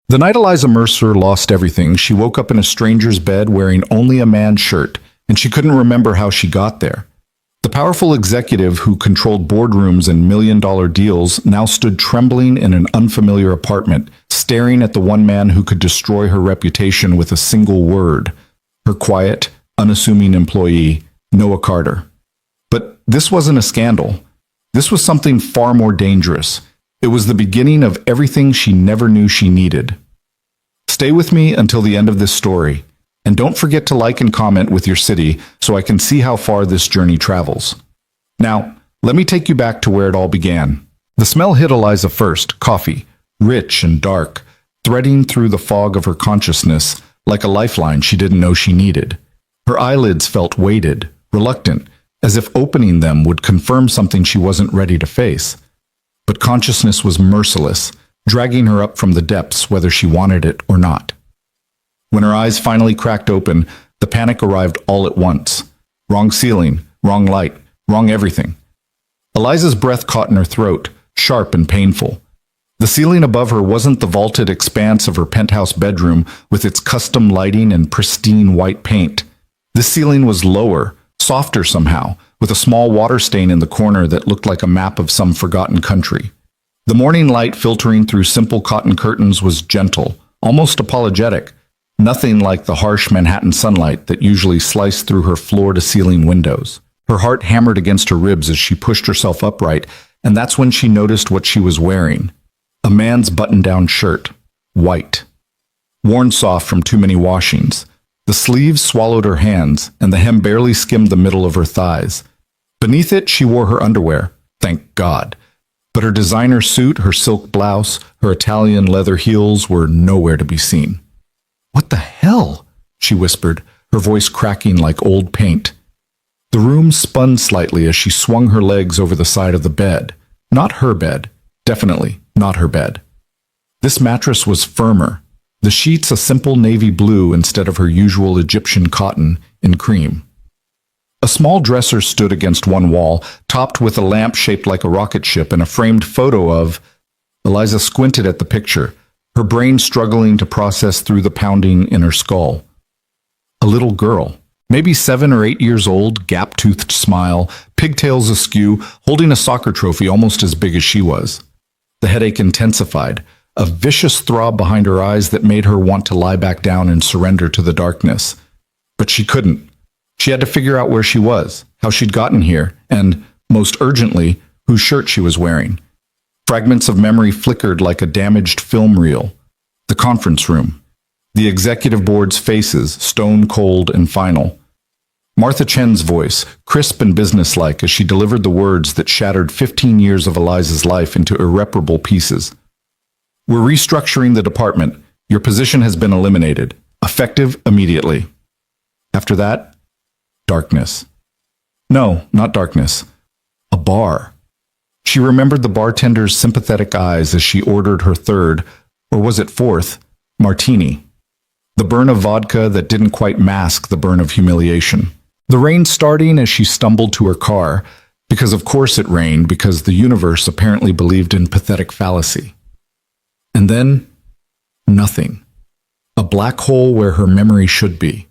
The night Eliza Mercer lost everything, she woke up in a stranger's bed wearing only a man's shirt, and she couldn't remember how she got there. The powerful executive who controlled boardrooms and million-dollar deals now stood trembling in an unfamiliar apartment, staring at the one man who could destroy her reputation with a single word. Her quiet, unassuming employee, Noah Carter. But this wasn't a scandal. This was something far more dangerous. It was the beginning of everything she never knew she needed. Stay with me until the end of this story, and don't forget to like and comment with your city so I can see how far this journey travels. Now, let me take you back to where it all began. The smell hit Eliza first, coffee, rich and dark, threading through the fog of her consciousness like a lifeline she didn't know she needed. Her eyelids felt weighted, reluctant, as if opening them would confirm something she wasn't ready to face. But consciousness was merciless, dragging her up from the depths whether she wanted it or not. When her eyes finally cracked open, the panic arrived all at once. Wrong ceiling, wrong light, wrong everything. Eliza's breath caught in her throat, sharp and painful. The ceiling above her wasn't the vaulted expanse of her penthouse bedroom with its custom lighting and pristine white paint. This ceiling was lower, softer somehow, with a small water stain in the corner that looked like a map of some forgotten country. The morning light filtering through simple cotton curtains was gentle, almost apologetic, nothing like the harsh Manhattan sunlight that usually sliced through her floor-to-ceiling windows. Her heart hammered against her ribs as she pushed herself upright, and that's when she noticed what she was wearing. A man's button-down shirt, white. Worn soft from too many washings. The sleeves swallowed her hands, and the hem barely skimmed the middle of her thighs. Beneath it, she wore her underwear, thank God. But her designer suit, her silk blouse, her Italian leather heels were nowhere to be seen. "What the hell?" she whispered, her voice cracking like old paint. The room spun slightly as she swung her legs over the side of the bed. Not her bed. Definitely not her bed. This mattress was firmer. The sheets a simple navy blue instead of her usual Egyptian cotton in cream. A small dresser stood against one wall, topped with a lamp shaped like a rocket ship and a framed photo of... Eliza squinted at the picture, her brain struggling to process through the pounding in her skull. A little girl, maybe 7 or 8 years old, gap-toothed smile, pigtails askew, holding a soccer trophy almost as big as she was. The headache intensified, a vicious throb behind her eyes that made her want to lie back down and surrender to the darkness. But she couldn't. She had to figure out where she was, how she'd gotten here, and, most urgently, whose shirt she was wearing. Fragments of memory flickered like a damaged film reel. The conference room. The executive board's faces, stone cold and final. Martha Chen's voice, crisp and businesslike as she delivered the words that shattered 15 years of Eliza's life into irreparable pieces. "We're restructuring the department. Your position has been eliminated. Effective immediately." After that, darkness. No, not darkness. A bar. She remembered the bartender's sympathetic eyes as she ordered her third, or was it fourth, martini. The burn of vodka that didn't quite mask the burn of humiliation. The rain starting as she stumbled to her car, because of course it rained, because the universe apparently believed in pathetic fallacy. And then, nothing. A black hole where her memory should be.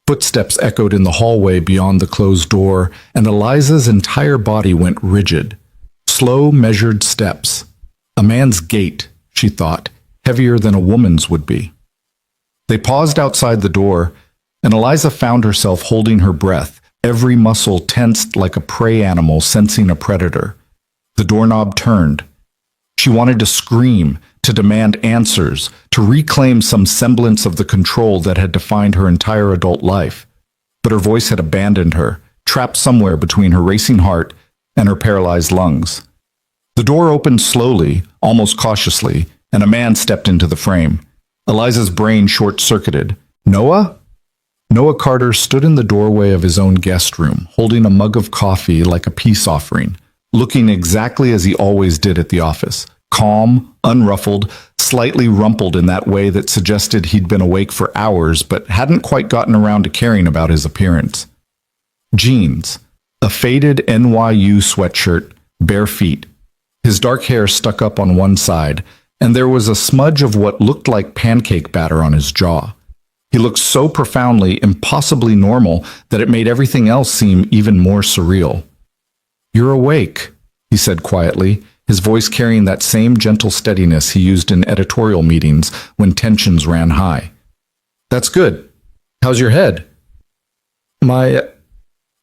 Footsteps echoed in the hallway beyond the closed door, and Eliza's entire body went rigid. Slow, measured steps. A man's gait, she thought, heavier than a woman's would be. They paused outside the door, and Eliza found herself holding her breath, every muscle tensed like a prey animal sensing a predator. The doorknob turned. She wanted to scream, to demand answers, to reclaim some semblance of the control that had defined her entire adult life. But her voice had abandoned her, trapped somewhere between her racing heart and her paralyzed lungs. The door opened slowly, almost cautiously, and a man stepped into the frame. Eliza's brain short-circuited. Noah? Noah Carter stood in the doorway of his own guest room, holding a mug of coffee like a peace offering, looking exactly as he always did at the office. Calm, unruffled, slightly rumpled in that way that suggested he'd been awake for hours but hadn't quite gotten around to caring about his appearance. Jeans, a faded NYU sweatshirt, bare feet. His dark hair stuck up on one side, and there was a smudge of what looked like pancake batter on his jaw. He looked so profoundly, impossibly normal that it made everything else seem even more surreal. "You're awake," he said quietly, his voice carrying that same gentle steadiness he used in editorial meetings when tensions ran high. "That's good. How's your head?"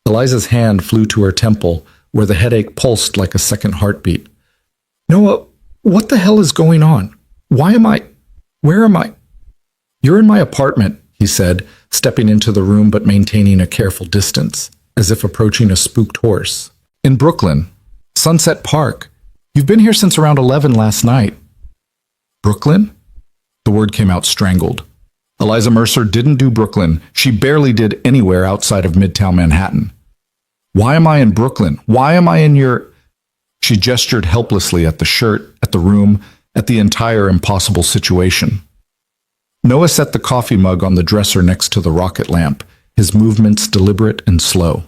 Eliza's hand flew to her temple, where the headache pulsed like a second heartbeat. "Noah, what the hell is going on? Where am I?" "You're in my apartment," he said, stepping into the room but maintaining a careful distance, as if approaching a spooked horse. "In Brooklyn. Sunset Park. You've been here since around 11 last night." "Brooklyn?" The word came out strangled. Eliza Mercer didn't do Brooklyn. She barely did anywhere outside of Midtown Manhattan. "Why am I in Brooklyn? Why am I in your—" She gestured helplessly at the shirt, at the room, at the entire impossible situation. Noah set the coffee mug on the dresser next to the rocket lamp, his movements deliberate and slow.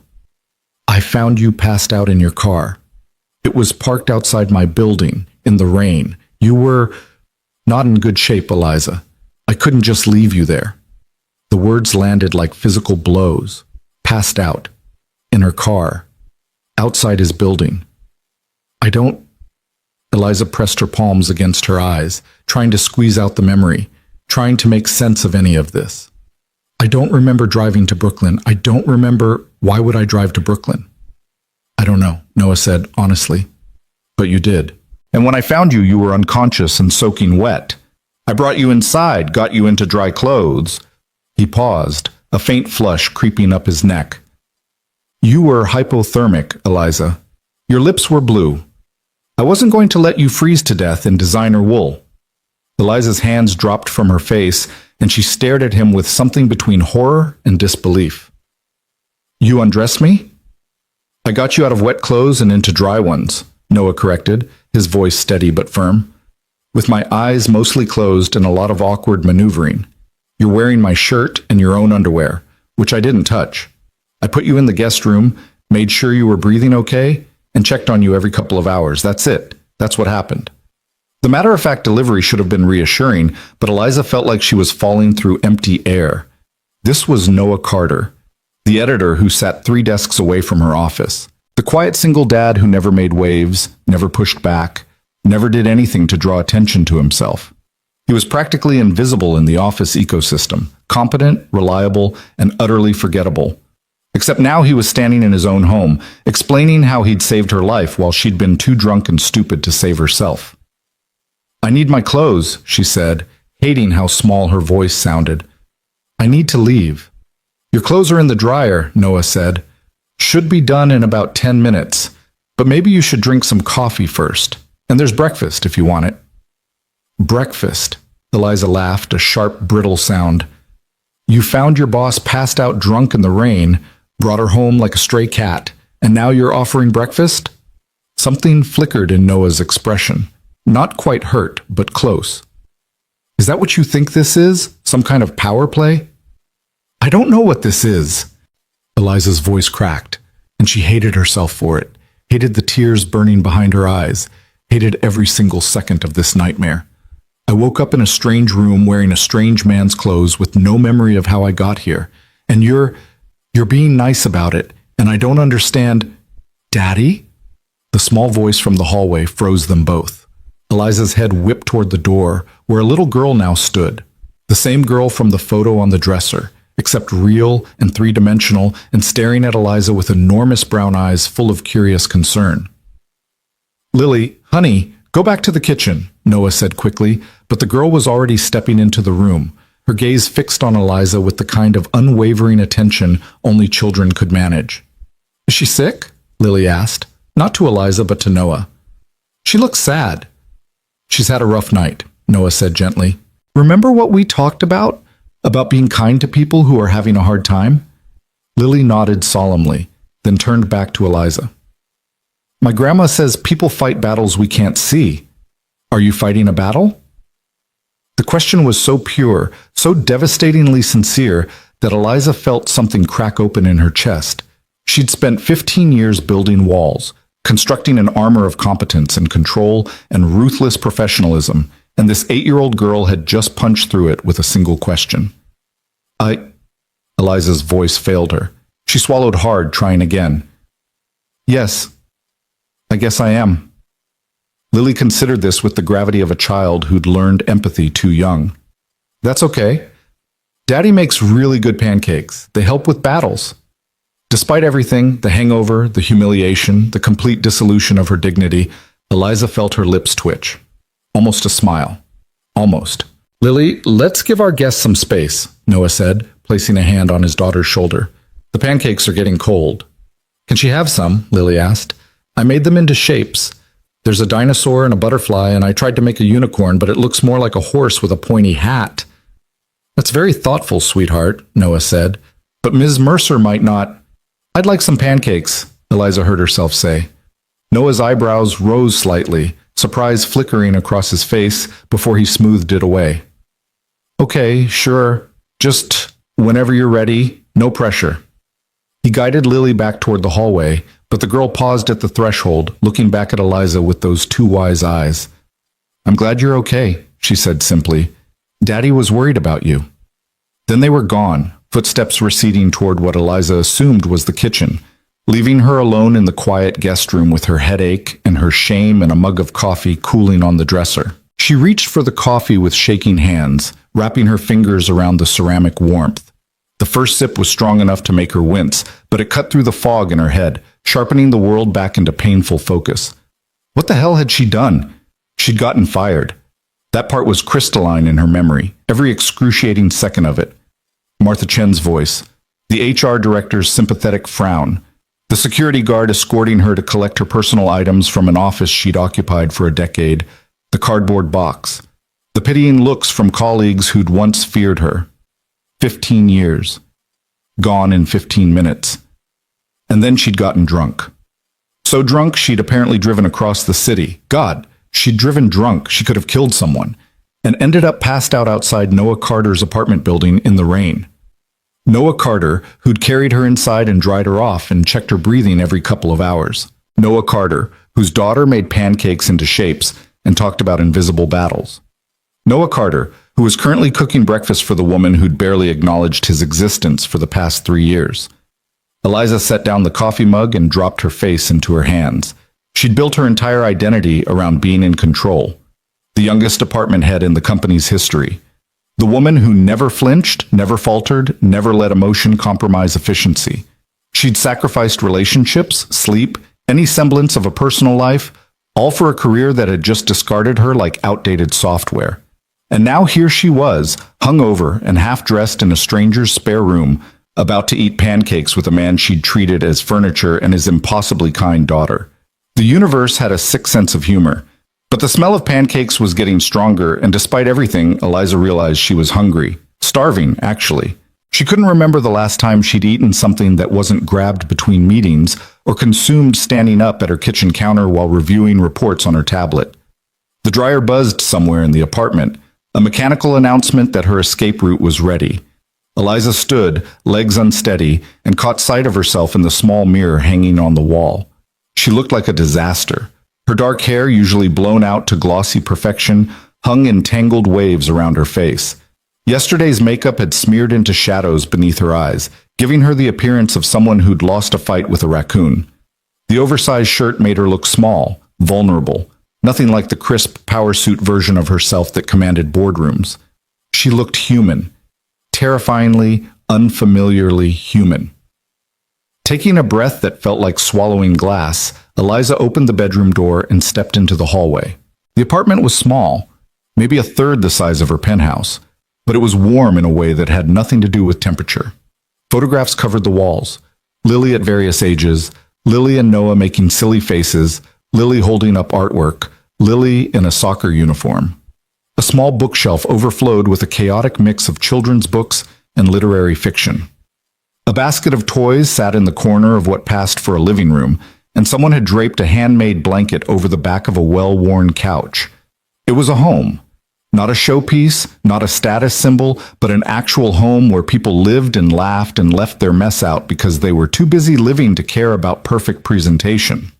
"I found you passed out in your car. It was parked outside my building, in the rain. You were not in good shape, Eliza. I couldn't just leave you there." The words landed like physical blows. Passed out. In her car. Outside his building. "I don't—" Eliza pressed her palms against her eyes, trying to squeeze out the memory, trying to make sense of any of this. "I don't remember driving to Brooklyn. I don't remember— Why would I drive to Brooklyn?" "I don't know," Noah said, honestly. "But you did. And when I found you, you were unconscious and soaking wet. I brought you inside, got you into dry clothes." He paused, a faint flush creeping up his neck. "You were hypothermic, Eliza. Your lips were blue. I wasn't going to let you freeze to death in designer wool." Eliza's hands dropped from her face, and she stared at him with something between horror and disbelief. "You undressed me?" "I got you out of wet clothes and into dry ones," Noah corrected, his voice steady but firm. "With my eyes mostly closed and a lot of awkward maneuvering. You're wearing my shirt and your own underwear, which I didn't touch. I put you in the guest room, made sure you were breathing okay, and checked on you every couple of hours. That's it. That's what happened." The matter-of-fact delivery should have been reassuring, but Eliza felt like she was falling through empty air. This was Noah Carter, the editor who sat 3 desks away from her office. The quiet single dad who never made waves, never pushed back, never did anything to draw attention to himself. He was practically invisible in the office ecosystem, competent, reliable, and utterly forgettable. Except now he was standing in his own home, explaining how he'd saved her life while she'd been too drunk and stupid to save herself. "I need my clothes," she said, hating how small her voice sounded. "I need to leave." "Your clothes are in the dryer," Noah said. "Should be done in about 10 minutes, but maybe you should drink some coffee first. And there's breakfast if you want it." "Breakfast," Eliza laughed, a sharp, brittle sound. "You found your boss passed out drunk in the rain, brought her home like a stray cat, and now you're offering breakfast?" Something flickered in Noah's expression. Not quite hurt, but close. "Is that what you think this is? Some kind of power play?" "I don't know what this is." Eliza's voice cracked, and she hated herself for it, hated the tears burning behind her eyes, hated every single second of this nightmare. "I woke up in a strange room wearing a strange man's clothes with no memory of how I got here, and you're being nice about it, and I don't understand—" "Daddy?" The small voice from the hallway froze them both. Eliza's head whipped toward the door, where a little girl now stood. The same girl from the photo on the dresser, except real and three-dimensional and staring at Eliza with enormous brown eyes full of curious concern. "Lily, honey, go back to the kitchen," Noah said quickly, but the girl was already stepping into the room, her gaze fixed on Eliza with the kind of unwavering attention only children could manage. "Is she sick?" Lily asked, not to Eliza but to Noah. "She looks sad." "She's had a rough night," Noah said gently. "Remember what we talked about? About being kind to people who are having a hard time?" Lily nodded solemnly, then turned back to Eliza. "My grandma says people fight battles we can't see. Are you fighting a battle?" The question was so pure, so devastatingly sincere, that Eliza felt something crack open in her chest. She'd spent 15 years building walls, constructing an armor of competence and control and ruthless professionalism, and this 8-year-old girl had just punched through it with a single question. Eliza's voice failed her. She swallowed hard, trying again. Yes, I guess I am. Lily considered this with the gravity of a child who'd learned empathy too young. That's okay. Daddy makes really good pancakes. They help with battles. Despite everything, the hangover, the humiliation, the complete dissolution of her dignity, Eliza felt her lips twitch. Almost a smile. Almost. Lily, let's give our guests some space, Noah said, placing a hand on his daughter's shoulder. The pancakes are getting cold. Can she have some? Lily asked. I made them into shapes. There's a dinosaur and a butterfly, and I tried to make a unicorn, but it looks more like a horse with a pointy hat. That's very thoughtful, sweetheart, Noah said. But Ms. Mercer might not. I'd like some pancakes, Eliza heard herself say. Noah's eyebrows rose slightly, surprise flickering across his face before he smoothed it away. Okay, sure. Just whenever you're ready, no pressure. He guided Lily back toward the hallway, but the girl paused at the threshold, looking back at Eliza with those two wise eyes. I'm glad you're okay, she said simply. Daddy was worried about you. Then they were gone, footsteps receding toward what Eliza assumed was the kitchen, leaving her alone in the quiet guest room with her headache and her shame and a mug of coffee cooling on the dresser. She reached for the coffee with shaking hands, wrapping her fingers around the ceramic warmth. The first sip was strong enough to make her wince, but it cut through the fog in her head, sharpening the world back into painful focus. What the hell had she done? She'd gotten fired. That part was crystalline in her memory, every excruciating second of it. Martha Chen's voice, the HR director's sympathetic frown, the security guard escorting her to collect her personal items from an office she'd occupied for a decade, the cardboard box, the pitying looks from colleagues who'd once feared her. 15 years. Gone in 15 minutes. And then she'd gotten drunk. So drunk, she'd apparently driven across the city. God, she'd driven drunk. She could have killed someone. And ended up passed out outside Noah Carter's apartment building in the rain. Noah Carter, who'd carried her inside and dried her off and checked her breathing every couple of hours. Noah Carter, whose daughter made pancakes into shapes and talked about invisible battles. Noah Carter, who was currently cooking breakfast for the woman who'd barely acknowledged his existence for the past 3 years. Eliza set down the coffee mug and dropped her face into her hands. She'd built her entire identity around being in control. The youngest department head in the company's history. The woman who never flinched, never faltered, never let emotion compromise efficiency. She'd sacrificed relationships, sleep, any semblance of a personal life, all for a career that had just discarded her like outdated software. And now here she was, hungover and half-dressed in a stranger's spare room, about to eat pancakes with a man she'd treated as furniture and his impossibly kind daughter. The universe had a sick sense of humor. But the smell of pancakes was getting stronger, and despite everything, Eliza realized she was hungry. Starving, actually. She couldn't remember the last time she'd eaten something that wasn't grabbed between meetings or consumed standing up at her kitchen counter while reviewing reports on her tablet. The dryer buzzed somewhere in the apartment, a mechanical announcement that her escape route was ready. Eliza stood, legs unsteady, and caught sight of herself in the small mirror hanging on the wall. She looked like a disaster. Her dark hair, usually blown out to glossy perfection, hung in tangled waves around her face. Yesterday's makeup had smeared into shadows beneath her eyes, giving her the appearance of someone who'd lost a fight with a raccoon. The oversized shirt made her look small, vulnerable, nothing like the crisp power suit version of herself that commanded boardrooms. She looked human, terrifyingly, unfamiliarly human. Taking a breath that felt like swallowing glass, Eliza opened the bedroom door and stepped into the hallway. The apartment was small, maybe a third the size of her penthouse, but it was warm in a way that had nothing to do with temperature. Photographs covered the walls. Lily at various ages, Lily and Noah making silly faces, Lily holding up artwork, Lily in a soccer uniform. A small bookshelf overflowed with a chaotic mix of children's books and literary fiction. A basket of toys sat in the corner of what passed for a living room, and someone had draped a handmade blanket over the back of a well-worn couch. It was a home. Not a showpiece, not a status symbol, but an actual home where people lived and laughed and left their mess out because they were too busy living to care about perfect presentation.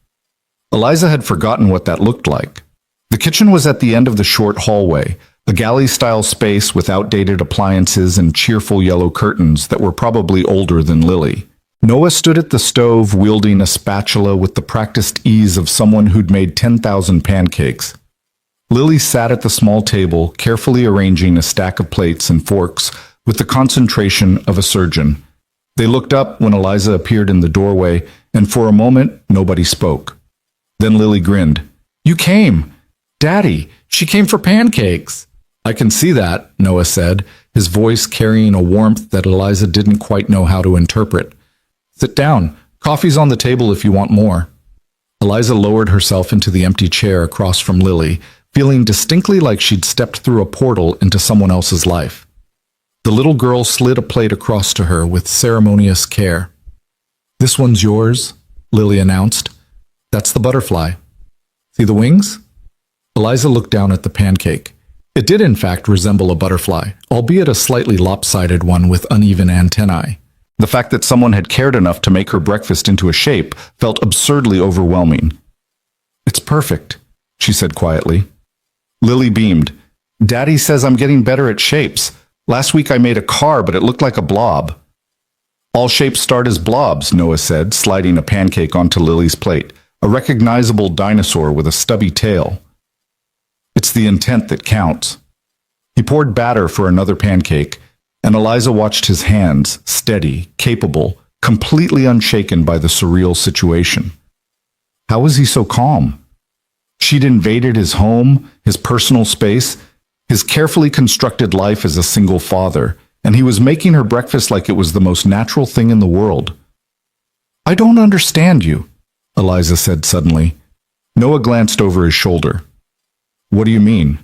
Eliza had forgotten what that looked like. The kitchen was at the end of the short hallway, a galley-style space with outdated appliances and cheerful yellow curtains that were probably older than Lily. Noah stood at the stove wielding a spatula with the practiced ease of someone who'd made 10,000 pancakes. Lily sat at the small table, carefully arranging a stack of plates and forks with the concentration of a surgeon. They looked up when Eliza appeared in the doorway, and for a moment, nobody spoke. Then Lily grinned. "You came! Daddy, she came for pancakes!" "I can see that," Noah said, his voice carrying a warmth that Eliza didn't quite know how to interpret. "Sit down. Coffee's on the table if you want more." Eliza lowered herself into the empty chair across from Lily, feeling distinctly like she'd stepped through a portal into someone else's life. The little girl slid a plate across to her with ceremonious care. "This one's yours," Lily announced. "That's the butterfly. See the wings?" Eliza looked down at the pancake. It did in fact resemble a butterfly, albeit a slightly lopsided one with uneven antennae. The fact that someone had cared enough to make her breakfast into a shape felt absurdly overwhelming. "It's perfect," she said quietly. Lily beamed. "Daddy says I'm getting better at shapes. Last week I made a car, but it looked like a blob." "All shapes start as blobs," Noah said, sliding a pancake onto Lily's plate, a recognizable dinosaur with a stubby tail. "It's the intent that counts." He poured batter for another pancake, and Eliza watched his hands, steady, capable, completely unshaken by the surreal situation. How was he so calm? She'd invaded his home, his personal space, his carefully constructed life as a single father, and he was making her breakfast like it was the most natural thing in the world. "I don't understand you," Eliza said suddenly. Noah glanced over his shoulder. "What do you mean?"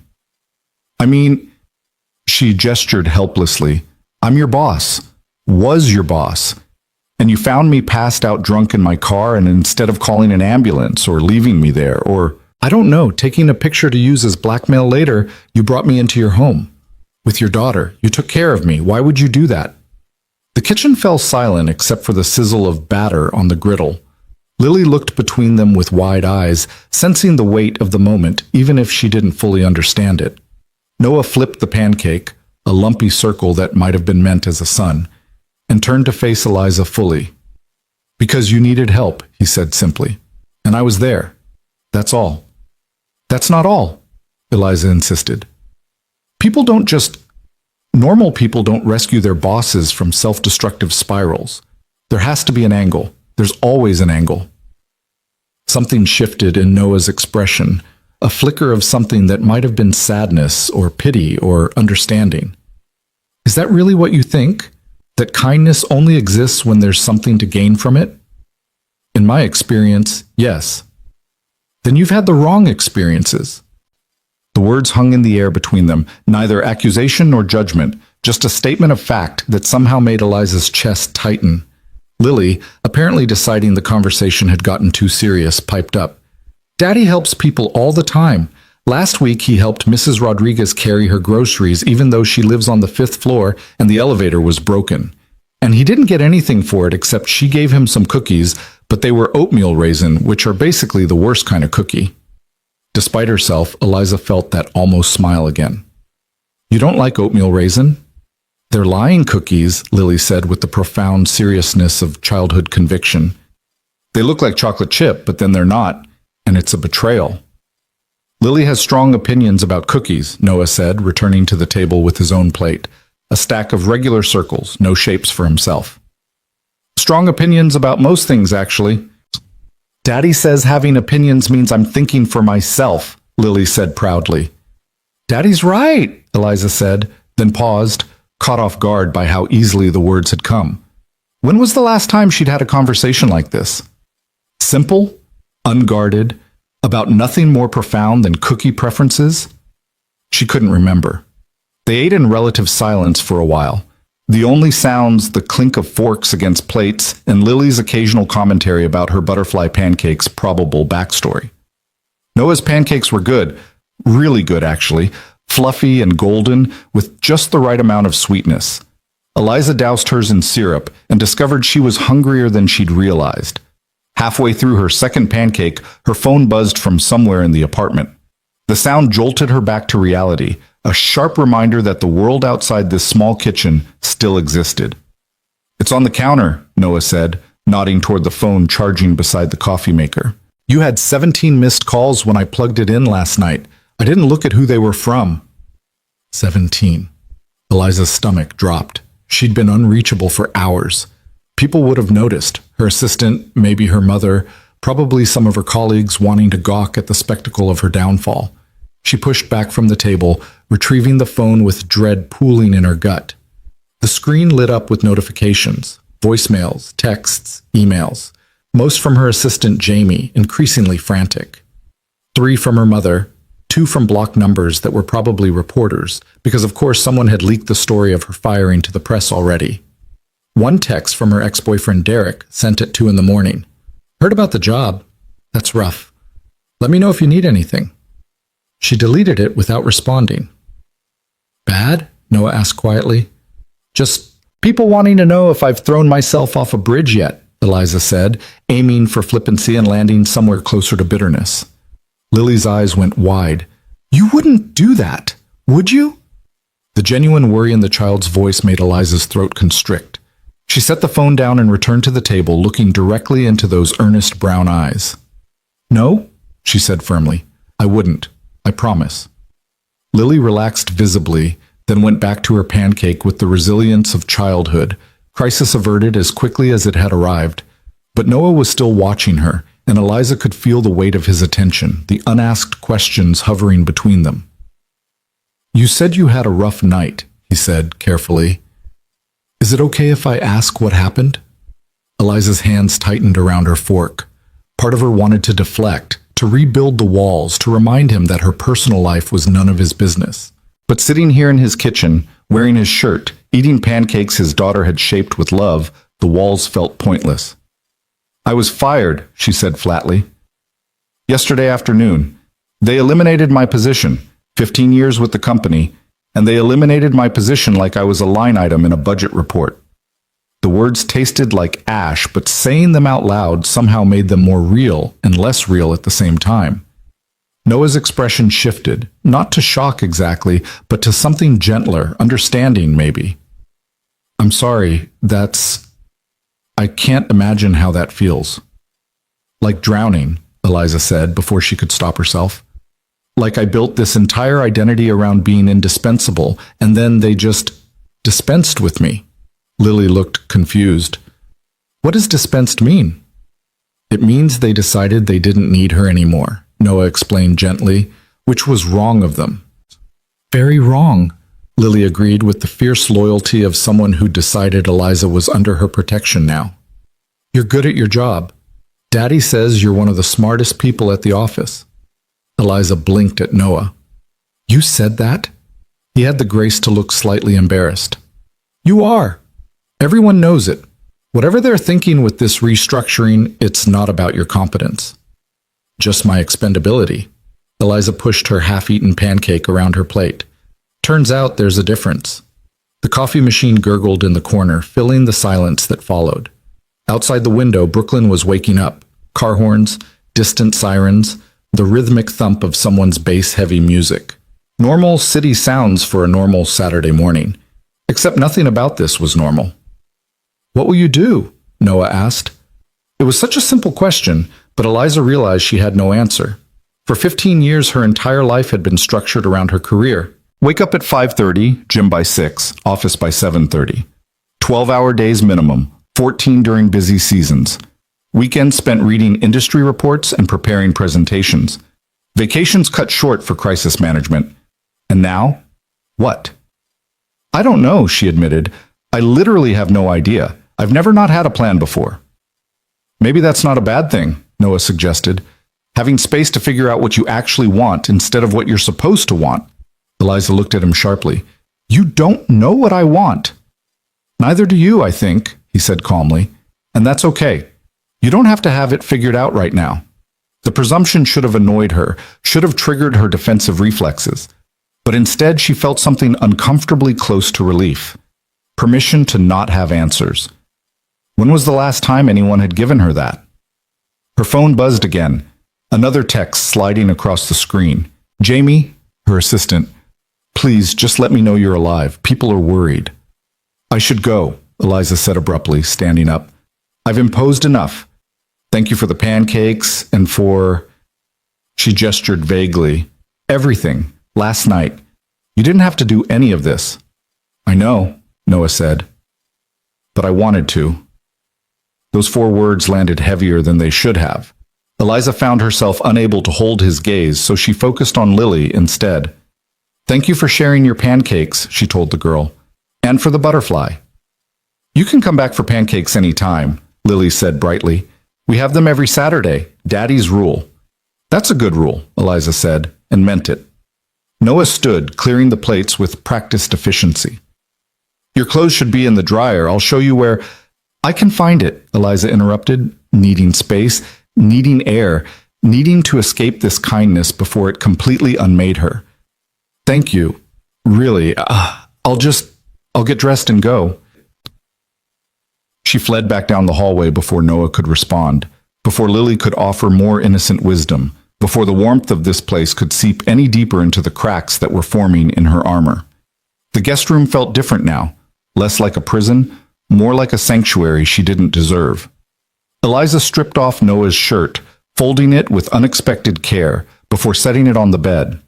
"I mean," she gestured helplessly, "I'm your boss. Was your boss. And you found me passed out drunk in my car, and instead of calling an ambulance or leaving me there, or, I don't know, taking a picture to use as blackmail later, you brought me into your home. With your daughter. You took care of me. Why would you do that?" The kitchen fell silent except for the sizzle of batter on the griddle. Lily looked between them with wide eyes, sensing the weight of the moment, even if she didn't fully understand it. Noah flipped the pancake, a lumpy circle that might have been meant as a sun, and turned to face Eliza fully. "Because you needed help," he said simply. "And I was there. That's all." "That's not all," Eliza insisted. Normal people don't rescue their bosses from self-destructive spirals. There has to be an angle. There's always an angle. Something shifted in Noah's expression, a flicker of something that might have been sadness or pity or understanding. "Is that really what you think? That kindness only exists when there's something to gain from it?" "In my experience, yes." "Then you've had the wrong experiences." The words hung in the air between them, neither accusation nor judgment, just a statement of fact that somehow made Eliza's chest tighten. Lily, apparently deciding the conversation had gotten too serious, piped up. "Daddy helps people all the time. Last week he helped Mrs. Rodriguez carry her groceries even though she lives on the 5th floor and the elevator was broken. And he didn't get anything for it except she gave him some cookies, but they were oatmeal raisin, which are basically the worst kind of cookie." Despite herself, Eliza felt that almost smile again. "You don't like oatmeal raisin?" "They're lying cookies," Lily said with the profound seriousness of childhood conviction. "They look like chocolate chip, but then they're not, and it's a betrayal." "Lily has strong opinions about cookies," Noah said, returning to the table with his own plate, a stack of regular circles, no shapes for himself. "Strong opinions about most things, actually." "Daddy says having opinions means I'm thinking for myself," Lily said proudly. "Daddy's right," Eliza said, then paused, caught off guard by how easily the words had come. When was the last time she'd had a conversation like this? Simple, unguarded, about nothing more profound than cookie preferences? She couldn't remember. They ate in relative silence for a while. The only sounds, the clink of forks against plates, and Lily's occasional commentary about her butterfly pancake's probable backstory. Noah's pancakes were good, really good actually, fluffy and golden, with just the right amount of sweetness. Eliza doused hers in syrup and discovered she was hungrier than she'd realized. Halfway through her second pancake, her phone buzzed from somewhere in the apartment. The sound jolted her back to reality, a sharp reminder that the world outside this small kitchen still existed. "It's on the counter," Noah said, nodding toward the phone charging beside the coffee maker. "You had 17 missed calls when I plugged it in last night. I didn't look at who they were from." 17. Eliza's stomach dropped. She'd been unreachable for hours. People would have noticed, her assistant, maybe her mother, probably some of her colleagues wanting to gawk at the spectacle of her downfall. She pushed back from the table, retrieving the phone with dread pooling in her gut. The screen lit up with notifications, voicemails, texts, emails, most from her assistant Jamie, increasingly frantic. 3 from her mother, 2 from blocked numbers that were probably reporters, because of course someone had leaked the story of her firing to the press already. 1 text from her ex-boyfriend Derek, sent at 2 in the morning. "Heard about the job. That's rough. Let me know if you need anything." She deleted it without responding. "Bad?" Noah asked quietly. "Just people wanting to know if I've thrown myself off a bridge yet," Eliza said, aiming for flippancy and landing somewhere closer to bitterness. Lily's eyes went wide. "You wouldn't do that, would you?" The genuine worry in the child's voice made Eliza's throat constrict. She set the phone down and returned to the table, looking directly into those earnest brown eyes. "No," she said firmly. "I wouldn't. I promise." Lily relaxed visibly, then went back to her pancake with the resilience of childhood, crisis averted as quickly as it had arrived. But Noah was still watching her, and Eliza could feel the weight of his attention, the unasked questions hovering between them. "You said you had a rough night," he said carefully. "Is it okay if I ask what happened?" Eliza's hands tightened around her fork. Part of her wanted to deflect, to rebuild the walls, to remind him that her personal life was none of his business. But sitting here in his kitchen, wearing his shirt, eating pancakes his daughter had shaped with love, the walls felt pointless. "I was fired," she said flatly. "Yesterday afternoon. They eliminated my position, 15 years with the company, and they eliminated my position like I was a line item in a budget report." The words tasted like ash, but saying them out loud somehow made them more real and less real at the same time. Noah's expression shifted, not to shock exactly, but to something gentler, understanding maybe. "I'm sorry, I can't imagine how that feels." "Like drowning," Eliza said before she could stop herself. "Like I built this entire identity around being indispensable, and then they just dispensed with me." Lily looked confused. "What does dispensed mean?" "It means they decided they didn't need her anymore," Noah explained gently, "which was wrong of them." "Very wrong," Lily agreed with the fierce loyalty of someone who decided Eliza was under her protection now. "You're good at your job. Daddy says you're one of the smartest people at the office." Eliza blinked at Noah. "You said that?" He had the grace to look slightly embarrassed. "You are. Everyone knows it. Whatever they're thinking with this restructuring, it's not about your competence." "Just my expendability." Eliza pushed her half-eaten pancake around her plate. "Turns out there's a difference." The coffee machine gurgled in the corner, filling the silence that followed. Outside the window, Brooklyn was waking up. Car horns, distant sirens, the rhythmic thump of someone's bass-heavy music. Normal city sounds for a normal Saturday morning. Except nothing about this was normal. "What will you do?" Noah asked. It was such a simple question, but Eliza realized she had no answer. For 15 years, her entire life had been structured around her career. Wake up at 5:30, gym by 6, office by 7:30. 12-hour days minimum, 14 during busy seasons. Weekends spent reading industry reports and preparing presentations. Vacations cut short for crisis management. And now? What? "I don't know," she admitted. "I literally have no idea. I've never not had a plan before." "Maybe that's not a bad thing," Noah suggested. "Having space to figure out what you actually want instead of what you're supposed to want." Eliza looked at him sharply. "You don't know what I want." "Neither do you, I think," he said calmly. "And that's okay. You don't have to have it figured out right now." The presumption should have annoyed her, should have triggered her defensive reflexes. But instead, she felt something uncomfortably close to relief. Permission to not have answers. When was the last time anyone had given her that? Her phone buzzed again, another text sliding across the screen. Jamie, her assistant, please just let me know you're alive. People are worried. I should go, Eliza said abruptly, standing up. I've imposed enough. Thank you for the pancakes and for... She gestured vaguely. Everything. Last night. You didn't have to do any of this. I know, Noah said. But I wanted to. Those 4 words landed heavier than they should have. Eliza found herself unable to hold his gaze, so she focused on Lily instead. Thank you for sharing your pancakes, she told the girl. And for the butterfly. You can come back for pancakes any time, Lily said brightly. We have them every Saturday. Daddy's rule. That's a good rule, Eliza said, and meant it. Noah stood, clearing the plates with practiced efficiency. Your clothes should be in the dryer. I'll show you where... I can find it, Eliza interrupted, needing space, needing air, needing to escape this kindness before it completely unmade her. Thank you. Really, I'll get dressed and go. She fled back down the hallway before Noah could respond, before Lily could offer more innocent wisdom, before the warmth of this place could seep any deeper into the cracks that were forming in her armor. The guest room felt different now, less like a prison, more like a sanctuary she didn't deserve. Eliza stripped off Noah's shirt, folding it with unexpected care before setting it on the bed.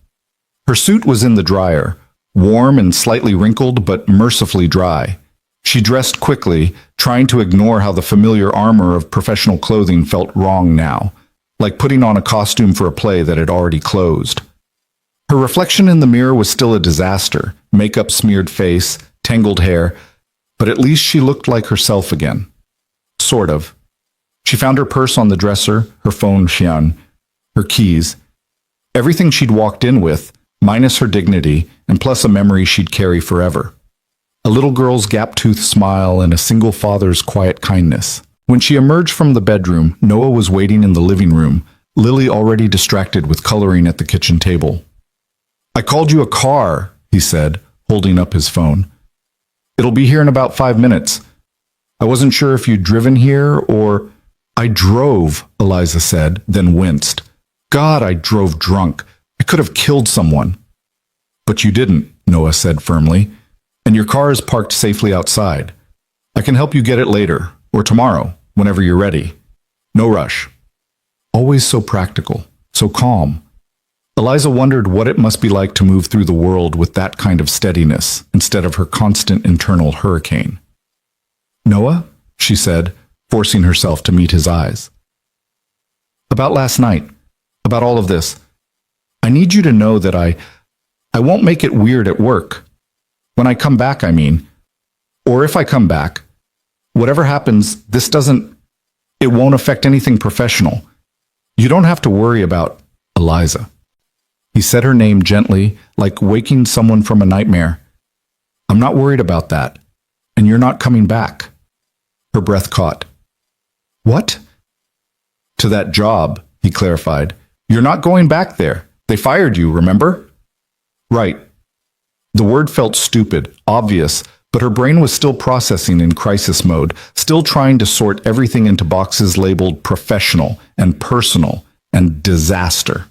Her suit was in the dryer, warm and slightly wrinkled but mercifully dry. She dressed quickly, trying to ignore how the familiar armor of professional clothing felt wrong now, like putting on a costume for a play that had already closed. Her reflection in the mirror was still a disaster, makeup-smeared face, tangled hair, but at least she looked like herself again. Sort of. She found her purse on the dresser, her phone Xian, her keys, everything she'd walked in with, minus her dignity, and plus a memory she'd carry forever. A little girl's gap-toothed smile and a single father's quiet kindness. When she emerged from the bedroom, Noah was waiting in the living room, Lily already distracted with coloring at the kitchen table. I called you a car, he said, holding up his phone. It'll be here in about 5 minutes. I wasn't sure if you'd driven here or... I drove, Eliza said, then winced. God, I drove drunk. I could have killed someone. But you didn't, Noah said firmly. And your car is parked safely outside. I can help you get it later, or tomorrow, whenever you're ready. No rush. Always so practical, so calm. Eliza wondered what it must be like to move through the world with that kind of steadiness instead of her constant internal hurricane. Noah, she said, forcing herself to meet his eyes. About last night, about all of this, I need you to know that I won't make it weird at work. When I come back, I mean. Or if I come back, whatever happens, it won't affect anything professional. You don't have to worry about Eliza. He said her name gently, like waking someone from a nightmare. I'm not worried about that, and you're not coming back. Her breath caught. What? To that job, he clarified. You're not going back there. They fired you, remember? Right. The word felt stupid, obvious, but her brain was still processing in crisis mode, still trying to sort everything into boxes labeled professional and personal and disaster.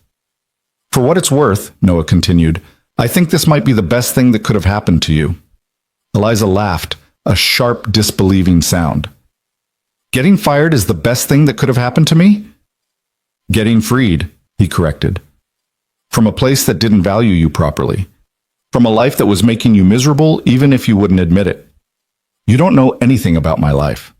For what it's worth, Noah continued, I think this might be the best thing that could have happened to you. Eliza laughed, a sharp, disbelieving sound. Getting fired is the best thing that could have happened to me? Getting freed, he corrected. From a place that didn't value you properly. From a life that was making you miserable even if you wouldn't admit it. You don't know anything about my life.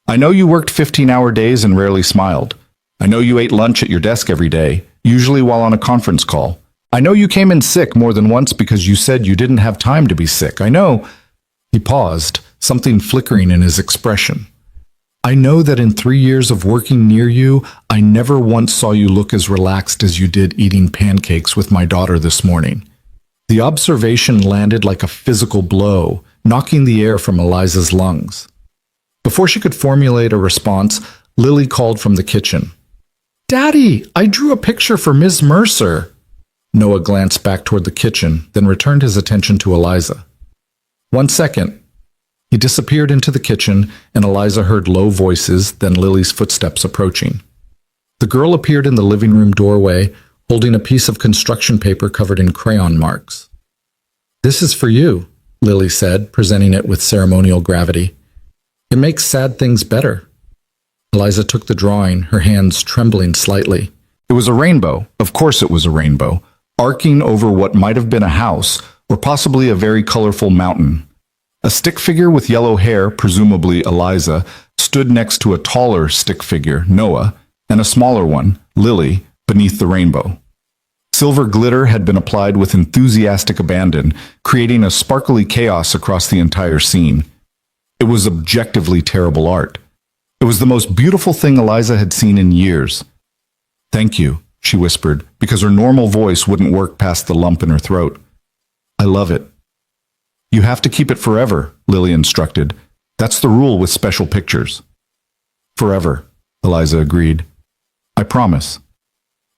I know you worked 15-hour days and rarely smiled. I know you ate lunch at your desk every day, usually while on a conference call. I know you came in sick more than once because you said you didn't have time to be sick. I know... He paused, something flickering in his expression. I know that in 3 years of working near you, I never once saw you look as relaxed as you did eating pancakes with my daughter this morning. The observation landed like a physical blow, knocking the air from Eliza's lungs. Before she could formulate a response, Lily called from the kitchen. Daddy, I drew a picture for Ms. Mercer. Noah glanced back toward the kitchen, then returned his attention to Eliza. 1 second. He disappeared into the kitchen, and Eliza heard low voices, then Lily's footsteps approaching. The girl appeared in the living room doorway, holding a piece of construction paper covered in crayon marks. "This is for you," Lily said, presenting it with ceremonial gravity. "It makes sad things better." Eliza took the drawing, her hands trembling slightly. It was a rainbow, of course it was a rainbow, arcing over what might have been a house, or possibly a very colorful mountain. A stick figure with yellow hair, presumably Eliza, stood next to a taller stick figure, Noah, and a smaller one, Lily, beneath the rainbow. Silver glitter had been applied with enthusiastic abandon, creating a sparkly chaos across the entire scene. It was objectively terrible art. It was the most beautiful thing Eliza had seen in years. "Thank you," she whispered, because her normal voice wouldn't work past the lump in her throat. "I love it." "You have to keep it forever," Lily instructed. "That's the rule with special pictures." "Forever," Eliza agreed. "I promise."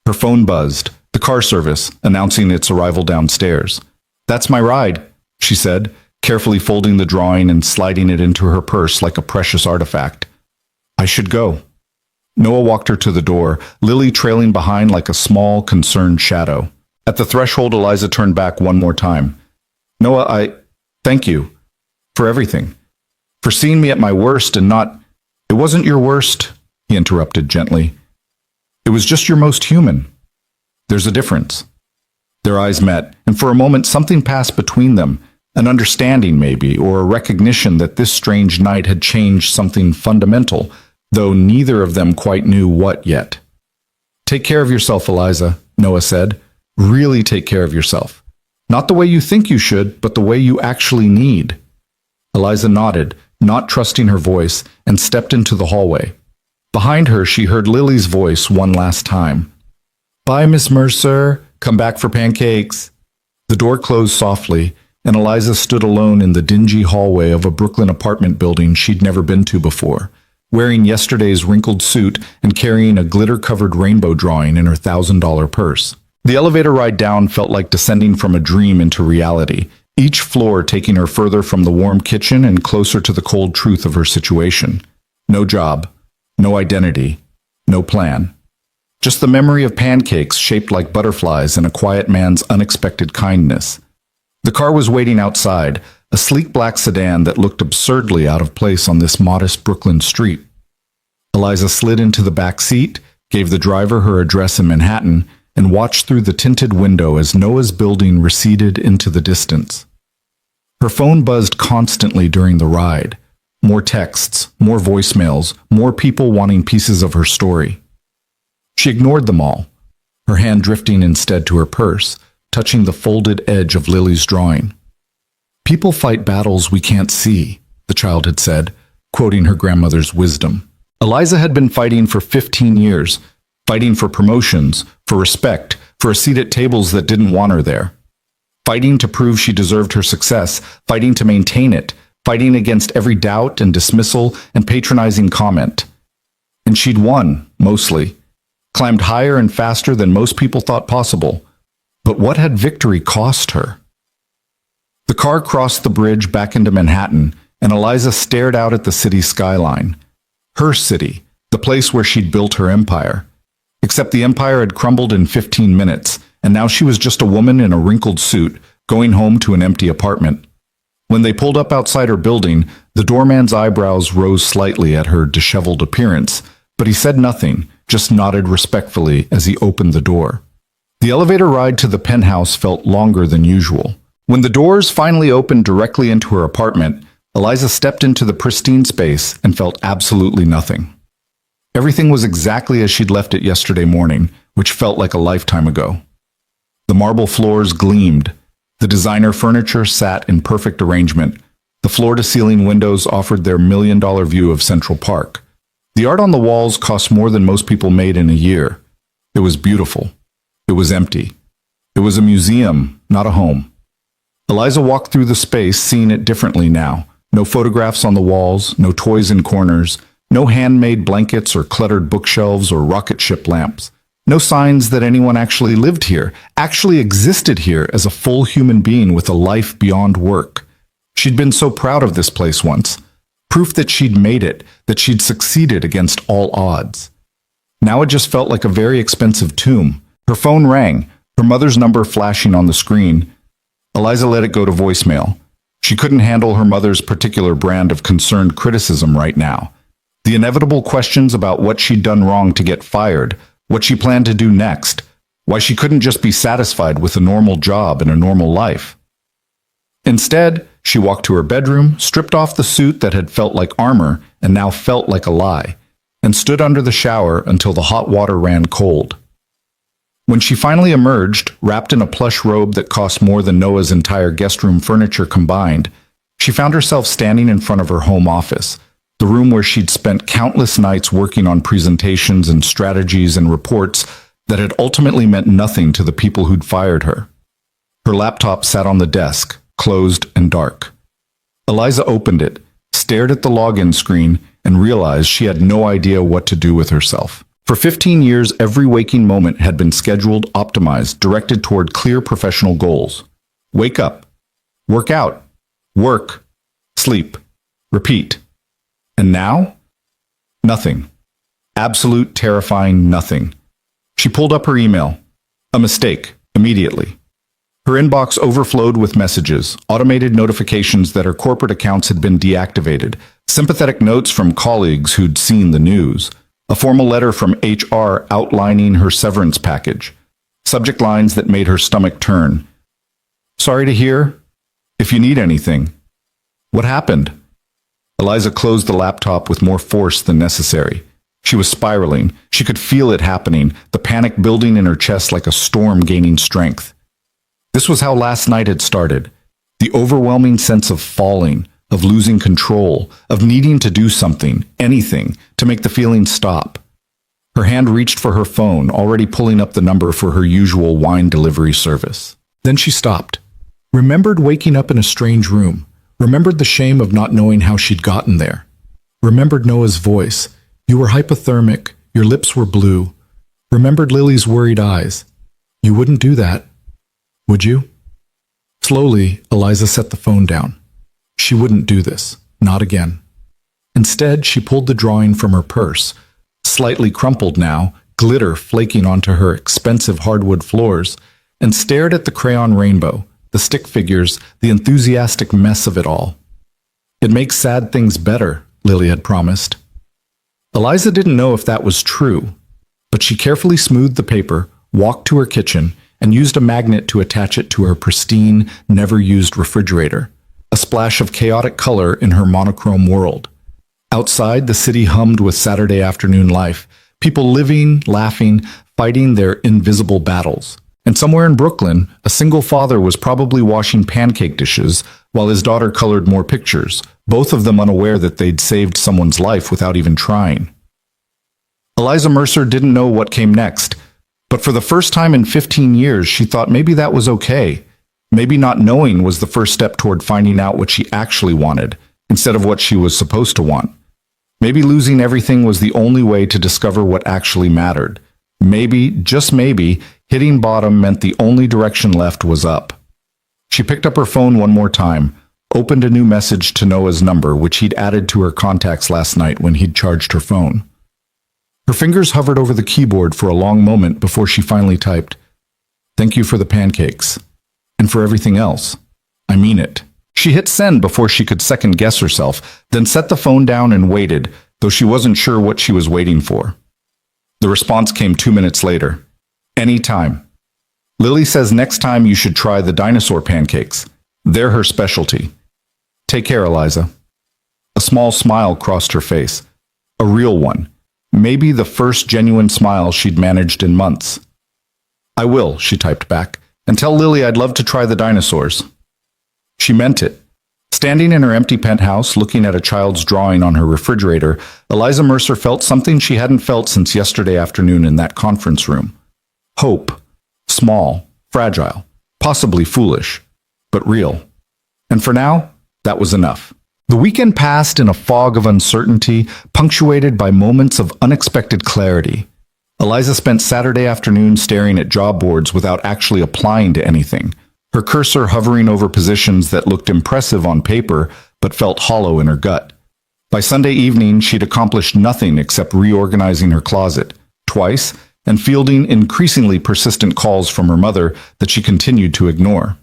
Her phone buzzed, the car service, announcing its arrival downstairs. "That's my ride," she said, carefully folding the drawing and sliding it into her purse like a precious artifact. "I should go." Noah walked her to the door, Lily trailing behind like a small, concerned shadow. At the threshold, Eliza turned back one more time. "Noah, thank you. For everything. For seeing me at my worst and not—" "It wasn't your worst," he interrupted gently. "It was just your most human. There's a difference." Their eyes met, and for a moment something passed between them, an understanding maybe, or a recognition that this strange night had changed something fundamental, though neither of them quite knew what yet. "Take care of yourself, Eliza," Noah said. "Really take care of yourself. Not the way you think you should, but the way you actually need." Eliza nodded, not trusting her voice, and stepped into the hallway. Behind her, she heard Lily's voice one last time. "Bye, Miss Mercer. Come back for pancakes." The door closed softly, and Eliza stood alone in the dingy hallway of a Brooklyn apartment building she'd never been to before, wearing yesterday's wrinkled suit and carrying a glitter-covered rainbow drawing in her $1,000 purse. The elevator ride down felt like descending from a dream into reality, each floor taking her further from the warm kitchen and closer to the cold truth of her situation. No job, no identity, no plan. Just the memory of pancakes shaped like butterflies and a quiet man's unexpected kindness. The car was waiting outside, a sleek black sedan that looked absurdly out of place on this modest Brooklyn street. Eliza slid into the back seat, gave the driver her address in Manhattan, and watched through the tinted window as Noah's building receded into the distance. Her phone buzzed constantly during the ride. More texts, more voicemails, more people wanting pieces of her story. She ignored them all, her hand drifting instead to her purse, touching the folded edge of Lily's drawing. "People fight battles we can't see," the child had said, quoting her grandmother's wisdom. Eliza had been fighting for 15 years, fighting for promotions, for respect, for a seat at tables that didn't want her there. Fighting to prove she deserved her success, fighting to maintain it, fighting against every doubt and dismissal and patronizing comment. And she'd won, mostly. Climbed higher and faster than most people thought possible. But what had victory cost her? The car crossed the bridge back into Manhattan, and Eliza stared out at the city skyline. Her city, the place where she'd built her empire. Except the empire had crumbled in 15 minutes, and now she was just a woman in a wrinkled suit, going home to an empty apartment. When they pulled up outside her building, the doorman's eyebrows rose slightly at her disheveled appearance, but he said nothing, just nodded respectfully as he opened the door. The elevator ride to the penthouse felt longer than usual. When the doors finally opened directly into her apartment, Eliza stepped into the pristine space and felt absolutely nothing. Everything was exactly as she'd left it yesterday morning, which felt like a lifetime ago. The marble floors gleamed. The designer furniture sat in perfect arrangement. The floor-to-ceiling windows offered their million-dollar view of Central Park. The art on the walls cost more than most people made in a year. It was beautiful. It was empty. It was a museum, not a home. Eliza walked through the space, seeing it differently now. No photographs on the walls, no toys in corners, no handmade blankets or cluttered bookshelves or rocket ship lamps. No signs that anyone actually lived here, actually existed here as a full human being with a life beyond work. She'd been so proud of this place once. Proof that she'd made it, that she'd succeeded against all odds. Now it just felt like a very expensive tomb, Her phone rang, her mother's number flashing on the screen. Eliza let it go to voicemail. She couldn't handle her mother's particular brand of concerned criticism right now. The inevitable questions about what she'd done wrong to get fired, what she planned to do next, why she couldn't just be satisfied with a normal job and a normal life. Instead, she walked to her bedroom, stripped off the suit that had felt like armor and now felt like a lie, and stood under the shower until the hot water ran cold. When she finally emerged, wrapped in a plush robe that cost more than Noah's entire guest room furniture combined, she found herself standing in front of her home office, the room where she'd spent countless nights working on presentations and strategies and reports that had ultimately meant nothing to the people who'd fired her. Her laptop sat on the desk, closed and dark. Eliza opened it, stared at the login screen, and realized she had no idea what to do with herself. For 15 years, every waking moment had been scheduled, optimized, directed toward clear professional goals. Wake up, work out, work, sleep, repeat. And now? Nothing. Absolute, terrifying nothing. She pulled up her email. A mistake, immediately. Her inbox overflowed with messages, automated notifications that her corporate accounts had been deactivated, sympathetic notes from colleagues who'd seen the news, a formal letter from HR outlining her severance package, subject lines that made her stomach turn. Sorry to hear. If you need anything. What happened? Eliza closed the laptop with more force than necessary. She was spiraling. She could feel it happening, the panic building in her chest like a storm gaining strength. This was how last night had started. The overwhelming sense of falling, of losing control, of needing to do something, anything, to make the feeling stop. Her hand reached for her phone, already pulling up the number for her usual wine delivery service. Then she stopped. Remembered waking up in a strange room. Remembered the shame of not knowing how she'd gotten there. Remembered Noah's voice. You were hypothermic. Your lips were blue. Remembered Lily's worried eyes. You wouldn't do that, would you? Slowly, Eliza set the phone down. She wouldn't do this. Not again. Instead, she pulled the drawing from her purse, slightly crumpled now, glitter flaking onto her expensive hardwood floors, and stared at the crayon rainbow, the stick figures, the enthusiastic mess of it all. It makes sad things better, Lily had promised. Eliza didn't know if that was true, but she carefully smoothed the paper, walked to her kitchen, and used a magnet to attach it to her pristine, never-used refrigerator, a splash of chaotic color in her monochrome world. Outside, the city hummed with Saturday afternoon life, people living, laughing, fighting their invisible battles. And somewhere in Brooklyn, a single father was probably washing pancake dishes while his daughter colored more pictures, both of them unaware that they'd saved someone's life without even trying. Eliza Mercer didn't know what came next, but for the first time in 15 years, she thought maybe that was okay. Maybe not knowing was the first step toward finding out what she actually wanted, instead of what she was supposed to want. Maybe losing everything was the only way to discover what actually mattered. Maybe, just maybe, hitting bottom meant the only direction left was up. She picked up her phone one more time, opened a new message to Noah's number, which he'd added to her contacts last night when he'd charged her phone. Her fingers hovered over the keyboard for a long moment before she finally typed, "Thank you for the pancakes. And for everything else. I mean it." She hit send before she could second-guess herself, then set the phone down and waited, though she wasn't sure what she was waiting for. The response came 2 minutes later. "Any time. Lily says next time you should try the dinosaur pancakes. They're her specialty. Take care, Eliza." A small smile crossed her face. A real one. Maybe the first genuine smile she'd managed in months. "I will," she typed back, "and tell Lily I'd love to try the dinosaurs." She meant it. Standing in her empty penthouse, looking at a child's drawing on her refrigerator, Eliza Mercer felt something she hadn't felt since yesterday afternoon in that conference room. Hope. Small, fragile, possibly foolish, but real. And for now, that was enough. The weekend passed in a fog of uncertainty, punctuated by moments of unexpected clarity. Eliza spent Saturday afternoon staring at job boards without actually applying to anything, her cursor hovering over positions that looked impressive on paper but felt hollow in her gut. By Sunday evening, she'd accomplished nothing except reorganizing her closet. Twice, and fielding increasingly persistent calls from her mother that she continued to ignore.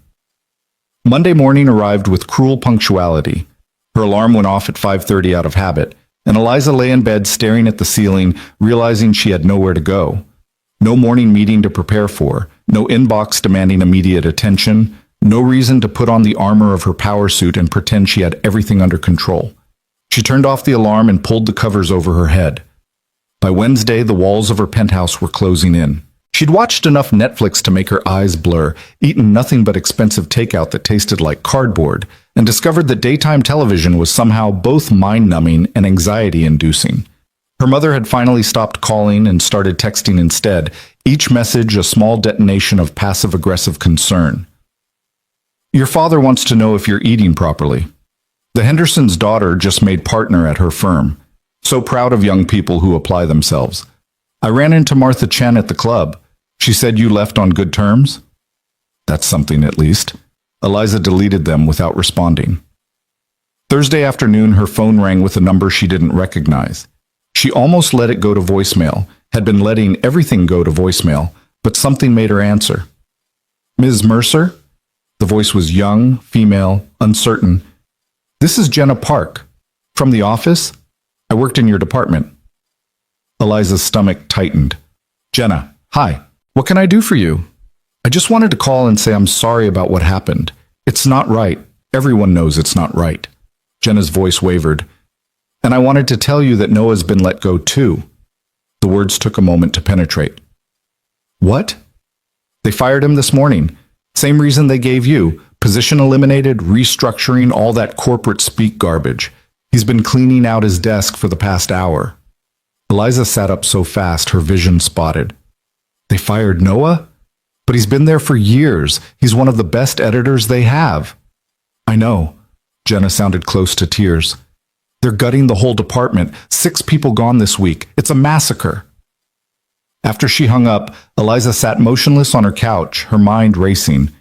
Monday morning arrived with cruel punctuality. Her alarm went off at 5:30 out of habit, and Eliza lay in bed staring at the ceiling, realizing she had nowhere to go. No morning meeting to prepare for, no inbox demanding immediate attention, no reason to put on the armor of her power suit and pretend she had everything under control. She turned off the alarm and pulled the covers over her head. By Wednesday, the walls of her penthouse were closing in. She'd watched enough Netflix to make her eyes blur, eaten nothing but expensive takeout that tasted like cardboard, and discovered that daytime television was somehow both mind-numbing and anxiety-inducing. Her mother had finally stopped calling and started texting instead, each message a small detonation of passive-aggressive concern. Your father wants to know if you're eating properly. The Hendersons' daughter just made partner at her firm. So proud of young people who apply themselves. I ran into Martha Chen at the club. She said you left on good terms? That's something, at least. Eliza deleted them without responding. Thursday afternoon, her phone rang with a number she didn't recognize. She almost let it go to voicemail, had been letting everything go to voicemail, but something made her answer. Ms. Mercer? The voice was young, female, uncertain. This is Jenna Park. From the office? I worked in your department. Eliza's stomach tightened. Jenna, hi. What can I do for you? I just wanted to call and say I'm sorry about what happened. It's not right. Everyone knows it's not right. Jenna's voice wavered. And I wanted to tell you that Noah's been let go too. The words took a moment to penetrate. What? They fired him this morning. Same reason they gave you. Position eliminated, restructuring, all that corporate speak garbage. He's been cleaning out his desk for the past hour. Eliza sat up so fast her vision spotted. They fired Noah? But he's been there for years. He's one of the best editors they have. I know. Jenna sounded close to tears. They're gutting the whole department. 6 people gone this week. It's a massacre. After she hung up, Eliza sat motionless on her couch, her mind racing.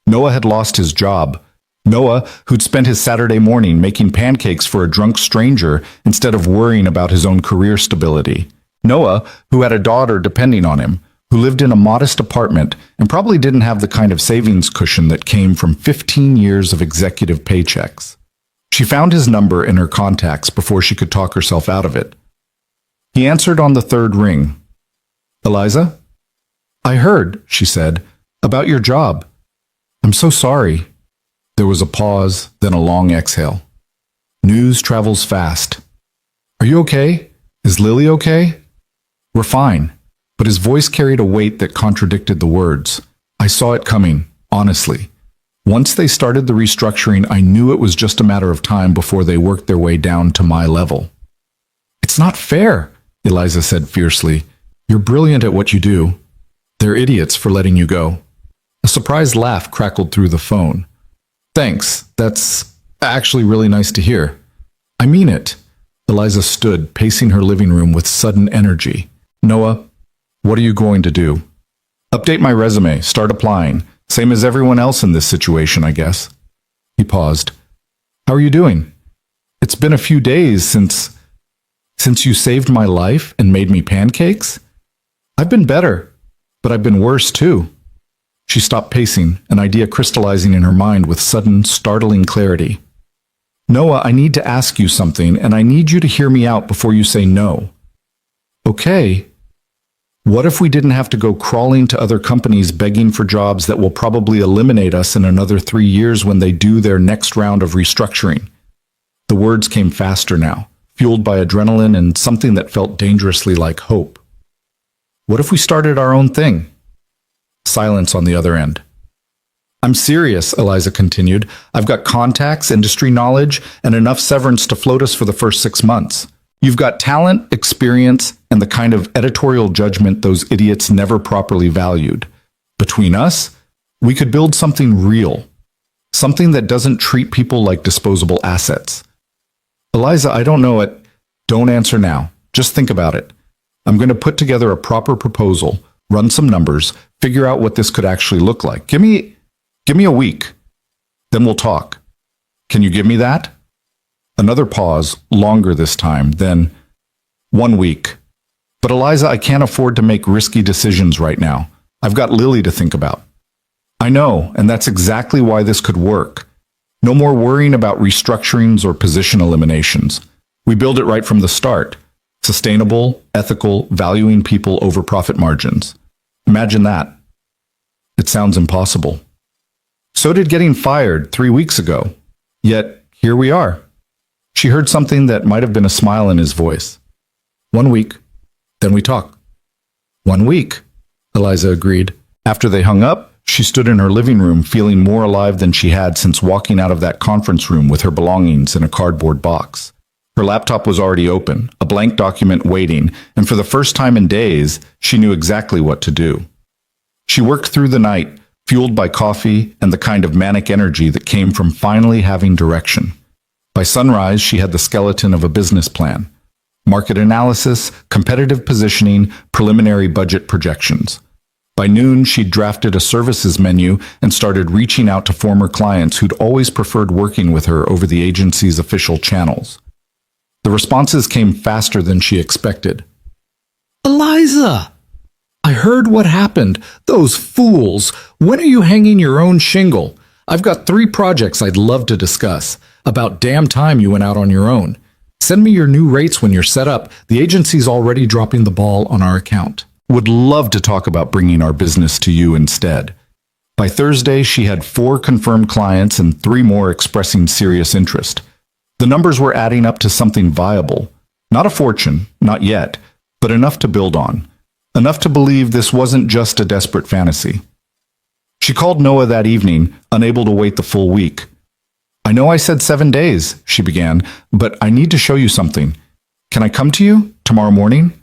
Noah had lost his job. Noah, who'd spent his Saturday morning making pancakes for a drunk stranger instead of worrying about his own career stability. Noah, who had a daughter depending on him, who lived in a modest apartment and probably didn't have the kind of savings cushion that came from 15 years of executive paychecks. She found his number in her contacts before she could talk herself out of it. He answered on the 3rd ring. Eliza? I heard, she said, about your job. I'm so sorry. There was a pause, then a long exhale. News travels fast. Are you okay? Is Lily okay? We're fine. But his voice carried a weight that contradicted the words. I saw it coming, honestly. Once they started the restructuring, I knew it was just a matter of time before they worked their way down to my level. It's not fair, Eliza said fiercely. You're brilliant at what you do. They're idiots for letting you go. A surprised laugh crackled through the phone. Thanks, that's actually really nice to hear. I mean it. Eliza stood, pacing her living room with sudden energy. Noah, what are you going to do? Update my resume, start applying. Same as everyone else in this situation, I guess. He paused. How are you doing? It's been a few days since you saved my life and made me pancakes? I've been better, but I've been worse too. She stopped pacing, an idea crystallizing in her mind with sudden, startling clarity. Noah, I need to ask you something, and I need you to hear me out before you say no. Okay. What if we didn't have to go crawling to other companies begging for jobs that will probably eliminate us in another 3 years when they do their next round of restructuring? The words came faster now, fueled by adrenaline and something that felt dangerously like hope. What if we started our own thing? Silence on the other end. I'm serious, Eliza continued. I've got contacts, industry knowledge, and enough severance to float us for the first 6 months. You've got talent, experience, and the kind of editorial judgment those idiots never properly valued. Between us, we could build something real. Something that doesn't treat people like disposable assets. Eliza, I don't know it. Don't answer now. Just think about it. I'm going to put together a proper proposal, run some numbers, figure out what this could actually look like. Give me a week. Then we'll talk. Can you give me that? Another pause, longer this time, then 1 week. But Eliza, I can't afford to make risky decisions right now. I've got Lily to think about. I know, and that's exactly why this could work. No more worrying about restructurings or position eliminations. We build it right from the start. Sustainable, ethical, valuing people over profit margins. Imagine that. It sounds impossible. So did getting fired 3 weeks ago. Yet, here we are. She heard something that might have been a smile in his voice. 1 week, then we talk. 1 week, Eliza agreed. After they hung up, she stood in her living room feeling more alive than she had since walking out of that conference room with her belongings in a cardboard box. Her laptop was already open, a blank document waiting, and for the first time in days, she knew exactly what to do. She worked through the night, fueled by coffee and the kind of manic energy that came from finally having direction. By sunrise, she had the skeleton of a business plan. Market analysis, competitive positioning, preliminary budget projections. By noon, she'd drafted a services menu and started reaching out to former clients who'd always preferred working with her over the agency's official channels. The responses came faster than she expected. Eliza! I heard what happened. Those fools. When are you hanging your own shingle? I've got 3 projects I'd love to discuss. About damn time you went out on your own. Send me your new rates when you're set up. The agency's already dropping the ball on our account. Would love to talk about bringing our business to you instead. By Thursday, she had 4 confirmed clients and 3 more expressing serious interest. The numbers were adding up to something viable. Not a fortune, not yet, but enough to build on. Enough to believe this wasn't just a desperate fantasy. She called Noah that evening, unable to wait the full week. I know I said 7 days, she began, but I need to show you something. Can I come to you tomorrow morning?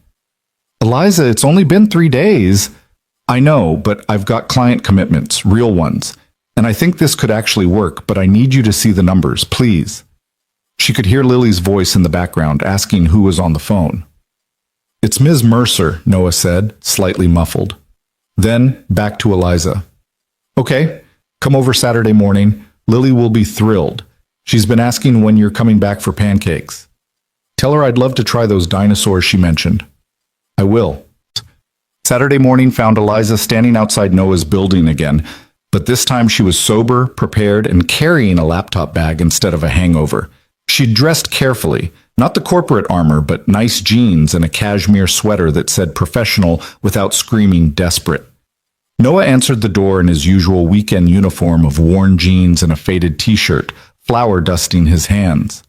Eliza, it's only been 3 days. I know, but I've got client commitments, real ones. And I think this could actually work, but I need you to see the numbers, please. She could hear Lily's voice in the background, asking who was on the phone. It's Ms. Mercer, Noah said, slightly muffled. Then, back to Eliza. Okay, come over Saturday morning. Lily will be thrilled. She's been asking when you're coming back for pancakes. Tell her I'd love to try those dinosaurs she mentioned. I will. Saturday morning found Eliza standing outside Noah's building again, but this time she was sober, prepared, and carrying a laptop bag instead of a hangover. She'd dressed carefully, not the corporate armor, but nice jeans and a cashmere sweater that said professional without screaming desperate. Noah answered the door in his usual weekend uniform of worn jeans and a faded t-shirt, flour dusting his hands.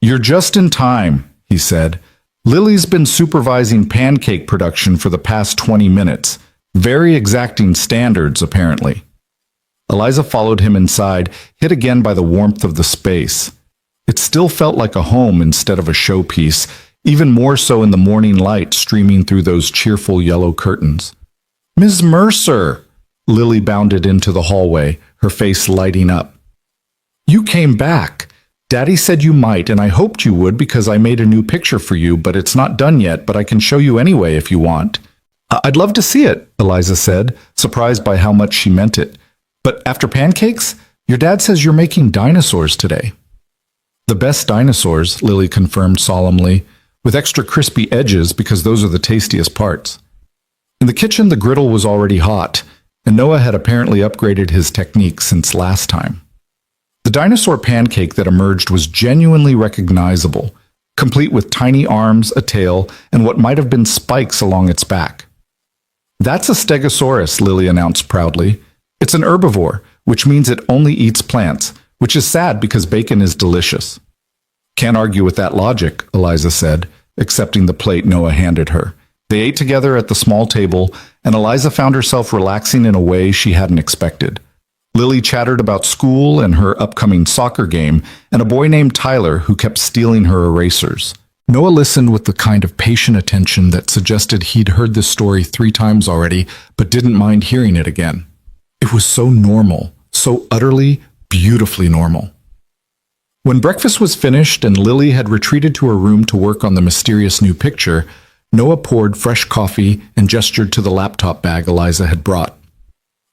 You're just in time, he said. Lily's been supervising pancake production for the past 20 minutes. Very exacting standards, apparently. Eliza followed him inside, hit again by the warmth of the space. It still felt like a home instead of a showpiece, even more so in the morning light streaming through those cheerful yellow curtains. Ms. Mercer! Lily bounded into the hallway, her face lighting up. You came back. Daddy said you might, and I hoped you would because I made a new picture for you, but it's not done yet, but I can show you anyway if you want. I'd love to see it, Eliza said, surprised by how much she meant it. But after pancakes, your dad says you're making dinosaurs today. The best dinosaurs, Lily confirmed solemnly, with extra crispy edges because those are the tastiest parts. In the kitchen, the griddle was already hot, and Noah had apparently upgraded his technique since last time. The dinosaur pancake that emerged was genuinely recognizable, complete with tiny arms, a tail, and what might have been spikes along its back. That's a Stegosaurus, Lily announced proudly. It's an herbivore, which means it only eats plants, which is sad because bacon is delicious. Can't argue with that logic, Eliza said, accepting the plate Noah handed her. They ate together at the small table, and Eliza found herself relaxing in a way she hadn't expected. Lily chattered about school and her upcoming soccer game, and a boy named Tyler who kept stealing her erasers. Noah listened with the kind of patient attention that suggested he'd heard this story 3 times already, but didn't mind hearing it again. It was so normal, so utterly, beautifully normal. When breakfast was finished and Lily had retreated to her room to work on the mysterious new picture, Noah poured fresh coffee and gestured to the laptop bag Eliza had brought.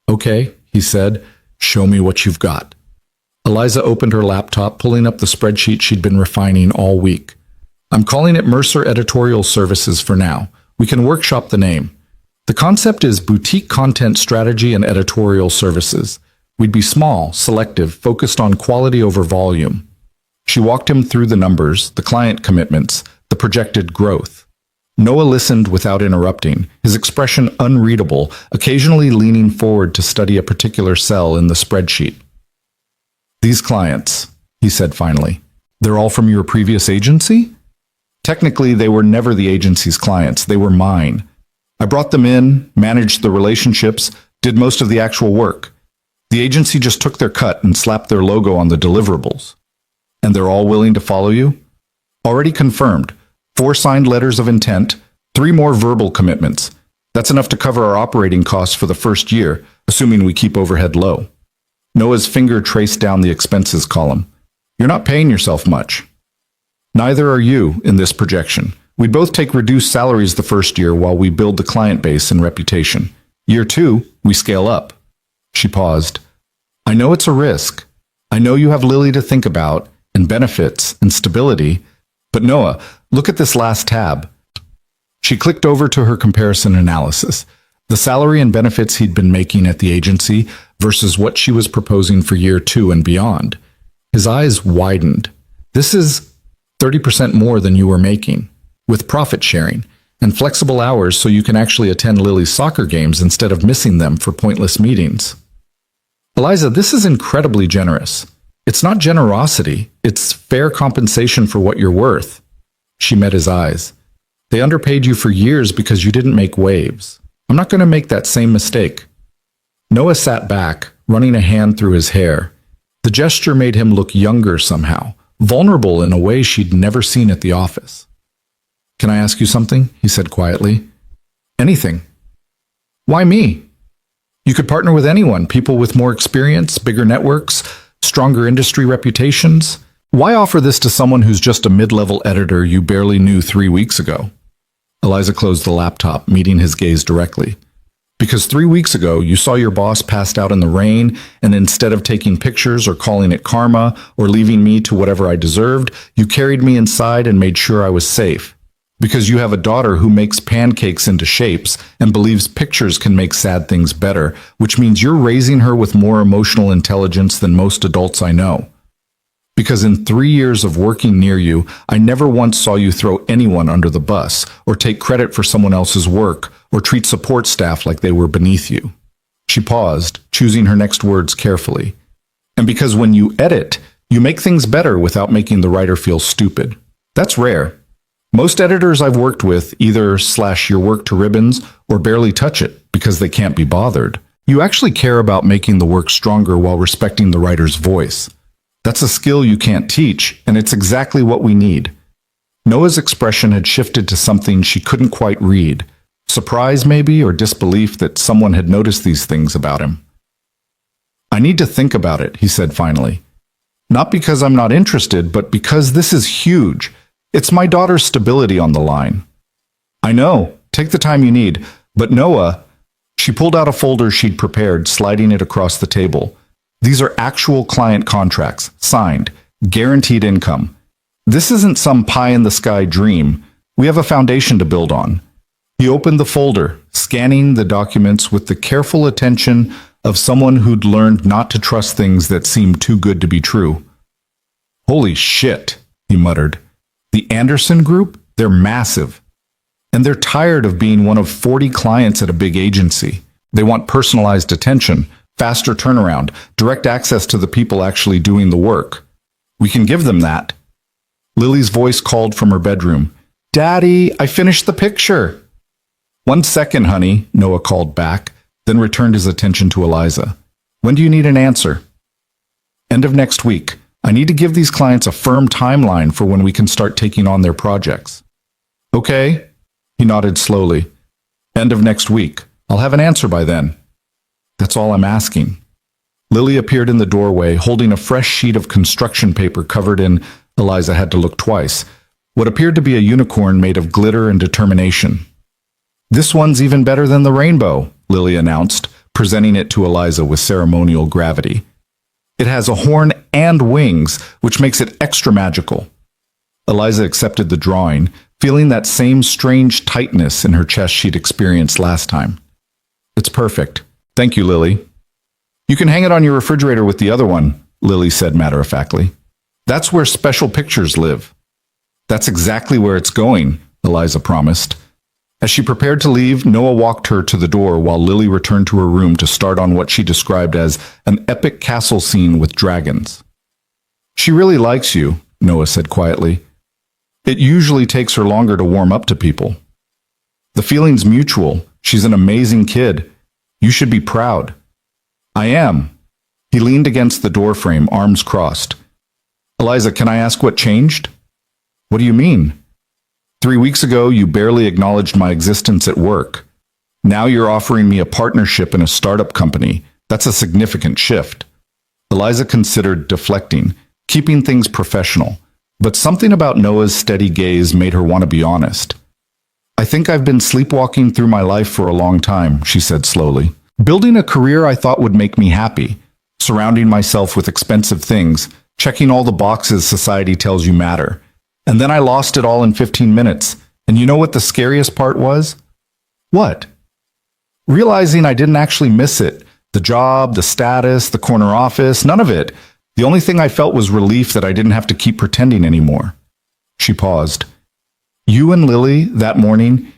Okay, he said, show me what you've got. Eliza opened her laptop, pulling up the spreadsheet she'd been refining all week. I'm calling it Mercer Editorial Services for now. We can workshop the name. The concept is boutique content strategy and editorial services. We'd be small, selective, focused on quality over volume. She walked him through the numbers, the client commitments, the projected growth. Noah listened without interrupting, his expression unreadable, occasionally leaning forward to study a particular cell in the spreadsheet. These clients, he said finally, they're all from your previous agency? Technically, they were never the agency's clients. They were mine. I brought them in, managed the relationships, did most of the actual work. The agency just took their cut and slapped their logo on the deliverables. And they're all willing to follow you? Already confirmed. 4 signed letters of intent, 3 more verbal commitments. That's enough to cover our operating costs for the first year, assuming we keep overhead low. Noah's finger traced down the expenses column. You're not paying yourself much. Neither are you in this projection. We'd both take reduced salaries the first year while we build the client base and reputation. Year 2, we scale up. She paused. I know it's a risk. I know you have Lily to think about, and benefits, and stability. But Noah, look at this last tab. She clicked over to her comparison analysis. The salary and benefits he'd been making at the agency versus what she was proposing for year 2 and beyond. His eyes widened. This is 30% more than you were making, with profit sharing, and flexible hours so you can actually attend Lily's soccer games instead of missing them for pointless meetings. Eliza, this is incredibly generous. It's not generosity, it's fair compensation for what you're worth. She met his eyes. They underpaid you for years because you didn't make waves. I'm not going to make that same mistake. Noah sat back, running a hand through his hair. The gesture made him look younger somehow, vulnerable in a way she'd never seen at the office. Can I ask you something? He said quietly. Anything. Why me? You could partner with anyone, people with more experience, bigger networks, stronger industry reputations. Why offer this to someone who's just a mid-level editor you barely knew 3 weeks ago? Eliza closed the laptop, meeting his gaze directly. Because 3 weeks ago, you saw your boss passed out in the rain, and instead of taking pictures or calling it karma or leaving me to whatever I deserved, you carried me inside and made sure I was safe. Because you have a daughter who makes pancakes into shapes and believes pictures can make sad things better, which means you're raising her with more emotional intelligence than most adults I know. Because in 3 years of working near you, I never once saw you throw anyone under the bus, or take credit for someone else's work, or treat support staff like they were beneath you. She paused, choosing her next words carefully. And because when you edit, you make things better without making the writer feel stupid. That's rare. Most editors I've worked with either slash your work to ribbons or barely touch it because they can't be bothered. You actually care about making the work stronger while respecting the writer's voice. That's a skill you can't teach, and it's exactly what we need. Noah's expression had shifted to something she couldn't quite read. Surprise, maybe, or disbelief that someone had noticed these things about him. I need to think about it, he said finally. Not because I'm not interested, but because this is huge. It's my daughter's stability on the line. I know. Take the time you need. But Noah, she pulled out a folder she'd prepared, sliding it across the table. These are actual client contracts, signed, guaranteed income. This isn't some pie-in-the-sky dream. We have a foundation to build on. He opened the folder, scanning the documents with the careful attention of someone who'd learned not to trust things that seemed too good to be true. Holy shit, he muttered. The Anderson Group? They're massive. And they're tired of being one of 40 clients at a big agency. They want personalized attention, faster turnaround, direct access to the people actually doing the work. We can give them that. Lily's voice called from her bedroom. Daddy, I finished the picture. 1 second, honey, Noah called back, then returned his attention to Eliza. When do you need an answer? End of next week. I need to give these clients a firm timeline for when we can start taking on their projects. Okay, he nodded slowly. End of next week. I'll have an answer by then. That's all I'm asking. Lily appeared in the doorway, holding a fresh sheet of construction paper covered in, Eliza had to look twice, what appeared to be a unicorn made of glitter and determination. This one's even better than the rainbow, Lily announced, presenting it to Eliza with ceremonial gravity. It has a horn and wings, which makes it extra magical. Eliza accepted the drawing, feeling that same strange tightness in her chest she'd experienced last time. It's perfect. Thank you, Lily. You can hang it on your refrigerator with the other one, Lily said matter-of-factly. That's where special pictures live. That's exactly where it's going, Eliza promised. As she prepared to leave, Noah walked her to the door while Lily returned to her room to start on what she described as an epic castle scene with dragons. She really likes you, Noah said quietly. It usually takes her longer to warm up to people. The feeling's mutual. She's an amazing kid. You should be proud. I am. He leaned against the doorframe, arms crossed. Eliza, can I ask what changed? What do you mean? 3 weeks ago, you barely acknowledged my existence at work. Now you're offering me a partnership in a startup company. That's a significant shift. Eliza considered deflecting, keeping things professional, but something about Noah's steady gaze made her want to be honest. I think I've been sleepwalking through my life for a long time, she said slowly. Building a career I thought would make me happy, surrounding myself with expensive things, checking all the boxes society tells you matter. And then I lost it all in 15 minutes. And you know what the scariest part was? What? Realizing I didn't actually miss it. The job, the status, the corner office, none of it. The only thing I felt was relief that I didn't have to keep pretending anymore. She paused. You and Lily, that morning,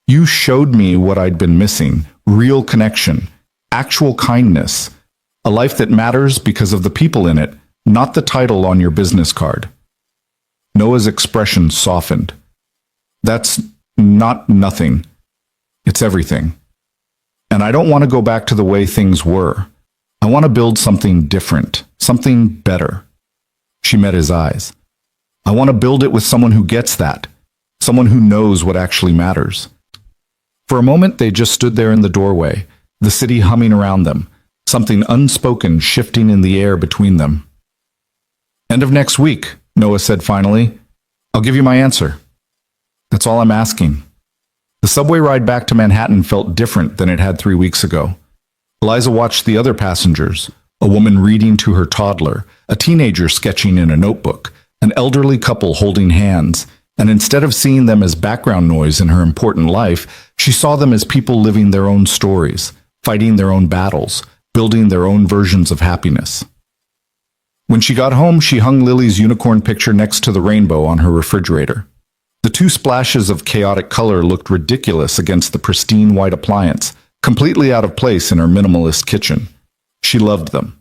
you showed me what I'd been missing. Real connection, actual kindness, a life that matters because of the people in it, not the title on your business card. Noah's expression softened. That's not nothing. It's everything. And I don't want to go back to the way things were. I want to build something different, something better. She met his eyes. I want to build it with someone who gets that, someone who knows what actually matters. For a moment, they just stood there in the doorway, the city humming around them, something unspoken shifting in the air between them. End of next week, Noah said finally. I'll give you my answer. That's all I'm asking. The subway ride back to Manhattan felt different than it had 3 weeks ago. Eliza watched the other passengers, a woman reading to her toddler, a teenager sketching in a notebook, an elderly couple holding hands, and instead of seeing them as background noise in her important life, she saw them as people living their own stories, fighting their own battles, building their own versions of happiness. When she got home, she hung Lily's unicorn picture next to the rainbow on her refrigerator. The 2 splashes of chaotic color looked ridiculous against the pristine white appliance, completely out of place in her minimalist kitchen. She loved them.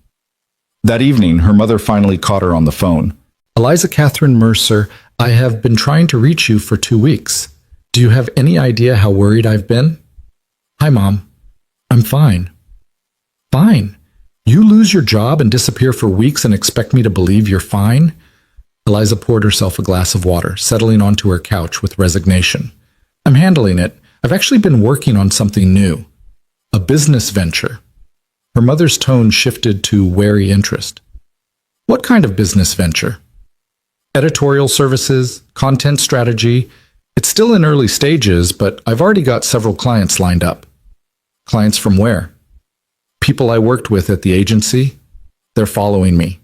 That evening, her mother finally caught her on the phone. Eliza Catherine Mercer, I have been trying to reach you for 2 weeks. Do you have any idea how worried I've been? Hi, Mom. I'm fine. Fine? You lose your job and disappear for weeks and expect me to believe you're fine? Eliza poured herself a glass of water, settling onto her couch with resignation. I'm handling it. I've actually been working on something new. A business venture. Her mother's tone shifted to wary interest. What kind of business venture? Editorial services, content strategy. It's still in early stages, but I've already got several clients lined up. Clients from where? People I worked with at the agency. They're following me.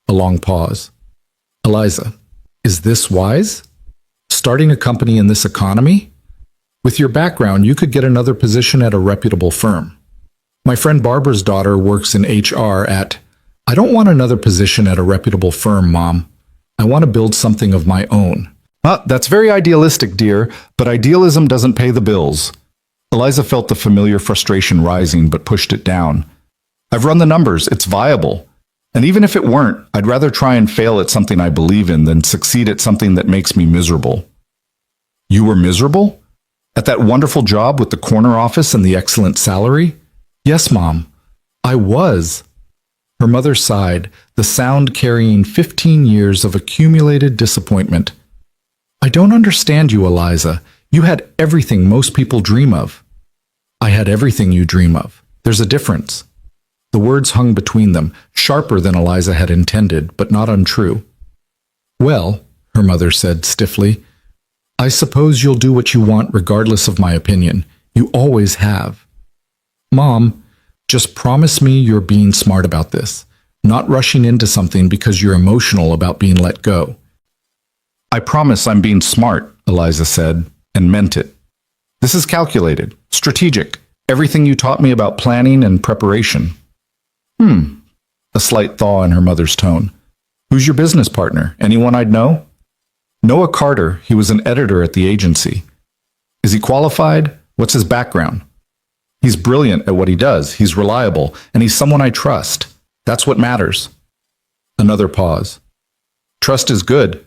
A long pause. Eliza, is this wise? Starting a company in this economy? With your background, you could get another position at a reputable firm. My friend Barbara's daughter works in HR at... I don't want another position at a reputable firm, Mom. I want to build something of my own. That's very idealistic, dear, but idealism doesn't pay the bills. Eliza felt the familiar frustration rising, but pushed it down. I've run the numbers. It's viable. And even if it weren't, I'd rather try and fail at something I believe in than succeed at something that makes me miserable. You were miserable? At that wonderful job with the corner office and the excellent salary? Yes, Mom. I was. Her mother sighed, the sound carrying 15 years of accumulated disappointment. I don't understand you, Eliza. You had everything most people dream of. I had everything you dream of. There's a difference. The words hung between them, sharper than Eliza had intended, but not untrue. Well, her mother said stiffly, I suppose you'll do what you want regardless of my opinion. You always have. Mom, just promise me you're being smart about this, not rushing into something because you're emotional about being let go. I promise I'm being smart, Eliza said, and meant it. This is calculated, strategic, everything you taught me about planning and preparation. A slight thaw in her mother's tone. Who's your business partner? Anyone I'd know? Noah Carter. He was an editor at the agency. Is he qualified? What's his background? He's brilliant at what he does. He's reliable, and he's someone I trust. That's what matters. Another pause. Trust is good,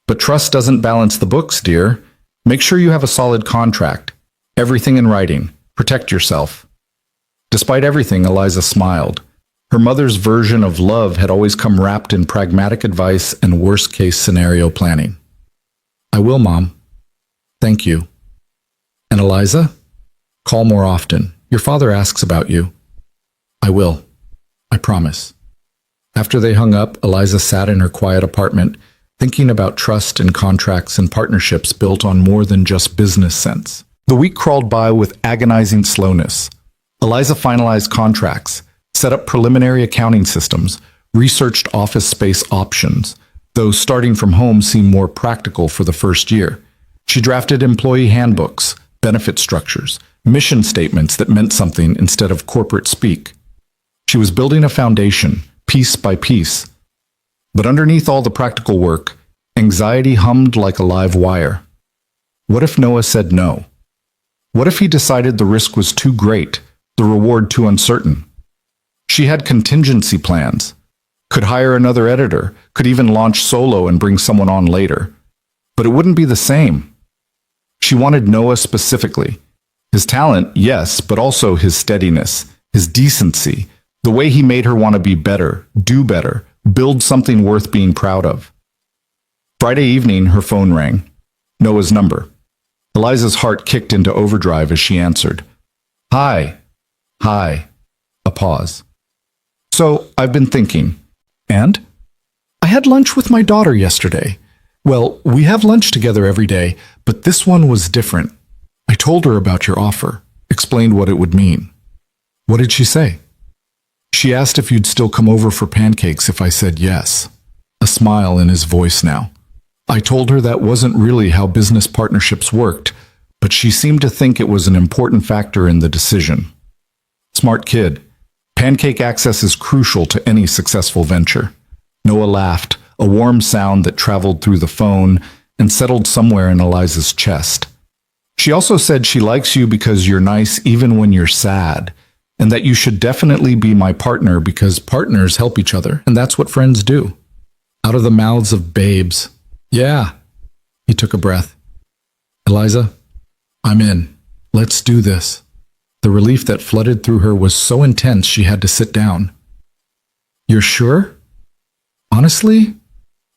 but trust doesn't balance the books, dear. Make sure you have a solid contract. Everything in writing. Protect yourself. Despite everything, Eliza smiled. Her mother's version of love had always come wrapped in pragmatic advice and worst-case scenario planning. I will, Mom. Thank you. And Eliza? Call more often. Your father asks about you. I will. I promise. After they hung up, Eliza sat in her quiet apartment, thinking about trust and contracts and partnerships built on more than just business sense. The week crawled by with agonizing slowness. Eliza finalized contracts, set up preliminary accounting systems, researched office space options, though starting from home seemed more practical for the first year. She drafted employee handbooks, benefit structures, mission statements that meant something instead of corporate speak. She was building a foundation, piece by piece. But underneath all the practical work, anxiety hummed like a live wire. What if Noah said no? What if he decided the risk was too great, the reward too uncertain? She had contingency plans, could hire another editor, could even launch solo and bring someone on later. But it wouldn't be the same. She wanted Noah specifically. His talent, yes, but also his steadiness, his decency, the way he made her want to be better, do better, build something worth being proud of. Friday evening, her phone rang. Noah's number. Eliza's heart kicked into overdrive as she answered. Hi. Hi. A pause. So, I've been thinking. And? I had lunch with my daughter yesterday. Well, we have lunch together every day, but this one was different. I told her about your offer, explained what it would mean. What did she say? She asked if you'd still come over for pancakes if I said yes. A smile in his voice now. I told her that wasn't really how business partnerships worked, but she seemed to think it was an important factor in the decision. Smart kid. Pancake access is crucial to any successful venture. Noah laughed, a warm sound that traveled through the phone and settled somewhere in Eliza's chest. She also said she likes you because you're nice even when you're sad, and that you should definitely be my partner because partners help each other, and that's what friends do. Out of the mouths of babes. Yeah. He took a breath. Eliza, I'm in. Let's do this. The relief that flooded through her was so intense she had to sit down. You're sure? Honestly,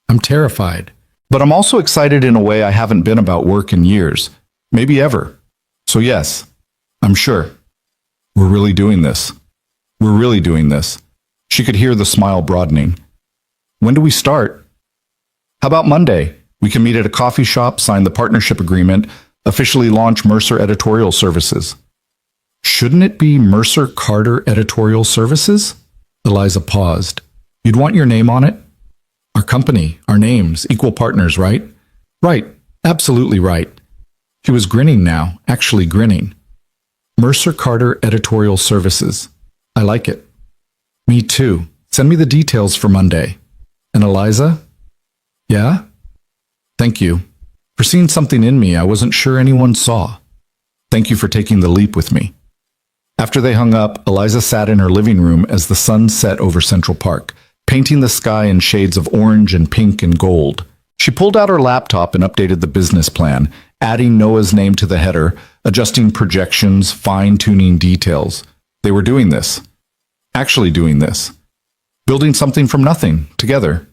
I'm terrified. But I'm also excited in a way I haven't been about work in years. Maybe ever. So yes, I'm sure. We're really doing this. We're really doing this. She could hear the smile broadening. When do we start? How about Monday? We can meet at a coffee shop, sign the partnership agreement, officially launch Mercer Editorial Services. Shouldn't it be Mercer Carter Editorial Services? Eliza paused. You'd want your name on it? Our company, our names, equal partners, right? Right. Absolutely right. She was grinning now, actually grinning. Mercer Carter Editorial Services. I like it. Me too. Send me the details for Monday. And Eliza? Yeah? Thank you. For seeing something in me I wasn't sure anyone saw. Thank you for taking the leap with me. After they hung up, Eliza sat in her living room as the sun set over Central Park, painting the sky in shades of orange and pink and gold. She pulled out her laptop and updated the business plan, adding Noah's name to the header, adjusting projections, fine-tuning details. They were doing this. Actually doing this. Building something from nothing, together.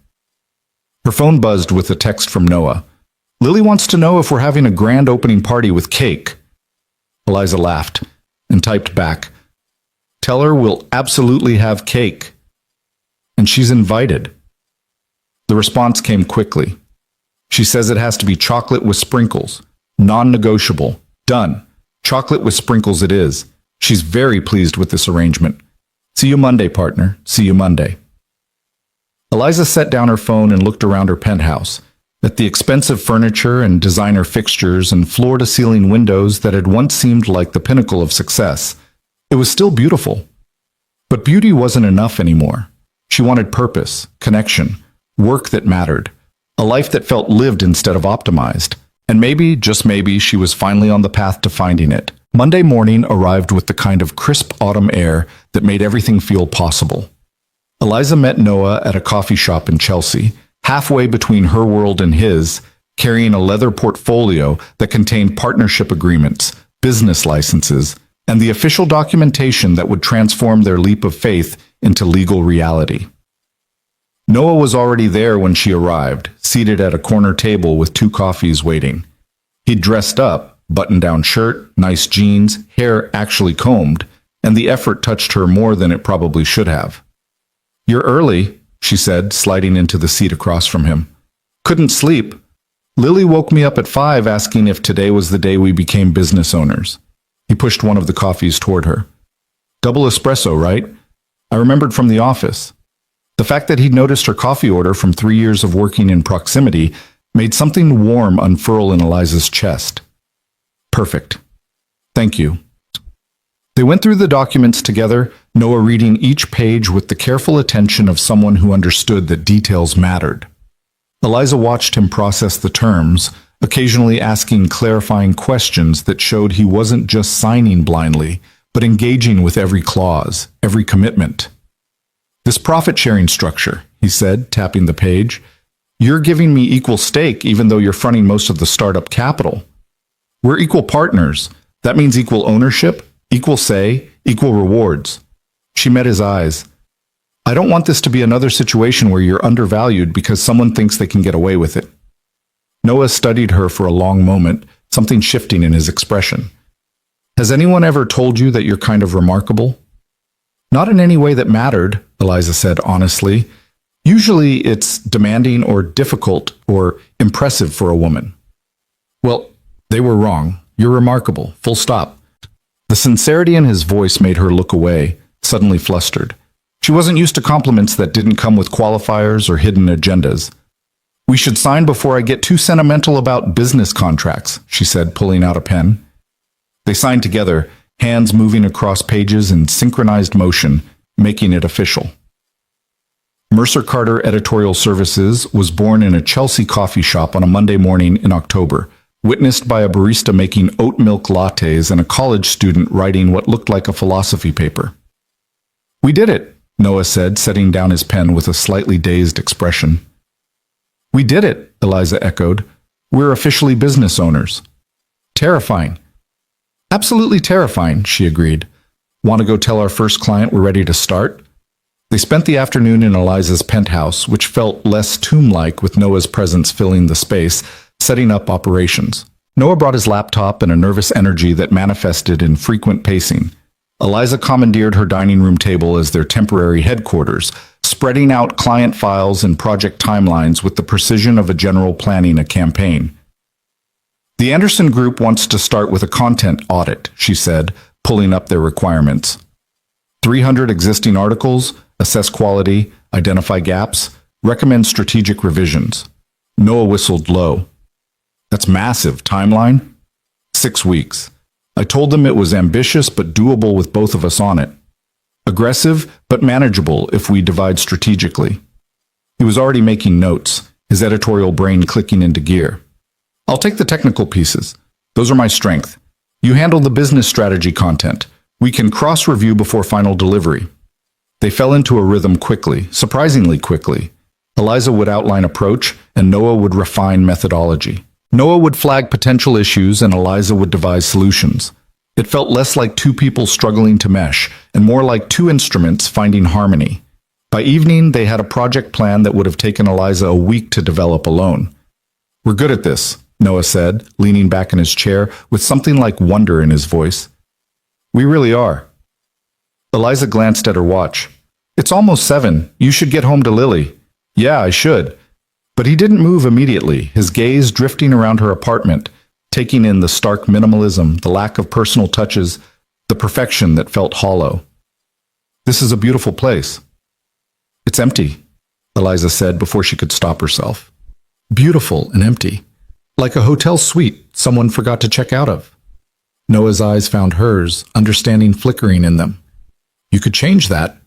Her phone buzzed with a text from Noah. Lily wants to know if we're having a grand opening party with cake. Eliza laughed and typed back, Tell her we'll absolutely have cake. And she's invited. The response came quickly. She says it has to be chocolate with sprinkles. Non-negotiable. Done. Chocolate with sprinkles it is. She's very pleased with this arrangement. See you Monday, partner. See you Monday. Eliza set down her phone and looked around her penthouse. at the expensive furniture and designer fixtures and floor-to-ceiling windows that had once seemed like the pinnacle of success. It was still beautiful. But beauty wasn't enough anymore. She wanted purpose, connection, work that mattered, a life that felt lived instead of optimized. And maybe, just maybe, she was finally on the path to finding it. Monday morning arrived with the kind of crisp autumn air that made everything feel possible. Eliza met Noah at a coffee shop in Chelsea, halfway between her world and his, carrying a leather portfolio that contained partnership agreements, business licenses, and the official documentation that would transform their leap of faith into legal reality. Noah was already there when she arrived, seated at a corner table with 2 coffees waiting. He'd dressed up, button-down shirt, nice jeans, hair actually combed, and the effort touched her more than it probably should have. "You're early," she said, sliding into the seat across from him. "Couldn't sleep. Lily woke me up at 5 asking if today was the day we became business owners." He pushed one of the coffees toward her. "Double espresso, right? I remembered from the office." The fact that he'd noticed her coffee order from 3 years of working in proximity made something warm unfurl in Eliza's chest. "Perfect. Thank you." They went through the documents together, Noah reading each page with the careful attention of someone who understood that details mattered. Eliza watched him process the terms, occasionally asking clarifying questions that showed he wasn't just signing blindly, but engaging with every clause, every commitment. "This profit-sharing structure," he said, tapping the page. "You're giving me equal stake even though you're fronting most of the startup capital. We're equal partners. That means equal ownership, equal say, equal rewards." She met his eyes. "I don't want this to be another situation where you're undervalued because someone thinks they can get away with it." Noah studied her for a long moment, something shifting in his expression. "Has anyone ever told you that you're kind of remarkable?" "Not in any way that mattered," Eliza said honestly. "Usually it's demanding or difficult or impressive for a woman." "Well, they were wrong. You're remarkable. Full stop." The sincerity in his voice made her look away, suddenly flustered. She wasn't used to compliments that didn't come with qualifiers or hidden agendas. "We should sign before I get too sentimental about business contracts," she said, pulling out a pen. They signed together, hands moving across pages in synchronized motion, making it official. Mercer Carter Editorial Services was born in a Chelsea coffee shop on a Monday morning in October, witnessed by a barista making oat milk lattes and a college student writing what looked like a philosophy paper. "We did it," Noah said, setting down his pen with a slightly dazed expression. "We did it," Eliza echoed. "We're officially business owners." "Terrifying." "Absolutely terrifying," she agreed. "Want to go tell our first client we're ready to start?" They spent the afternoon in Eliza's penthouse, which felt less tomb-like with Noah's presence filling the space, setting up operations. Noah brought his laptop and a nervous energy that manifested in frequent pacing. Eliza commandeered her dining room table as their temporary headquarters, spreading out client files and project timelines with the precision of a general planning a campaign. "The Anderson Group wants to start with a content audit," she said, pulling up their requirements. 300 existing articles, assess quality, identify gaps, recommend strategic revisions. Noah whistled low. "That's massive. Timeline?" 6 weeks. I told them it was ambitious but doable with both of us on it. Aggressive but manageable if we divide strategically. He was already making notes, his editorial brain clicking into gear. "I'll take the technical pieces. Those are my strength. You handle the business strategy content. We can cross-review before final delivery." They fell into a rhythm quickly, surprisingly quickly. Eliza would outline approach, and Noah would refine methodology. Noah would flag potential issues, and Eliza would devise solutions. It felt less like 2 people struggling to mesh, and more like 2 instruments finding harmony. By evening, they had a project plan that would have taken Eliza a week to develop alone. "We're good at this," Noah said, leaning back in his chair with something like wonder in his voice. "We really are." Eliza glanced at her watch. "It's almost 7. You should get home to Lily." "Yeah, I should." But he didn't move immediately, his gaze drifting around her apartment, taking in the stark minimalism, the lack of personal touches, the perfection that felt hollow. "This is a beautiful place." "It's empty," Eliza said before she could stop herself. beautiful and empty, like a hotel suite someone forgot to check out of. Noah's eyes found hers, understanding flickering in them. You could change that.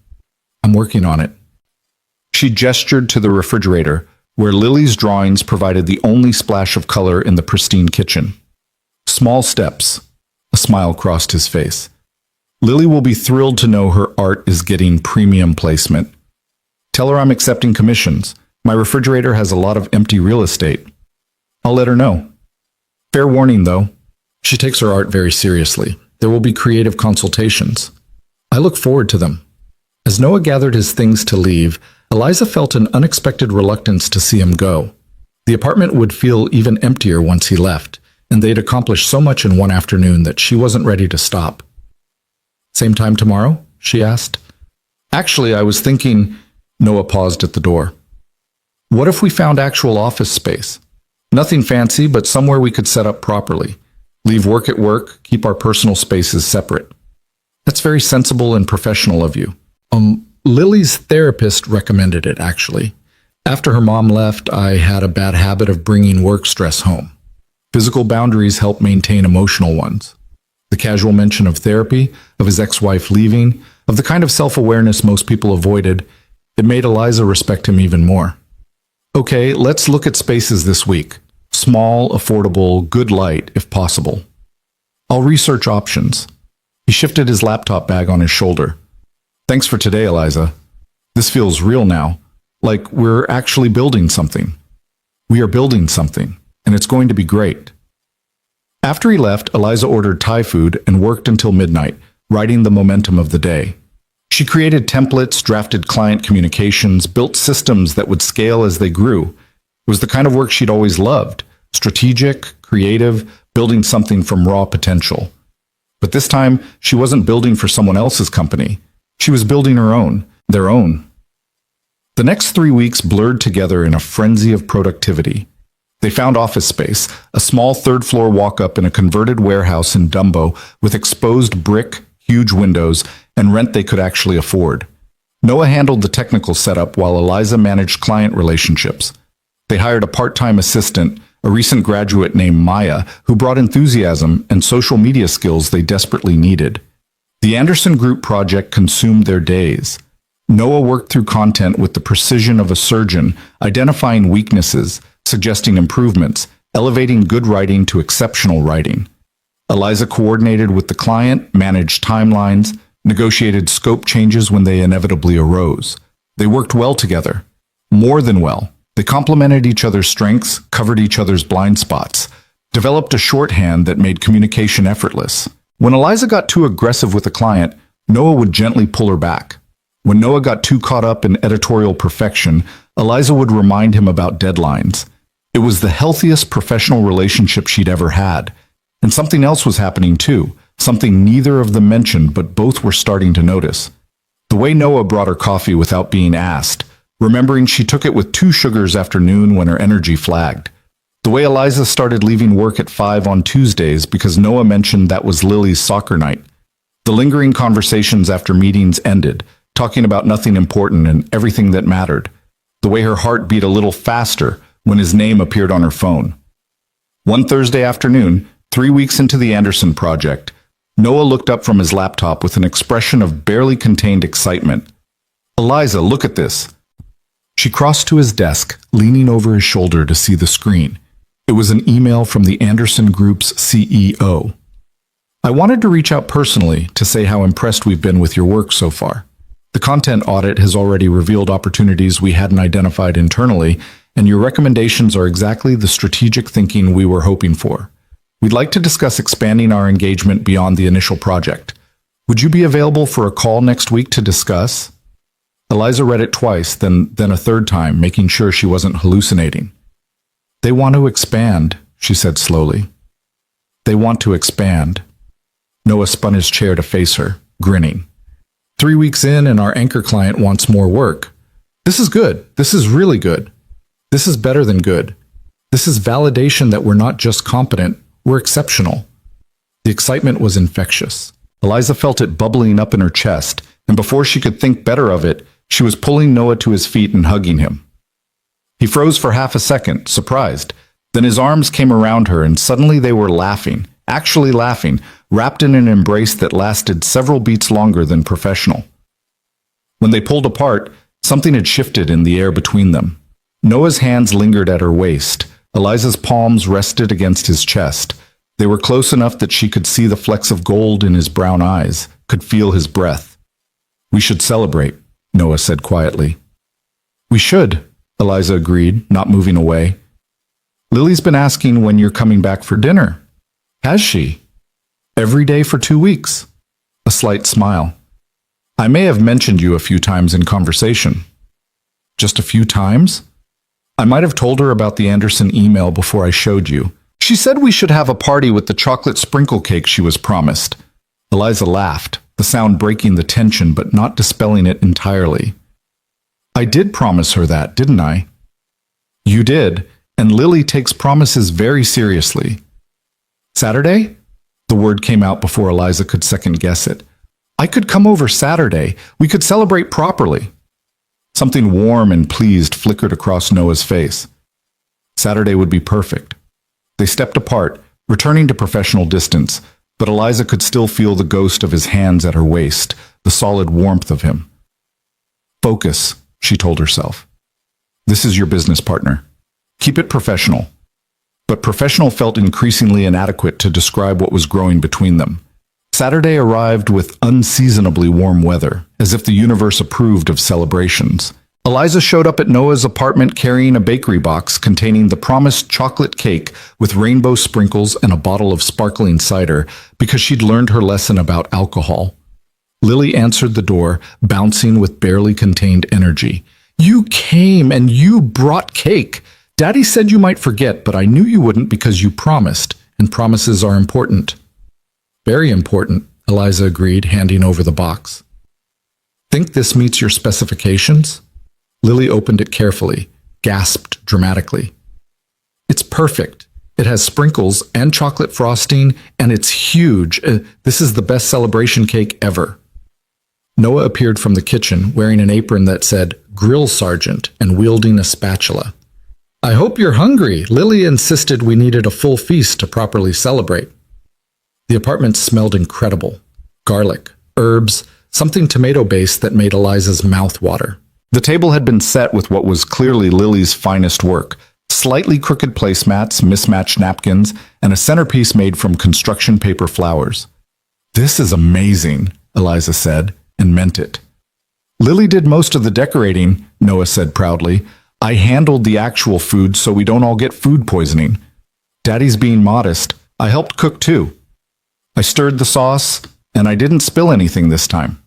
I'm working on it. She gestured to the refrigerator, where Lily's drawings provided the only splash of color in the pristine kitchen. Small steps. A smile crossed his face. Lily will be thrilled to know her art is getting premium placement. Tell her I'm accepting commissions. My refrigerator has a lot of empty real estate. I'll let her know. Fair warning, though. She takes her art very seriously. There will be creative consultations. I look forward to them. As Noah gathered his things to leave, Eliza felt an unexpected reluctance to see him go. The apartment would feel even emptier once he left, and they'd accomplished so much in one afternoon that she wasn't ready to stop. Same time tomorrow? She asked. Actually, I was thinking... Noah paused at the door. What if we found actual office space? Nothing fancy, but somewhere we could set up properly. Leave work at work, keep our personal spaces separate. That's very sensible and professional of you. Lily's therapist recommended it, actually. After her mom left, I had a bad habit of bringing work stress home. Physical boundaries help maintain emotional ones. The casual mention of therapy, of his ex-wife leaving, of the kind of self-awareness most people avoided, it made Eliza respect him even more. Okay, let's look at spaces this week. Small, affordable, good light, if possible. I'll research options. He shifted his laptop bag on his shoulder. Thanks for today, Eliza. This feels real now, like we're actually building something. We are building something, and it's going to be great. After he left, Eliza ordered Thai food and worked until midnight, riding the momentum of the day. She created templates, drafted client communications, built systems that would scale as they grew. It was the kind of work she'd always loved, strategic, creative, building something from raw potential. But this time, she wasn't building for someone else's company. She was building her own, their own. The next 3 weeks blurred together in a frenzy of productivity. They found office space, a small third-floor walk-up in a converted warehouse in Dumbo with exposed brick, huge windows, and rent they could actually afford. Noah handled the technical setup while Eliza managed client relationships. They hired a part-time assistant, a recent graduate named Maya, who brought enthusiasm and social media skills they desperately needed. The Anderson Group project consumed their days. Noah worked through content with the precision of a surgeon, identifying weaknesses, suggesting improvements, elevating good writing to exceptional writing. Eliza coordinated with the client, managed timelines, negotiated scope changes when they inevitably arose. They worked well together. More than well. They complemented each other's strengths, covered each other's blind spots, developed a shorthand that made communication effortless. When Eliza got too aggressive with a client, Noah would gently pull her back. When Noah got too caught up in editorial perfection, Eliza would remind him about deadlines. It was the healthiest professional relationship she'd ever had. And something else was happening too, something neither of them mentioned, but both were starting to notice. The way Noah brought her coffee without being asked, remembering she took it with 2 sugars after noon when her energy flagged. The way Eliza started leaving work at 5 on Tuesdays because Noah mentioned that was Lily's soccer night. The lingering conversations after meetings ended, talking about nothing important and everything that mattered. The way her heart beat a little faster when his name appeared on her phone. One Thursday afternoon, 3 weeks into the Anderson project, Noah looked up from his laptop with an expression of barely contained excitement. Eliza, look at this. She crossed to his desk, leaning over his shoulder to see the screen. It was an email from the Anderson Group's CEO. I wanted to reach out personally to say how impressed we've been with your work so far. The content audit has already revealed opportunities we hadn't identified internally, and your recommendations are exactly the strategic thinking we were hoping for. We'd like to discuss expanding our engagement beyond the initial project. Would you be available for a call next week to discuss? Eliza read it twice, then a third time, making sure she wasn't hallucinating. They want to expand, she said slowly. They want to expand. Noah spun his chair to face her, grinning. 3 weeks in and our anchor client wants more work. This is good. This is really good. This is better than good. This is validation that we're not just competent, we're exceptional. The excitement was infectious. Eliza felt it bubbling up in her chest, and before she could think better of it, she was pulling Noah to his feet and hugging him. He froze for half a second, surprised. Then his arms came around her and suddenly they were laughing, actually laughing, wrapped in an embrace that lasted several beats longer than professional. When they pulled apart, something had shifted in the air between them. Noah's hands lingered at her waist. Eliza's palms rested against his chest. They were close enough that she could see the flecks of gold in his brown eyes, could feel his breath. "We should celebrate," Noah said quietly. "We should," Eliza agreed, not moving away. "Lily's been asking when you're coming back for dinner." "Has she?" "Every day for 2 weeks." A slight smile. "I may have mentioned you a few times in conversation." "Just a few times?" "I might have told her about the Anderson email before I showed you. She said we should have a party with the chocolate sprinkle cake she was promised." Eliza laughed, the sound breaking the tension but not dispelling it entirely. "I did promise her that, didn't I?" "You did, and Lily takes promises very seriously." "Saturday?" The word came out before Eliza could second-guess it. "I could come over Saturday. We could celebrate properly." Something warm and pleased flickered across Noah's face. Saturday would be perfect. They stepped apart, returning to professional distance, but Eliza could still feel the ghost of his hands at her waist, the solid warmth of him. "Focus," she told herself. "This is your business partner. Keep it professional." But professional felt increasingly inadequate to describe what was growing between them. Saturday arrived with unseasonably warm weather, as if the universe approved of celebrations. Eliza showed up at Noah's apartment carrying a bakery box containing the promised chocolate cake with rainbow sprinkles and a bottle of sparkling cider because she'd learned her lesson about alcohol. Lily answered the door, bouncing with barely contained energy. "You came and you brought cake. Daddy said you might forget, but I knew you wouldn't because you promised, and promises are important." "Very important," Eliza agreed, handing over the box. "Think this meets your specifications?" Lily opened it carefully, gasped dramatically. "It's perfect. It has sprinkles and chocolate frosting, and it's huge. This is the best celebration cake ever." Noah appeared from the kitchen, wearing an apron that said "Grill Sergeant" and wielding a spatula. "I hope you're hungry. Lily insisted we needed a full feast to properly celebrate." The apartment smelled incredible. Garlic, herbs, something tomato-based that made Eliza's mouth water. The table had been set with what was clearly Lily's finest work: slightly crooked placemats, mismatched napkins, and a centerpiece made from construction paper flowers. "This is amazing," Eliza said, and meant it. "Lily did most of the decorating," Noah said proudly. "I handled the actual food so we don't all get food poisoning. Daddy's being modest. I helped cook too. I stirred the sauce, and I didn't spill anything this time."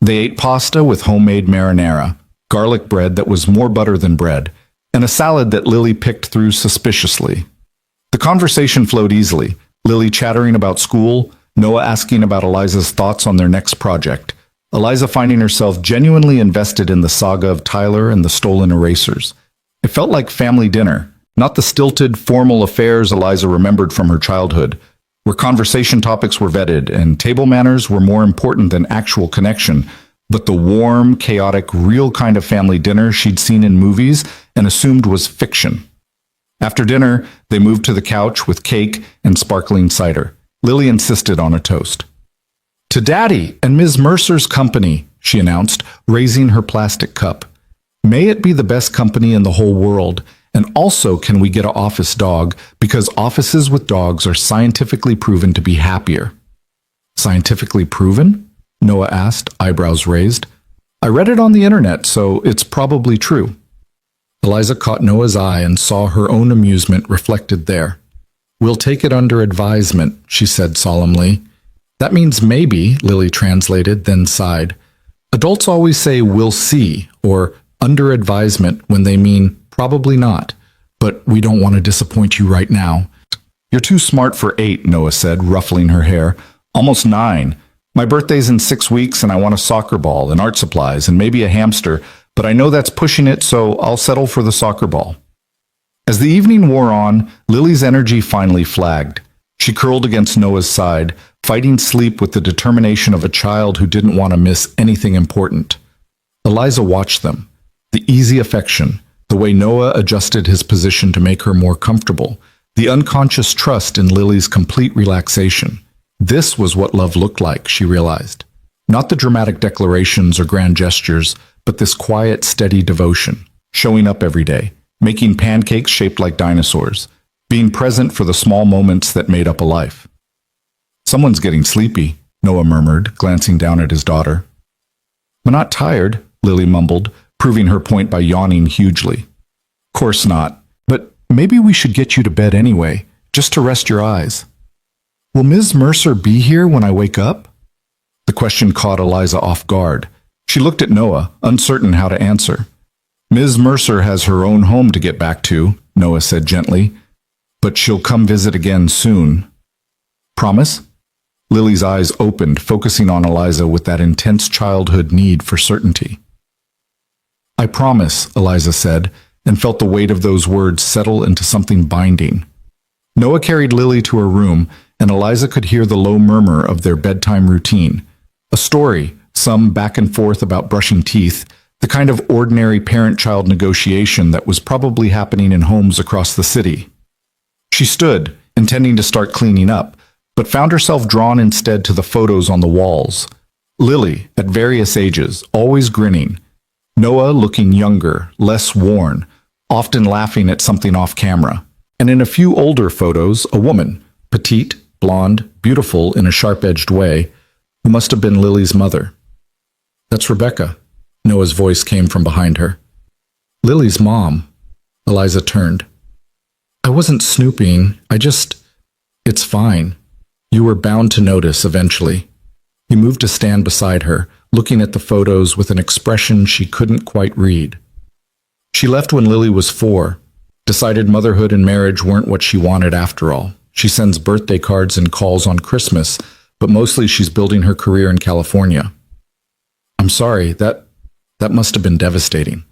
They ate pasta with homemade marinara, garlic bread that was more butter than bread, and a salad that Lily picked through suspiciously. The conversation flowed easily, Lily chattering about school, Noah asking about Eliza's thoughts on their next project, Eliza finding herself genuinely invested in the saga of Tyler and the stolen erasers. It felt like family dinner, not the stilted, formal affairs Eliza remembered from her childhood, where conversation topics were vetted and table manners were more important than actual connection, but the warm, chaotic, real kind of family dinner she'd seen in movies and assumed was fiction. After dinner, they moved to the couch with cake and sparkling cider. Lily insisted on a toast. "To Daddy and Ms. Mercer's company," she announced, raising her plastic cup. "May it be the best company in the whole world. And also, can we get an office dog, because offices with dogs are scientifically proven to be happier." "Scientifically proven?" Noah asked, eyebrows raised. "I read it on the internet, so it's probably true." Eliza caught Noah's eye and saw her own amusement reflected there. "We'll take it under advisement," she said solemnly. "That means maybe," Lily translated, then sighed. Adults always say "we'll see" or "under advisement" when they mean probably not, but we don't want to disappoint you right now. "You're too smart for 8, Noah said, ruffling her hair. "Almost 9. My birthday's in 6 weeks and I want a soccer ball and art supplies and maybe a hamster, but I know that's pushing it, so I'll settle for the soccer ball." As the evening wore on, Lily's energy finally flagged. She curled against Noah's side, fighting sleep with the determination of a child who didn't want to miss anything important. Eliza watched them. The easy affection, the way Noah adjusted his position to make her more comfortable, the unconscious trust in Lily's complete relaxation. This was what love looked like, she realized. Not the dramatic declarations or grand gestures, but this quiet, steady devotion, showing up every day, making pancakes shaped like dinosaurs, being present for the small moments that made up a life. Someone's getting sleepy, Noah murmured, glancing down at his daughter. I'm not tired, Lily mumbled, proving her point by yawning hugely. Course not, but maybe we should get you to bed anyway, just to rest your eyes. Will Ms. Mercer be here when I wake up? The question caught Eliza off guard. She looked at Noah, uncertain how to answer. Ms. Mercer has her own home to get back to, Noah said gently, but she'll come visit again soon. Promise? Lily's eyes opened, focusing on Eliza with that intense childhood need for certainty. I promise, Eliza said, and felt the weight of those words settle into something binding. Noah carried Lily to her room, and Eliza could hear the low murmur of their bedtime routine. A story, some back and forth about brushing teeth, the kind of ordinary parent-child negotiation that was probably happening in homes across the city. She stood, intending to start cleaning up, but found herself drawn instead to the photos on the walls. Lily, at various ages, always grinning. Noah looking younger, less worn, often laughing at something off camera. And in a few older photos, a woman, petite, blonde, beautiful in a sharp-edged way, who must have been Lily's mother. That's Rebecca, Noah's voice came from behind her. Lily's mom. Eliza turned. I wasn't snooping, It's fine. You were bound to notice eventually. He moved to stand beside her, looking at the photos with an expression she couldn't quite read. She left when Lily was 4, decided motherhood and marriage weren't what she wanted after all. She sends birthday cards and calls on Christmas, but mostly she's building her career in California. I'm sorry, that must have been devastating.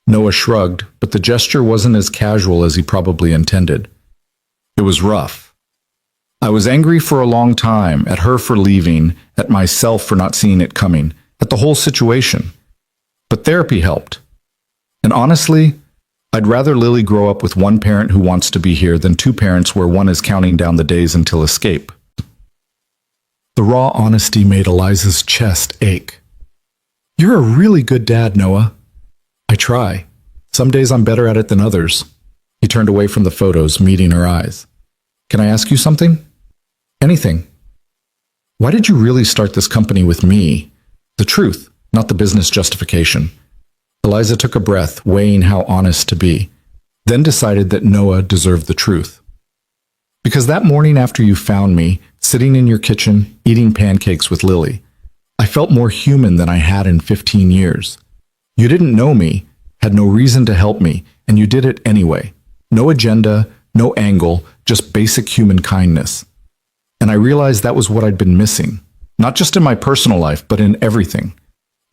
Noah shrugged, but the gesture wasn't as casual as he probably intended. It was rough. I was angry for a long time, at her for leaving, at myself for not seeing it coming, at the whole situation. But therapy helped. And honestly, I'd rather Lily grow up with one parent who wants to be here than 2 parents where one is counting down the days until escape. The raw honesty made Eliza's chest ache. You're a really good dad, Noah. I try. Some days I'm better at it than others. He turned away from the photos, meeting her eyes. Can I ask you something? Anything. Why did you really start this company with me? The truth, not the business justification. Eliza took a breath, weighing how honest to be, then decided that Noah deserved the truth. Because that morning after you found me, sitting in your kitchen, eating pancakes with Lily, I felt more human than I had in 15 years. You didn't know me, had no reason to help me, and you did it anyway. No agenda, no angle, just basic human kindness. And I realized that was what I'd been missing, not just in my personal life, but in everything.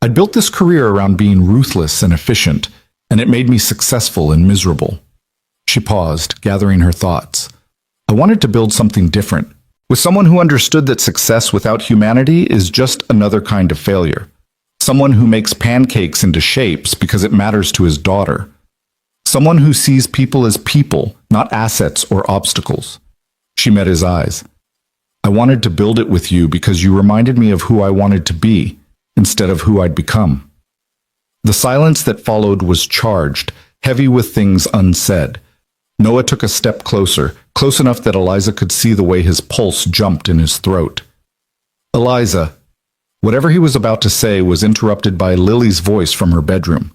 I'd built this career around being ruthless and efficient, and it made me successful and miserable. She paused, gathering her thoughts. I wanted to build something different, with someone who understood that success without humanity is just another kind of failure. Someone who makes pancakes into shapes because it matters to his daughter. Someone who sees people as people, not assets or obstacles. She met his eyes. I wanted to build it with you because you reminded me of who I wanted to be, instead of who I'd become. The silence that followed was charged, heavy with things unsaid. Noah took a step closer, close enough that Eliza could see the way his pulse jumped in his throat. Eliza. Whatever he was about to say was interrupted by Lily's voice from her bedroom.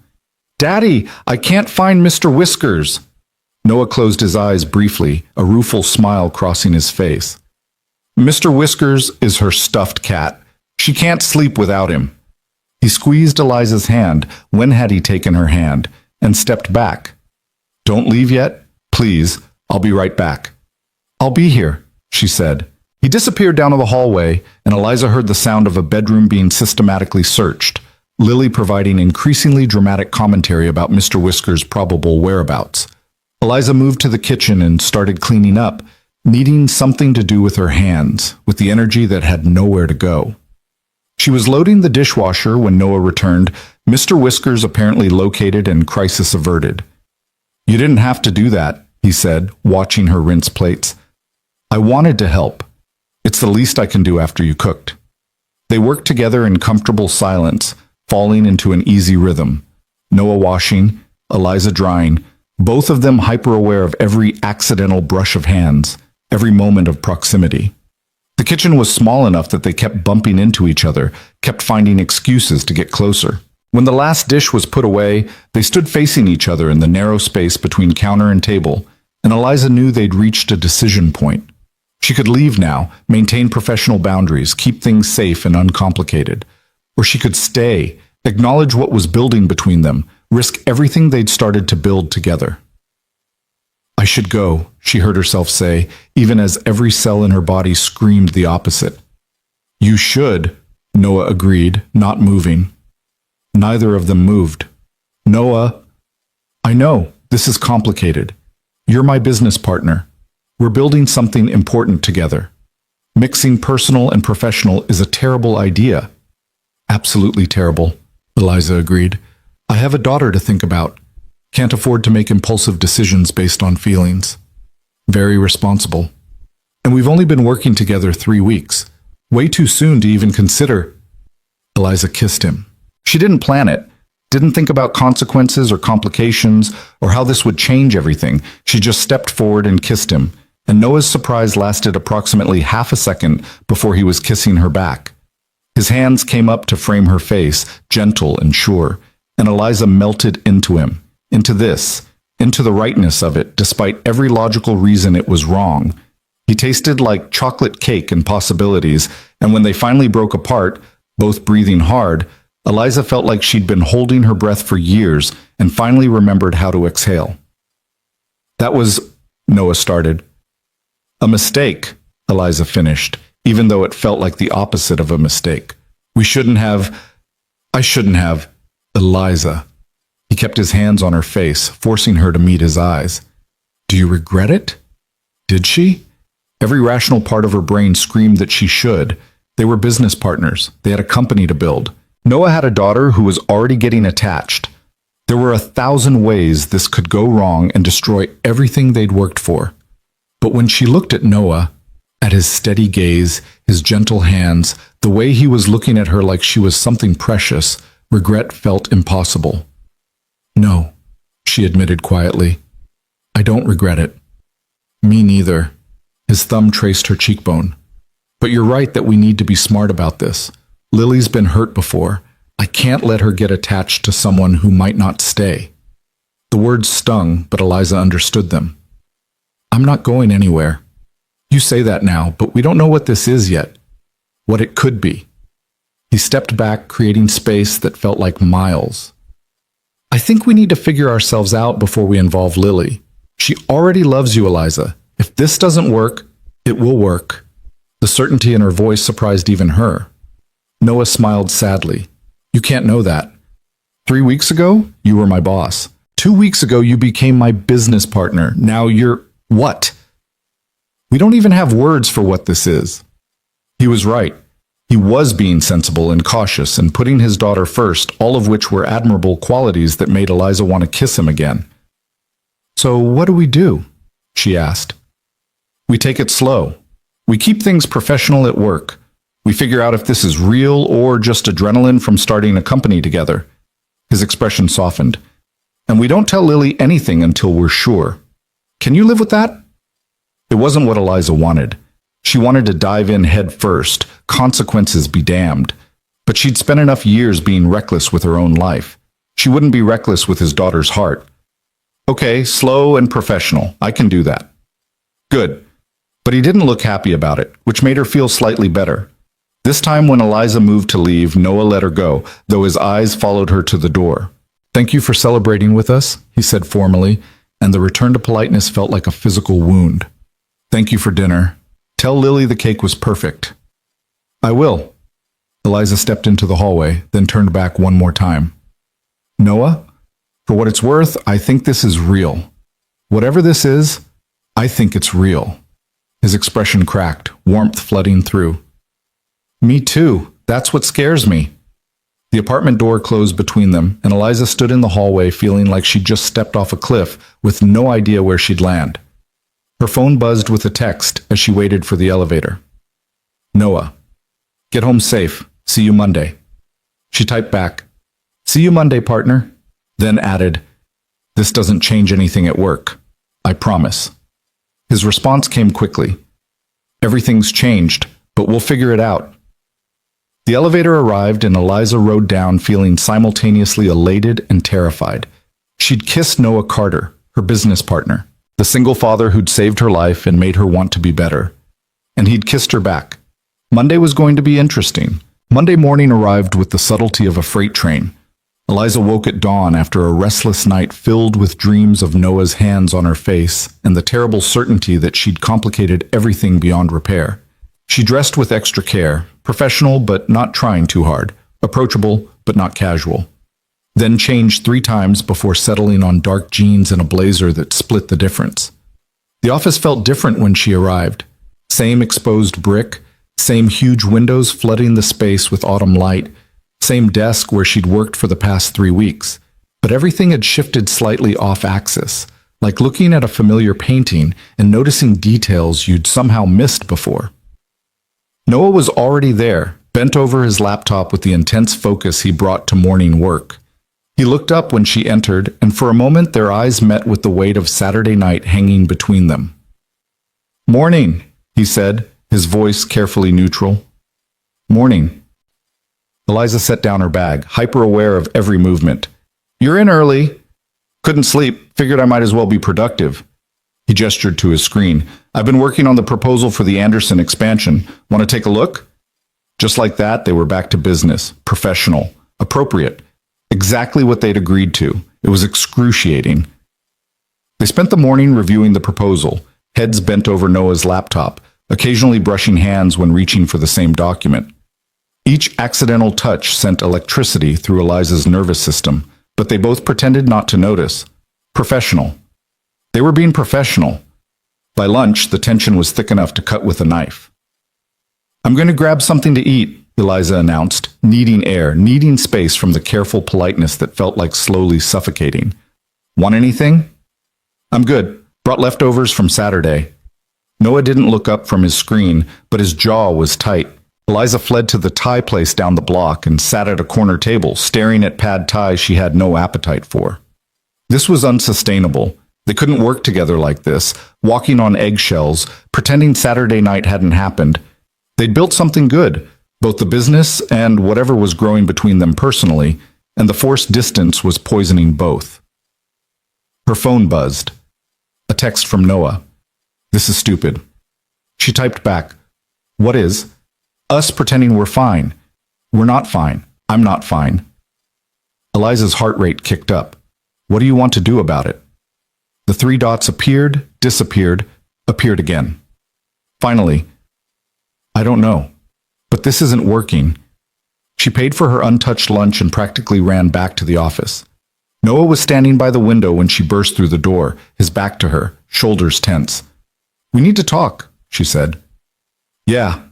Daddy, I can't find Mr. Whiskers. Noah closed his eyes briefly, a rueful smile crossing his face. Mr. Whiskers is her stuffed cat. She can't sleep without him. He squeezed Eliza's hand, when had he taken her hand, and stepped back. Don't leave yet? Please, I'll be right back. I'll be here, she said. He disappeared down the hallway, and Eliza heard the sound of a bedroom being systematically searched, Lily providing increasingly dramatic commentary about Mr. Whiskers' probable whereabouts. Eliza moved to the kitchen and started cleaning up, needing something to do with her hands, with the energy that had nowhere to go. She was loading the dishwasher when Noah returned, Mr. Whiskers apparently located and crisis averted. You didn't have to do that, he said, watching her rinse plates. I wanted to help. It's the least I can do after you cooked. They worked together in comfortable silence, falling into an easy rhythm. Noah washing, Eliza drying, both of them hyper-aware of every accidental brush of hands, every moment of proximity. The kitchen was small enough that they kept bumping into each other, kept finding excuses to get closer. When the last dish was put away, they stood facing each other in the narrow space between counter and table, and Eliza knew they'd reached a decision point. She could leave now, maintain professional boundaries, keep things safe and uncomplicated. Or she could stay, acknowledge what was building between them, risk everything they'd started to build together. I should go, she heard herself say, even as every cell in her body screamed the opposite. You should, Noah agreed, not moving. Neither of them moved. Noah, I know, this is complicated. You're my business partner. We're building something important together. Mixing personal and professional is a terrible idea. Absolutely terrible, Eliza agreed. I have a daughter to think about. Can't afford to make impulsive decisions based on feelings. Very responsible. And we've only been working together 3 weeks. Way too soon to even consider. Eliza kissed him. She didn't plan it, didn't think about consequences or complications or how this would change everything. She just stepped forward and kissed him, and Noah's surprise lasted approximately half a second before he was kissing her back. His hands came up to frame her face, gentle and sure, and Eliza melted into him, into the rightness of it, despite every logical reason it was wrong. He tasted like chocolate cake and possibilities, and when they finally broke apart, both breathing hard, Eliza felt like she'd been holding her breath for years and finally remembered how to exhale. That was, Noah started. A mistake, Eliza finished, even though it felt like the opposite of a mistake. I shouldn't have, Eliza. He kept his hands on her face, forcing her to meet his eyes. Do you regret it? Did she? Every rational part of her brain screamed that she should. They were business partners. They had a company to build. Noah had a daughter who was already getting attached. There were 1,000 ways this could go wrong and destroy everything they'd worked for. But when she looked at Noah, at his steady gaze, his gentle hands, the way he was looking at her like she was something precious, regret felt impossible. No, she admitted quietly. I don't regret it. Me neither. His thumb traced her cheekbone. But you're right that we need to be smart about this. Lily's been hurt before. I can't let her get attached to someone who might not stay. The words stung, but Eliza understood them. I'm not going anywhere. You say that now, but we don't know what this is yet. What it could be. He stepped back, creating space that felt like miles. I think we need to figure ourselves out before we involve Lily. She already loves you, Eliza. If this doesn't work, it will work. The certainty in her voice surprised even her. Noah smiled sadly. You can't know that. 3 weeks ago, you were my boss. 2 weeks ago, you became my business partner. Now you're what? We don't even have words for what this is. He was right. He was being sensible and cautious and putting his daughter first, all of which were admirable qualities that made Eliza want to kiss him again. So what do we do? She asked. We take it slow. We keep things professional at work. We figure out if this is real or just adrenaline from starting a company together. His expression softened. And we don't tell Lily anything until we're sure. Can you live with that? It wasn't what Eliza wanted. She wanted to dive in head first, consequences be damned. But she'd spent enough years being reckless with her own life. She wouldn't be reckless with his daughter's heart. Okay, slow and professional. I can do that. Good. But he didn't look happy about it, which made her feel slightly better. This time when Eliza moved to leave, Noah let her go, though his eyes followed her to the door. Thank you for celebrating with us, he said formally, and the return to politeness felt like a physical wound. Thank you for dinner. Tell Lily the cake was perfect. I will. Eliza stepped into the hallway, then turned back one more time. Noah, for what it's worth, I think this is real. Whatever this is, I think it's real. His expression cracked, warmth flooding through. Me too. That's what scares me. The apartment door closed between them, and Eliza stood in the hallway feeling like she'd just stepped off a cliff with no idea where she'd land. Her phone buzzed with a text as she waited for the elevator. Noah. Get home safe. See you Monday. She typed back, See you Monday, partner. Then added, This doesn't change anything at work. I promise. His response came quickly. Everything's changed, but we'll figure it out. The elevator arrived and Eliza rode down feeling simultaneously elated and terrified. She'd kissed Noah Carter, her business partner, the single father who'd saved her life and made her want to be better. And he'd kissed her back. Monday was going to be interesting. Monday morning arrived with the subtlety of a freight train. Eliza woke at dawn after a restless night filled with dreams of Noah's hands on her face and the terrible certainty that she'd complicated everything beyond repair. She dressed with extra care, professional but not trying too hard, approachable but not casual. Then changed 3 times before settling on dark jeans and a blazer that split the difference. The office felt different when she arrived. Same exposed brick, same huge windows flooding the space with autumn light, same desk where she'd worked for the past 3 weeks. But everything had shifted slightly off axis, like looking at a familiar painting and noticing details you'd somehow missed before. Noah was already there, bent over his laptop with the intense focus he brought to morning work. He looked up when she entered, and for a moment their eyes met with the weight of Saturday night hanging between them. Morning, he said, his voice carefully neutral. Morning. Eliza set down her bag, hyper-aware of every movement. You're in early. Couldn't sleep, figured I might as well be productive. He gestured to his screen. I've been working on the proposal for the Anderson expansion. Want to take a look? Just like that, they were back to business. Professional. Appropriate. Exactly what they'd agreed to. It was excruciating. They spent the morning reviewing the proposal, heads bent over Noah's laptop, occasionally brushing hands when reaching for the same document. Each accidental touch sent electricity through Eliza's nervous system, but they both pretended not to notice. Professional. They were being professional. By lunch, the tension was thick enough to cut with a knife. I'm going to grab something to eat, Eliza announced, needing air, needing space from the careful politeness that felt like slowly suffocating. Want anything? I'm good. Brought leftovers from Saturday. Noah didn't look up from his screen, but his jaw was tight. Eliza fled to the Thai place down the block and sat at a corner table, staring at pad Thai she had no appetite for. This was unsustainable. They couldn't work together like this, walking on eggshells, pretending Saturday night hadn't happened. They'd built something good, both the business and whatever was growing between them personally, and the forced distance was poisoning both. Her phone buzzed. A text from Noah. This is stupid. She typed back, What is? Us pretending we're fine. We're not fine. I'm not fine. Eliza's heart rate kicked up. What do you want to do about it? The 3 dots appeared, disappeared, appeared again. Finally, I don't know, but this isn't working. She paid for her untouched lunch and practically ran back to the office. Noah was standing by the window when she burst through the door, his back to her, shoulders tense. We need to talk, she said. Yeah.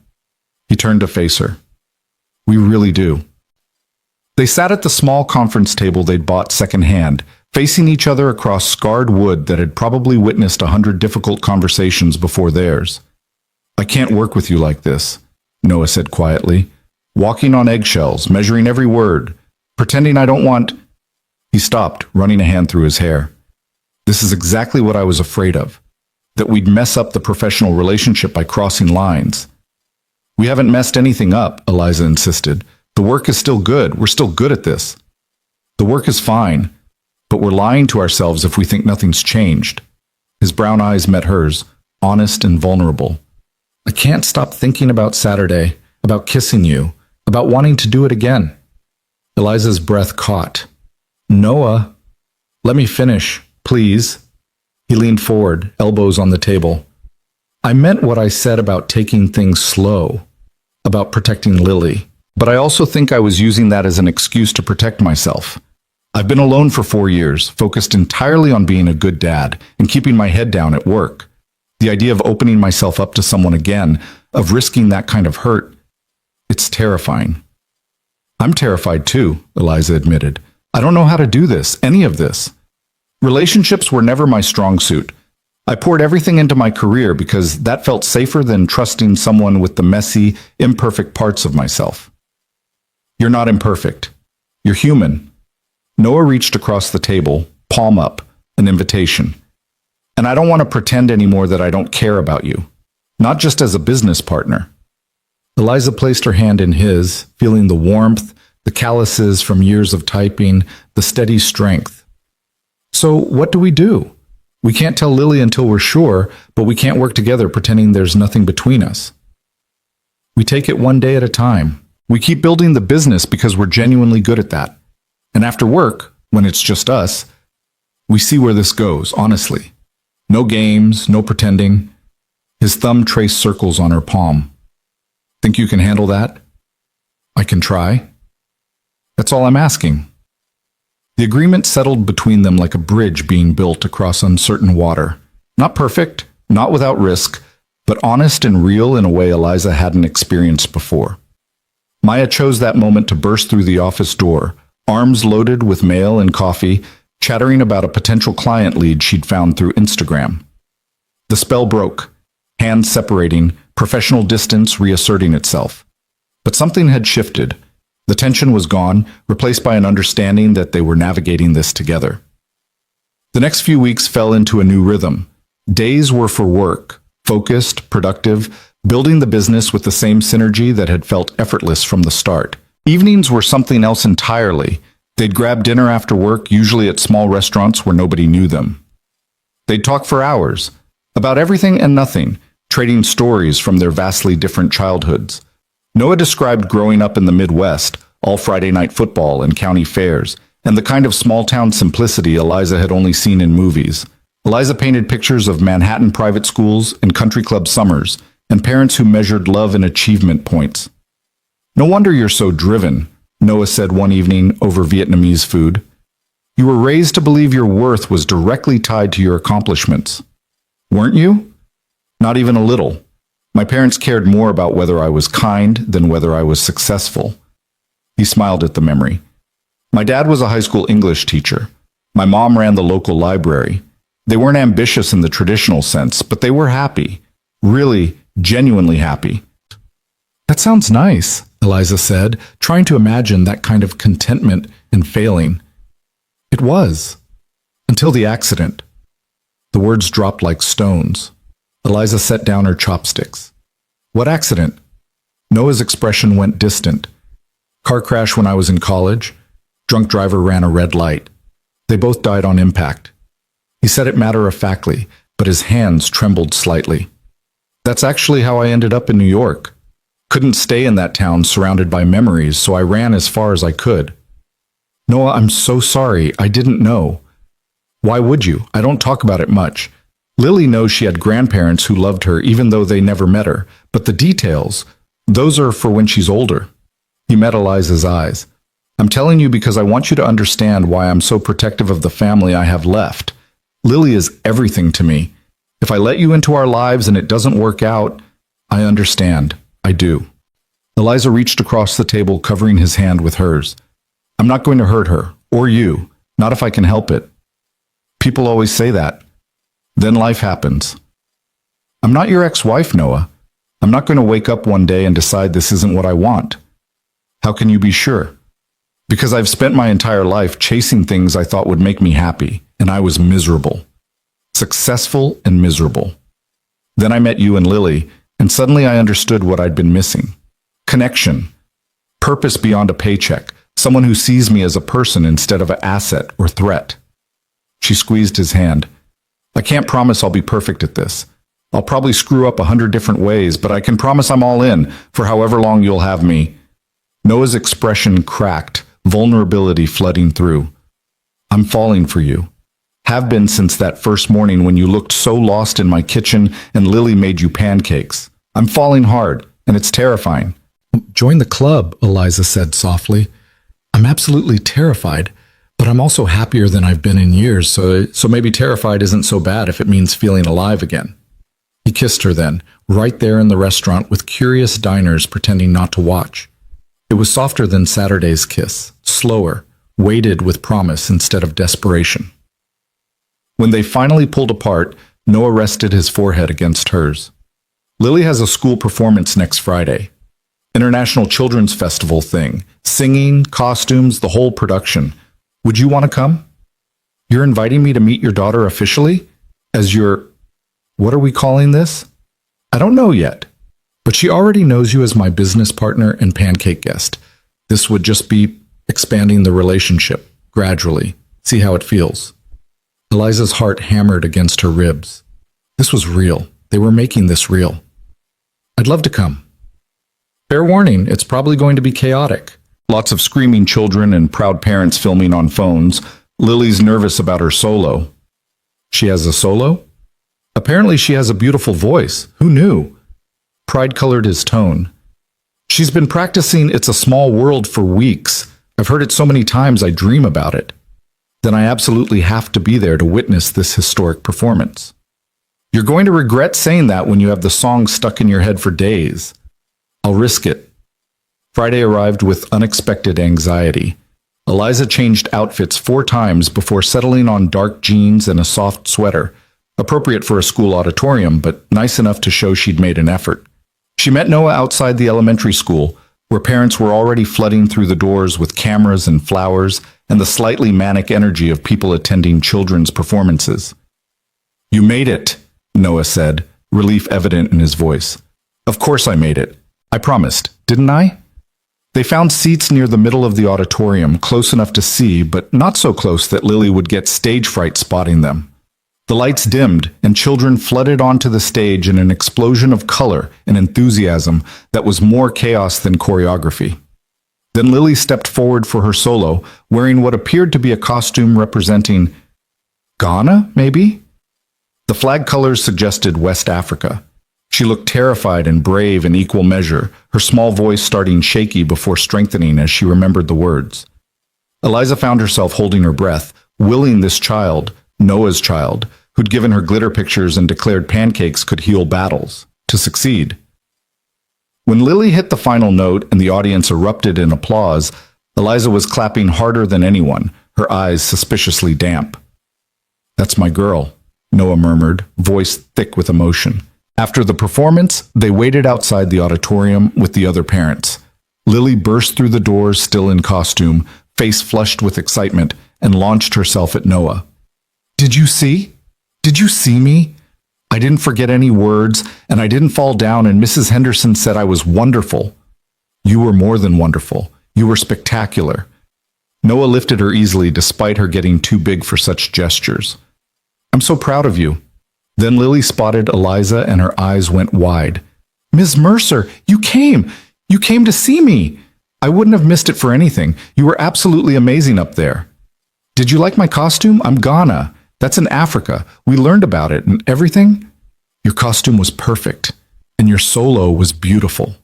He turned to face her. We really do. They sat at the small conference table they'd bought secondhand, facing each other across scarred wood that had probably witnessed 100 difficult conversations before theirs. I can't work with you like this, Noah said quietly, walking on eggshells, measuring every word, pretending I don't want... He stopped, running a hand through his hair. This is exactly what I was afraid of, that we'd mess up the professional relationship by crossing lines. We haven't messed anything up, Eliza insisted. The work is still good. We're still good at this. The work is fine, but we're lying to ourselves if we think nothing's changed. His brown eyes met hers, honest and vulnerable. I can't stop thinking about Saturday, about kissing you, about wanting to do it again. Eliza's breath caught. Noah, let me finish, please. He leaned forward, elbows on the table. I meant what I said about taking things slow, about protecting Lily, but I also think I was using that as an excuse to protect myself. I've been alone for 4 years, focused entirely on being a good dad and keeping my head down at work. The idea of opening myself up to someone again, of risking that kind of hurt, it's terrifying. I'm terrified too, Eliza admitted. I don't know how to do this, any of this. Relationships were never my strong suit. I poured everything into my career because that felt safer than trusting someone with the messy, imperfect parts of myself. You're not imperfect. You're human. Noah reached across the table, palm up, an invitation. And I don't want to pretend anymore that I don't care about you. Not just as a business partner. Eliza placed her hand in his, feeling the warmth, the calluses from years of typing, the steady strength. So what do? We can't tell Lily until we're sure, but we can't work together pretending there's nothing between us. We take it one day at a time. We keep building the business because we're genuinely good at that. And after work, when it's just us, we see where this goes, honestly. No games, no pretending. His thumb traced circles on her palm. Think you can handle that? I can try. That's all I'm asking. The agreement settled between them like a bridge being built across uncertain water. Not perfect, not without risk, but honest and real in a way Eliza hadn't experienced before. Maya chose that moment to burst through the office door, arms loaded with mail and coffee, chattering about a potential client lead she'd found through Instagram. The spell broke, hands separating, professional distance reasserting itself. But something had shifted. The tension was gone, replaced by an understanding that they were navigating this together. The next few weeks fell into a new rhythm. Days were for work, focused, productive, building the business with the same synergy that had felt effortless from the start. Evenings were something else entirely. They'd grab dinner after work, usually at small restaurants where nobody knew them. They'd talk for hours, about everything and nothing, trading stories from their vastly different childhoods. Noah described growing up in the Midwest, all Friday night football and county fairs, and the kind of small-town simplicity Eliza had only seen in movies. Eliza painted pictures of Manhattan private schools and country club summers, and parents who measured love in achievement points. No wonder you're so driven, Noah said one evening over Vietnamese food. You were raised to believe your worth was directly tied to your accomplishments. Weren't you? Not even a little. My parents cared more about whether I was kind than whether I was successful. He smiled at the memory. My dad was a high school English teacher. My mom ran the local library. They weren't ambitious in the traditional sense, but they were happy. Really, genuinely happy. That sounds nice, Eliza said, trying to imagine that kind of contentment in failing. It was. Until the accident. The words dropped like stones. Eliza set down her chopsticks. What accident? Noah's expression went distant. Car crash when I was in college. Drunk driver ran a red light. They both died on impact. He said it matter-of-factly, but his hands trembled slightly. That's actually how I ended up in New York. Couldn't stay in that town surrounded by memories, so I ran as far as I could. Noah, I'm so sorry. I didn't know. Why would you? I don't talk about it much. Lily knows she had grandparents who loved her even though they never met her, but the details, those are for when she's older. He met Eliza's eyes. I'm telling you because I want you to understand why I'm so protective of the family I have left. Lily is everything to me. If I let you into our lives and it doesn't work out, I understand. I do. Eliza reached across the table, covering his hand with hers. I'm not going to hurt her, or you, not if I can help it. People always say that. Then life happens. I'm not your ex-wife, Noah. I'm not going to wake up one day and decide this isn't what I want. How can you be sure? Because I've spent my entire life chasing things I thought would make me happy, and I was miserable. Successful and miserable. Then I met you and Lily, and suddenly I understood what I'd been missing. Connection. Purpose beyond a paycheck. Someone who sees me as a person instead of an asset or threat. She squeezed his hand. I can't promise I'll be perfect at this. I'll probably screw up 100 different ways, but I can promise I'm all in for however long you'll have me. Noah's expression cracked, vulnerability flooding through. I'm falling for you. Have been since that first morning when you looked so lost in my kitchen and Lily made you pancakes. I'm falling hard, and it's terrifying. Join the club, Eliza said softly. I'm absolutely terrified. But I'm also happier than I've been in years, so maybe terrified isn't so bad if it means feeling alive again. He kissed her then, right there in the restaurant with curious diners pretending not to watch. It was softer than Saturday's kiss, slower, weighted with promise instead of desperation. When they finally pulled apart, Noah rested his forehead against hers. Lily has a school performance next Friday. International Children's Festival thing. Singing, costumes, the whole production. Would you want to come? You're inviting me to meet your daughter officially? As your... what are we calling this? I don't know yet. But she already knows you as my business partner and pancake guest. This would just be expanding the relationship, gradually. See how it feels. Eliza's heart hammered against her ribs. This was real. They were making this real. I'd love to come. Fair warning, it's probably going to be chaotic. Lots of screaming children and proud parents filming on phones. Lily's nervous about her solo. She has a solo? Apparently she has a beautiful voice. Who knew? Pride colored his tone. She's been practicing It's a Small World for weeks. I've heard it so many times I dream about it. Then I absolutely have to be there to witness this historic performance. You're going to regret saying that when you have the song stuck in your head for days. I'll risk it. Friday arrived with unexpected anxiety. Eliza changed outfits 4 times before settling on dark jeans and a soft sweater, appropriate for a school auditorium, but nice enough to show she'd made an effort. She met Noah outside the elementary school, where parents were already flooding through the doors with cameras and flowers and the slightly manic energy of people attending children's performances. You made it, Noah said, relief evident in his voice. Of course I made it. I promised, didn't I? They found seats near the middle of the auditorium, close enough to see, but not so close that Lily would get stage fright spotting them. The lights dimmed, and children flooded onto the stage in an explosion of color and enthusiasm that was more chaos than choreography. Then Lily stepped forward for her solo, wearing what appeared to be a costume representing Ghana, maybe? The flag colors suggested West Africa. She looked terrified and brave in equal measure, her small voice starting shaky before strengthening as she remembered the words. Eliza found herself holding her breath, willing this child, Noah's child, who'd given her glitter pictures and declared pancakes could heal battles, to succeed. When Lily hit the final note and the audience erupted in applause, Eliza was clapping harder than anyone, her eyes suspiciously damp. That's my girl, Noah murmured, voice thick with emotion. After the performance, they waited outside the auditorium with the other parents. Lily burst through the doors still in costume, face flushed with excitement, and launched herself at Noah. Did you see? Did you see me? I didn't forget any words, and I didn't fall down, and Mrs. Henderson said I was wonderful. You were more than wonderful. You were spectacular. Noah lifted her easily despite her getting too big for such gestures. I'm so proud of you. Then Lily spotted Eliza and her eyes went wide. Ms. Mercer, you came! You came to see me! I wouldn't have missed it for anything. You were absolutely amazing up there. Did you like my costume? I'm Ghana. That's in Africa. We learned about it and everything. Your costume was perfect, and your solo was beautiful.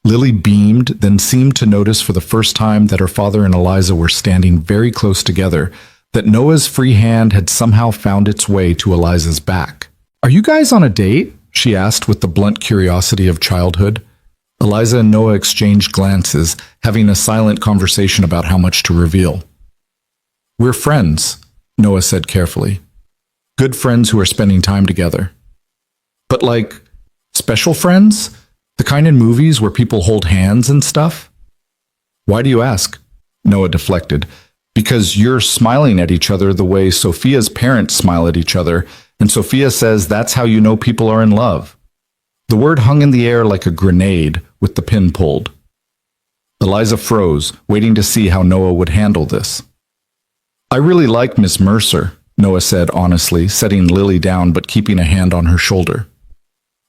Lily beamed, then seemed to notice for the first time that her father and Eliza were standing very close together, that Noah's free hand had somehow found its way to Eliza's back. Are you guys on a date? She asked with the blunt curiosity of childhood. Eliza and Noah exchanged glances, having a silent conversation about how much to reveal. We're friends, Noah said carefully. Good friends who are spending time together. But like, special friends? The kind in movies where people hold hands and stuff? Why do you ask? Noah deflected. Because you're smiling at each other the way Sophia's parents smile at each other, and Sophia says that's how you know people are in love. The word hung in the air like a grenade with the pin pulled. Eliza froze, waiting to see how Noah would handle this. I really like Miss Mercer, Noah said honestly, setting Lily down but keeping a hand on her shoulder.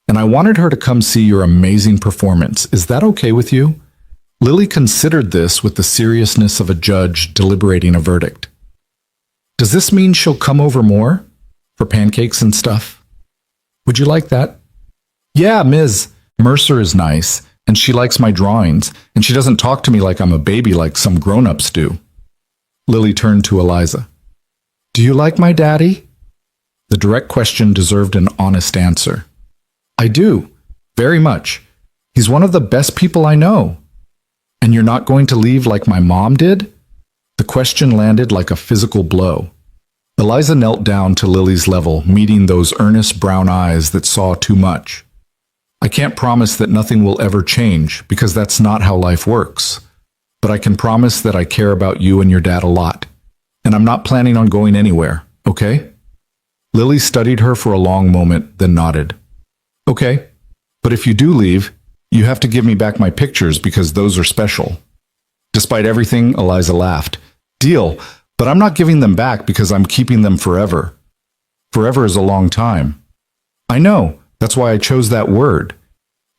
And I wanted her to come see your amazing performance. Is that okay with you? Lily considered this with the seriousness of a judge deliberating a verdict. Does this mean she'll come over more? For pancakes and stuff? Would you like that? Yeah, Ms. Mercer is nice, and she likes my drawings, and she doesn't talk to me like I'm a baby like some grown-ups do. Lily turned to Eliza. Do you like my daddy? The direct question deserved an honest answer. I do, very much. He's one of the best people I know. And you're not going to leave like my mom did? The question landed like a physical blow. Eliza knelt down to Lily's level, meeting those earnest brown eyes that saw too much. I can't promise that nothing will ever change, because that's not how life works. But I can promise that I care about you and your dad a lot. And I'm not planning on going anywhere, okay? Lily studied her for a long moment, then nodded. Okay, but if you do leave, you have to give me back my pictures because those are special. Despite everything, Eliza laughed. Deal, but I'm not giving them back because I'm keeping them forever. Forever is a long time. I know, that's why I chose that word.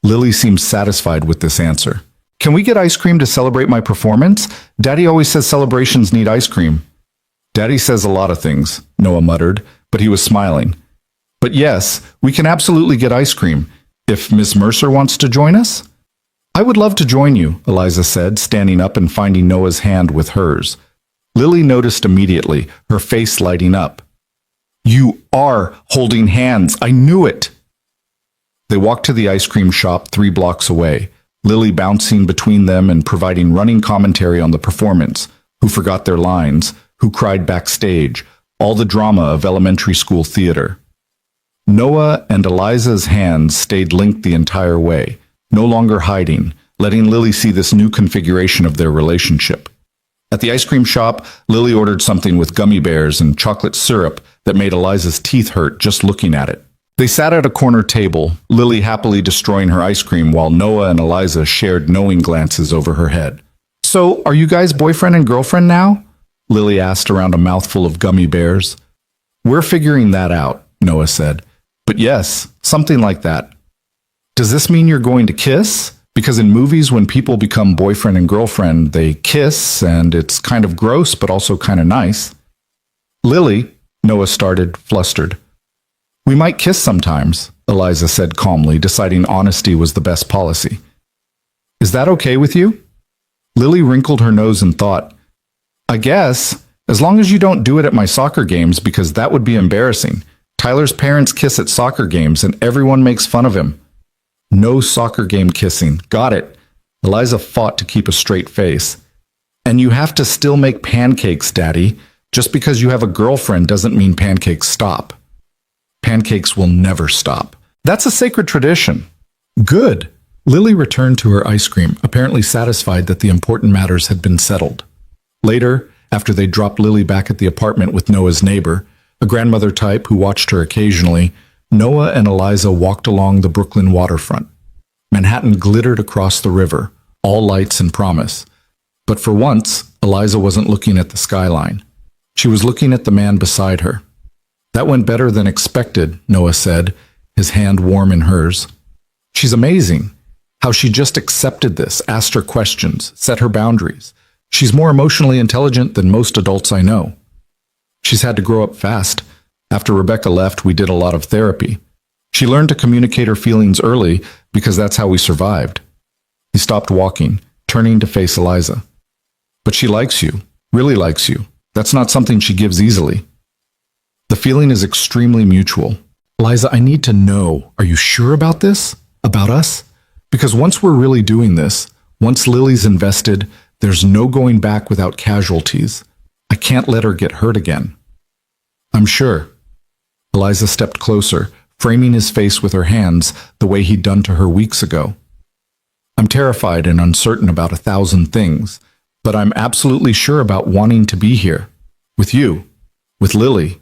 Lily seemed satisfied with this answer. Can we get ice cream to celebrate my performance? Daddy always says celebrations need ice cream. Daddy says a lot of things, Noah muttered, but he was smiling. But yes, we can absolutely get ice cream. If Miss Mercer wants to join us? I would love to join you, Eliza said, standing up and finding Noah's hand with hers. Lily noticed immediately, her face lighting up. You are holding hands. I knew it. They walked to the ice cream shop 3 blocks away, Lily bouncing between them and providing running commentary on the performance, who forgot their lines, who cried backstage, all the drama of elementary school theater. Noah and Eliza's hands stayed linked the entire way, no longer hiding, letting Lily see this new configuration of their relationship. At the ice cream shop, Lily ordered something with gummy bears and chocolate syrup that made Eliza's teeth hurt just looking at it. They sat at a corner table, Lily happily destroying her ice cream while Noah and Eliza shared knowing glances over her head. So, are you guys boyfriend and girlfriend now? Lily asked around a mouthful of gummy bears. We're figuring that out, Noah said. But yes, something like that. Does this mean you're going to kiss? Because in movies, when people become boyfriend and girlfriend, they kiss, and it's kind of gross, but also kind of nice. Lily, Noah started, flustered. We might kiss sometimes, Eliza said calmly, deciding honesty was the best policy. Is that okay with you? Lily wrinkled her nose and thought, I guess, as long as you don't do it at my soccer games, because that would be embarrassing. Tyler's parents kiss at soccer games, and everyone makes fun of him. No soccer game kissing. Got it. Eliza fought to keep a straight face. And you have to still make pancakes, Daddy. Just because you have a girlfriend doesn't mean pancakes stop. Pancakes will never stop. That's a sacred tradition. Good. Lily returned to her ice cream, apparently satisfied that the important matters had been settled. Later, after they dropped Lily back at the apartment with Noah's neighbor, a grandmother type who watched her occasionally, Noah and Eliza walked along the Brooklyn waterfront. Manhattan glittered across the river, all lights and promise. But for once, Eliza wasn't looking at the skyline. She was looking at the man beside her. That went better than expected, Noah said, his hand warm in hers. She's amazing. How she just accepted this, asked her questions, set her boundaries. She's more emotionally intelligent than most adults I know. She's had to grow up fast. After Rebecca left, we did a lot of therapy. She learned to communicate her feelings early because that's how we survived. He stopped walking, turning to face Eliza. But she likes you, really likes you. That's not something she gives easily. The feeling is extremely mutual. Eliza, I need to know, are you sure about this? About us? Because once we're really doing this, once Lily's invested, there's no going back without casualties. I can't let her get hurt again. I'm sure. Eliza stepped closer, framing his face with her hands the way he'd done to her weeks ago. I'm terrified and uncertain about 1,000 things, but I'm absolutely sure about wanting to be here. With you. With Lily.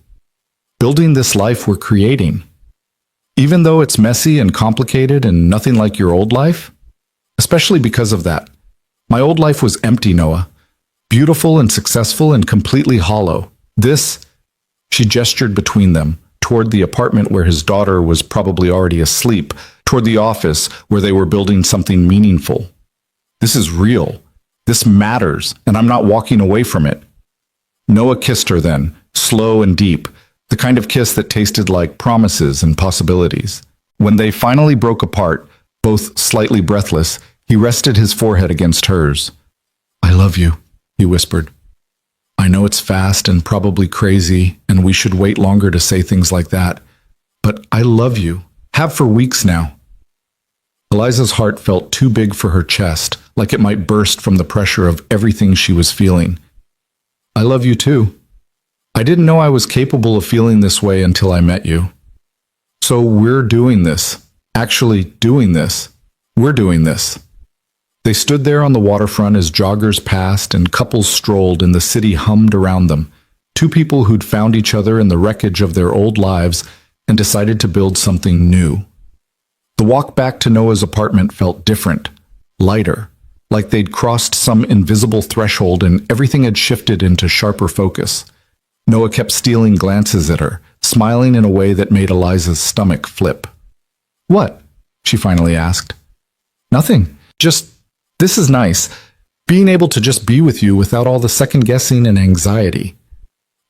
Building this life we're creating. Even though it's messy and complicated and nothing like your old life. Especially because of that. My old life was empty, Noah. Beautiful and successful and completely hollow. This, she gestured between them, toward the apartment where his daughter was probably already asleep, toward the office where they were building something meaningful. This is real. This matters, and I'm not walking away from it. Noah kissed her then, slow and deep, the kind of kiss that tasted like promises and possibilities. When they finally broke apart, both slightly breathless, he rested his forehead against hers. I love you, he whispered. I know it's fast and probably crazy, and we should wait longer to say things like that, but I love you. Have for weeks now. Eliza's heart felt too big for her chest, like it might burst from the pressure of everything she was feeling. I love you too. I didn't know I was capable of feeling this way until I met you. So we're doing this. Actually doing this. We're doing this. They stood there on the waterfront as joggers passed and couples strolled and the city hummed around them. Two people who'd found each other in the wreckage of their old lives and decided to build something new. The walk back to Noah's apartment felt different, lighter, like they'd crossed some invisible threshold and everything had shifted into sharper focus. Noah kept stealing glances at her, smiling in a way that made Eliza's stomach flip. "What?" she finally asked. "Nothing. Just, this is nice. Being able to just be with you without all the second-guessing and anxiety.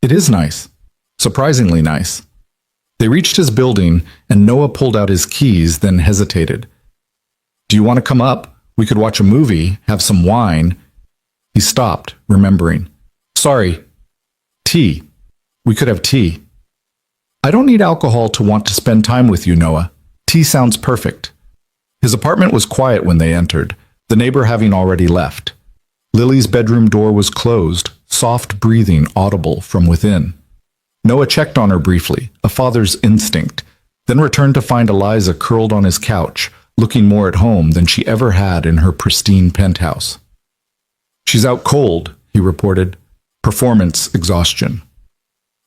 It is nice. Surprisingly nice." They reached his building, and Noah pulled out his keys, then hesitated. "Do you want to come up? We could watch a movie, have some wine." He stopped, remembering. "Sorry. Tea. We could have tea." "I don't need alcohol to want to spend time with you, Noah. Tea sounds perfect." His apartment was quiet when they entered, the neighbor having already left. Lily's bedroom door was closed, soft breathing audible from within. Noah checked on her briefly, a father's instinct, then returned to find Eliza curled on his couch, looking more at home than she ever had in her pristine penthouse. "She's out cold," he reported. "Performance exhaustion."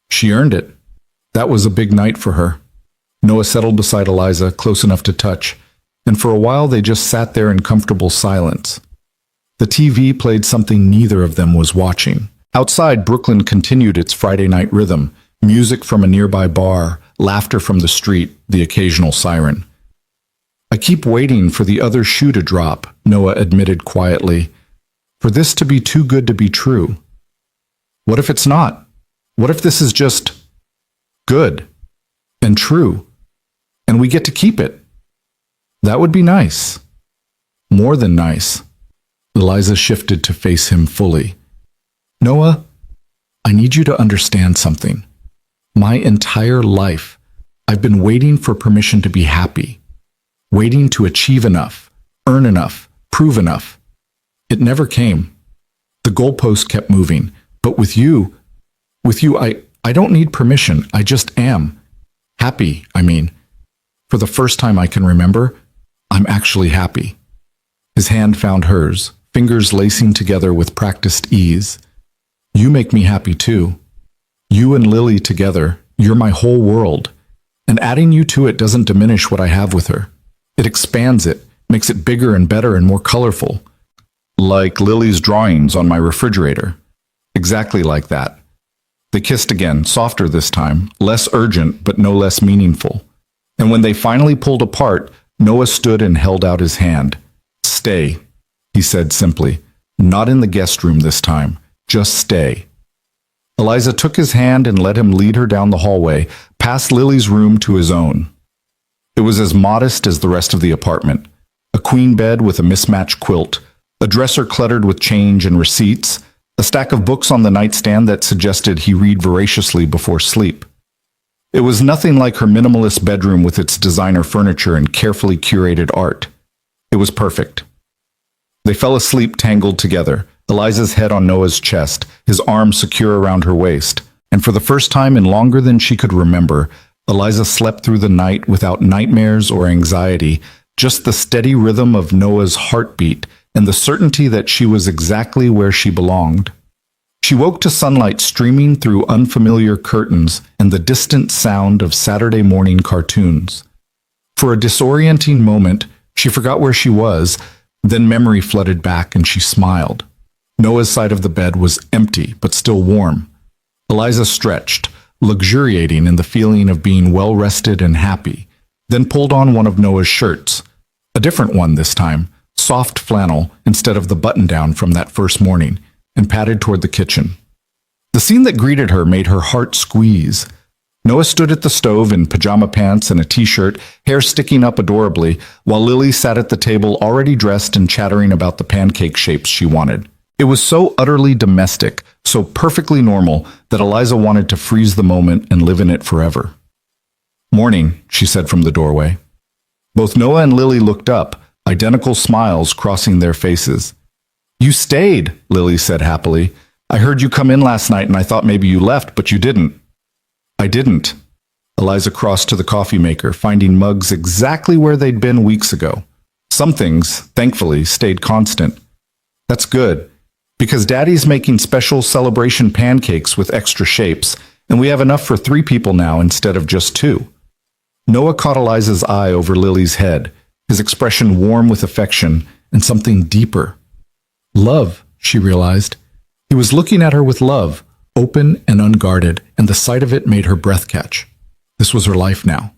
"She earned it. That was a big night for her." Noah settled beside Eliza, close enough to touch, and for a while they just sat there in comfortable silence. The TV played something neither of them was watching. Outside, Brooklyn continued its Friday night rhythm, music from a nearby bar, laughter from the street, the occasional siren. "I keep waiting for the other shoe to drop," Noah admitted quietly, "for this to be too good to be true. What if it's not? What if this is just good and true, and we get to keep it? That would be nice. More than nice." Eliza shifted to face him fully. "Noah, I need you to understand something. My entire life, I've been waiting for permission to be happy, waiting to achieve enough, earn enough, prove enough. It never came. The goalpost kept moving, but with you, I don't need permission. I just am. Happy, I mean. For the first time I can remember, I'm actually happy." His hand found hers, fingers lacing together with practiced ease. "You make me happy too. You and Lily together, you're my whole world. And adding you to it doesn't diminish what I have with her. It expands it, makes it bigger and better and more colorful. Like Lily's drawings on my refrigerator. Exactly like that." They kissed again, softer this time, less urgent but no less meaningful. And when they finally pulled apart, Noah stood and held out his hand. "Stay," he said simply. "Not in the guest room this time. Just stay." Eliza took his hand and let him lead her down the hallway, past Lily's room to his own. It was as modest as the rest of the apartment. A queen bed with a mismatched quilt, a dresser cluttered with change and receipts, a stack of books on the nightstand that suggested he read voraciously before sleep. It was nothing like her minimalist bedroom with its designer furniture and carefully curated art. It was perfect. They fell asleep tangled together, Eliza's head on Noah's chest, his arm secure around her waist, and for the first time in longer than she could remember, Eliza slept through the night without nightmares or anxiety, just the steady rhythm of Noah's heartbeat and the certainty that she was exactly where she belonged. She woke to sunlight streaming through unfamiliar curtains and the distant sound of Saturday morning cartoons. For a disorienting moment, she forgot where she was, then memory flooded back and she smiled. Noah's side of the bed was empty, but still warm. Eliza stretched, luxuriating in the feeling of being well-rested and happy, then pulled on one of Noah's shirts. A different one this time, soft flannel instead of the button-down from that first morning, and padded toward the kitchen. The scene that greeted her made her heart squeeze. Noah stood at the stove in pajama pants and a t-shirt, hair sticking up adorably, while Lily sat at the table already dressed and chattering about the pancake shapes she wanted. It was so utterly domestic, so perfectly normal, that Eliza wanted to freeze the moment and live in it forever. "Morning," she said from the doorway. Both Noah and Lily looked up, identical smiles crossing their faces. You stayed, Lily said happily. I heard you come in last night and I thought maybe you left, but you didn't. I didn't. Eliza crossed to the coffee maker, finding mugs exactly where they'd been weeks ago. Some things, thankfully, stayed constant. That's good, because Daddy's making special celebration pancakes with extra shapes, and we have enough for 3 people now instead of just 2. Noah caught Eliza's eye over Lily's head, his expression warm with affection and something deeper. Love, she realized. He was looking at her with love, open and unguarded, and the sight of it made her breath catch. This was her life now.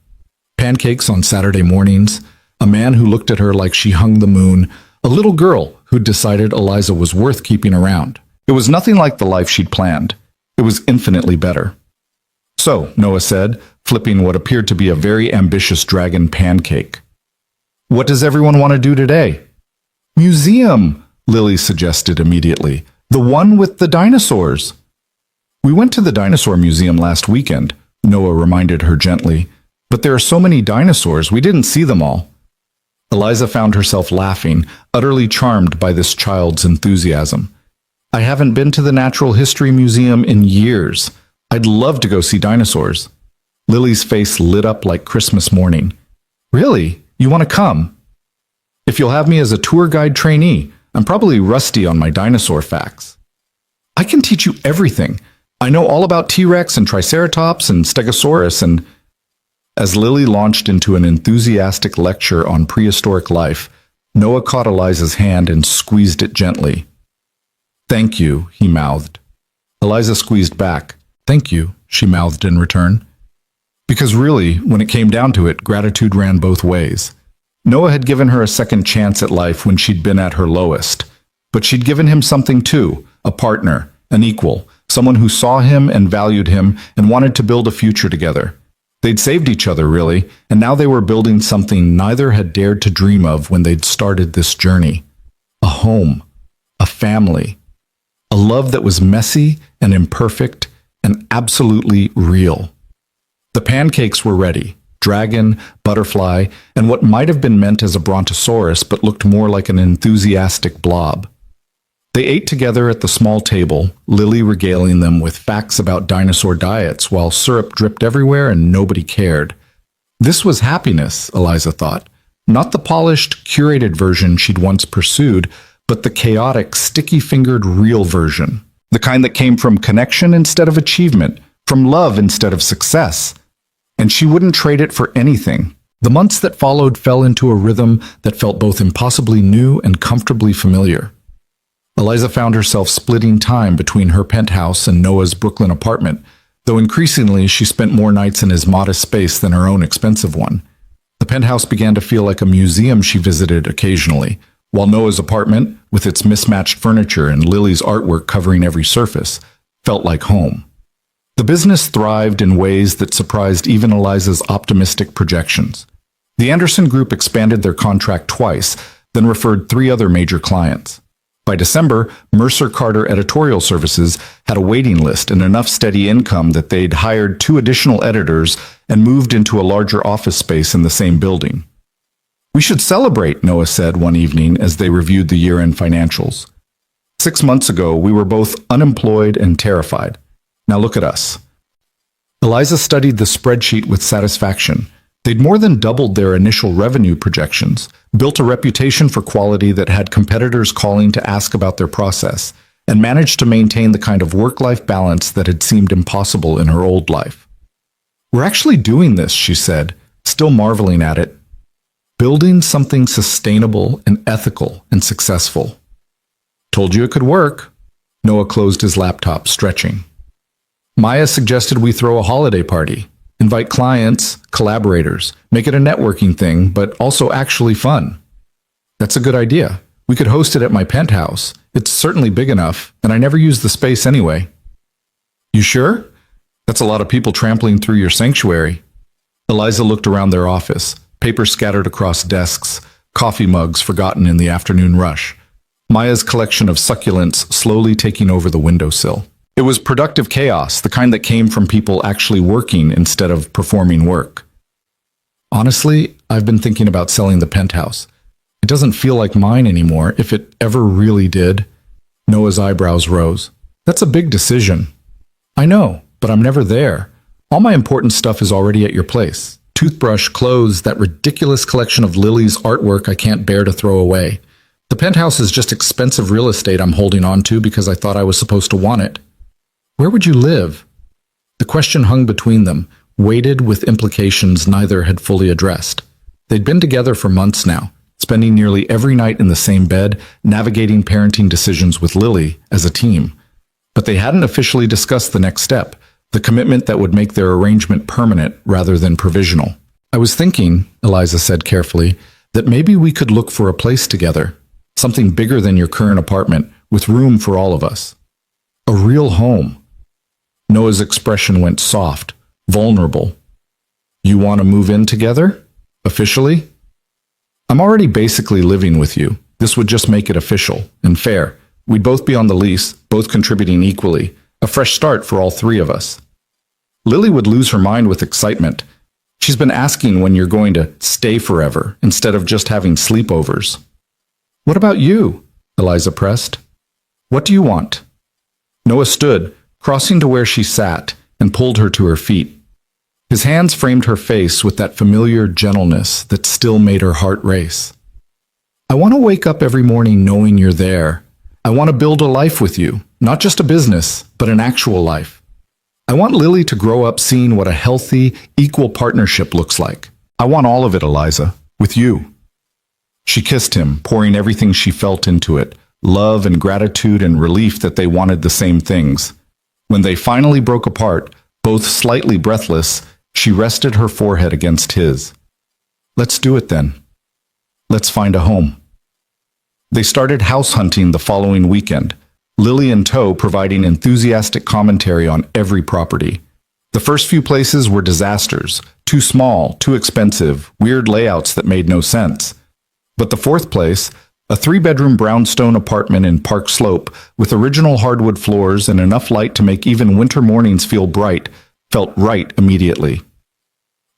Pancakes on Saturday mornings, a man who looked at her like she hung the moon, a little girl who'd decided Eliza was worth keeping around. It was nothing like the life she'd planned. It was infinitely better. So, Noah said, flipping what appeared to be a very ambitious dragon pancake. What does everyone want to do today? Museum, Lily suggested immediately. The one with the dinosaurs. We went to the dinosaur museum last weekend, Noah reminded her gently. But there are so many dinosaurs, we didn't see them all. Eliza found herself laughing, utterly charmed by this child's enthusiasm. I haven't been to the Natural History Museum in years. I'd love to go see dinosaurs. Lily's face lit up like Christmas morning. Really? You want to come? If you'll have me as a tour guide trainee, I'm probably rusty on my dinosaur facts. I can teach you everything. I know all about T-Rex and Triceratops and Stegosaurus and... As Lily launched into an enthusiastic lecture on prehistoric life, Noah caught Eliza's hand and squeezed it gently. Thank you, he mouthed. Eliza squeezed back. Thank you, she mouthed in return. Because really, when it came down to it, gratitude ran both ways. Noah had given her a second chance at life when she'd been at her lowest. But she'd given him something too, a partner, an equal, someone who saw him and valued him and wanted to build a future together. They'd saved each other, really, and now they were building something neither had dared to dream of when they'd started this journey. A home, a family, a love that was messy and imperfect and absolutely real. The pancakes were ready, dragon, butterfly, and what might have been meant as a brontosaurus but looked more like an enthusiastic blob. They ate together at the small table, Lily regaling them with facts about dinosaur diets while syrup dripped everywhere and nobody cared. This was happiness, Eliza thought. Not the polished, curated version she'd once pursued, but the chaotic, sticky-fingered real version. The kind that came from connection instead of achievement, from love instead of success. And she wouldn't trade it for anything. The months that followed fell into a rhythm that felt both impossibly new and comfortably familiar. Eliza found herself splitting time between her penthouse and Noah's Brooklyn apartment, though increasingly she spent more nights in his modest space than her own expensive one. The penthouse began to feel like a museum she visited occasionally, while Noah's apartment, with its mismatched furniture and Lily's artwork covering every surface, felt like home. The business thrived in ways that surprised even Eliza's optimistic projections. The Anderson Group expanded their contract twice, then referred 3 other major clients. By December, Mercer Carter Editorial Services had a waiting list and enough steady income that they'd hired 2 additional editors and moved into a larger office space in the same building. We should celebrate, Noah said one evening as they reviewed the year-end financials. 6 months ago, we were both unemployed and terrified. Now look at us. Eliza studied the spreadsheet with satisfaction. They'd more than doubled their initial revenue projections, built a reputation for quality that had competitors calling to ask about their process, and managed to maintain the kind of work-life balance that had seemed impossible in her old life. We're actually doing this, she said, still marveling at it. Building something sustainable and ethical and successful. Told you it could work. Noah closed his laptop, stretching. Maya suggested we throw a holiday party. Invite clients, collaborators, make it a networking thing, but also actually fun. That's a good idea. We could host it at my penthouse. It's certainly big enough, and I never use the space anyway. You sure? That's a lot of people trampling through your sanctuary. Eliza looked around their office, papers scattered across desks, coffee mugs forgotten in the afternoon rush, Maya's collection of succulents slowly taking over the windowsill. It was productive chaos, the kind that came from people actually working instead of performing work. Honestly, I've been thinking about selling the penthouse. It doesn't feel like mine anymore, if it ever really did. Noah's eyebrows rose. That's a big decision. I know, but I'm never there. All my important stuff is already at your place. Toothbrush, clothes, that ridiculous collection of Lily's artwork I can't bear to throw away. The penthouse is just expensive real estate I'm holding on to because I thought I was supposed to want it. Where would you live? The question hung between them, weighted with implications neither had fully addressed. They'd been together for months now, spending nearly every night in the same bed, navigating parenting decisions with Lily as a team. But they hadn't officially discussed the next step, the commitment that would make their arrangement permanent rather than provisional. I was thinking, Eliza said carefully, that maybe we could look for a place together, something bigger than your current apartment, with room for all of us. A real home. Noah's expression went soft, vulnerable. You want to move in together? Officially? I'm already basically living with you. This would just make it official and fair. We'd both be on the lease, both contributing equally. A fresh start for all three of us. Lily would lose her mind with excitement. She's been asking when you're going to stay forever instead of just having sleepovers. What about you? Eliza pressed. What do you want? Noah stood, crossing to where she sat, and pulled her to her feet. His hands framed her face with that familiar gentleness that still made her heart race. I want to wake up every morning knowing you're there. I want to build a life with you, not just a business, but an actual life. I want Lily to grow up seeing what a healthy, equal partnership looks like. I want all of it, Eliza, with you. She kissed him, pouring everything she felt into it, love and gratitude and relief that they wanted the same things. When they finally broke apart, both slightly breathless, she rested her forehead against his. Let's do it then. Let's find a home. They started house hunting the following weekend, Lily in tow providing enthusiastic commentary on every property. The first few places were disasters, too small, too expensive, weird layouts that made no sense. But the fourth place, a 3-bedroom brownstone apartment in Park Slope with original hardwood floors and enough light to make even winter mornings feel bright, felt right immediately.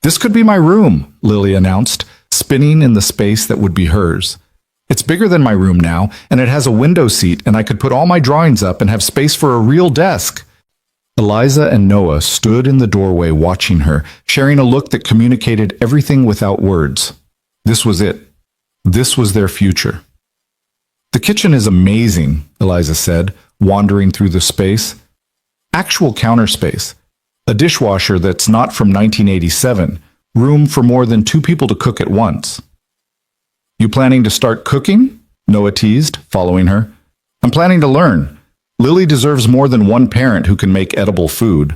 This could be my room, Lily announced, spinning in the space that would be hers. It's bigger than my room now, and it has a window seat, and I could put all my drawings up and have space for a real desk. Eliza and Noah stood in the doorway watching her, sharing a look that communicated everything without words. This was it. This was their future. The kitchen is amazing, Eliza said, wandering through the space. Actual counter space. A dishwasher that's not from 1987. Room for more than 2 people to cook at once. You planning to start cooking? Noah teased, following her. I'm planning to learn. Lily deserves more than one parent who can make edible food.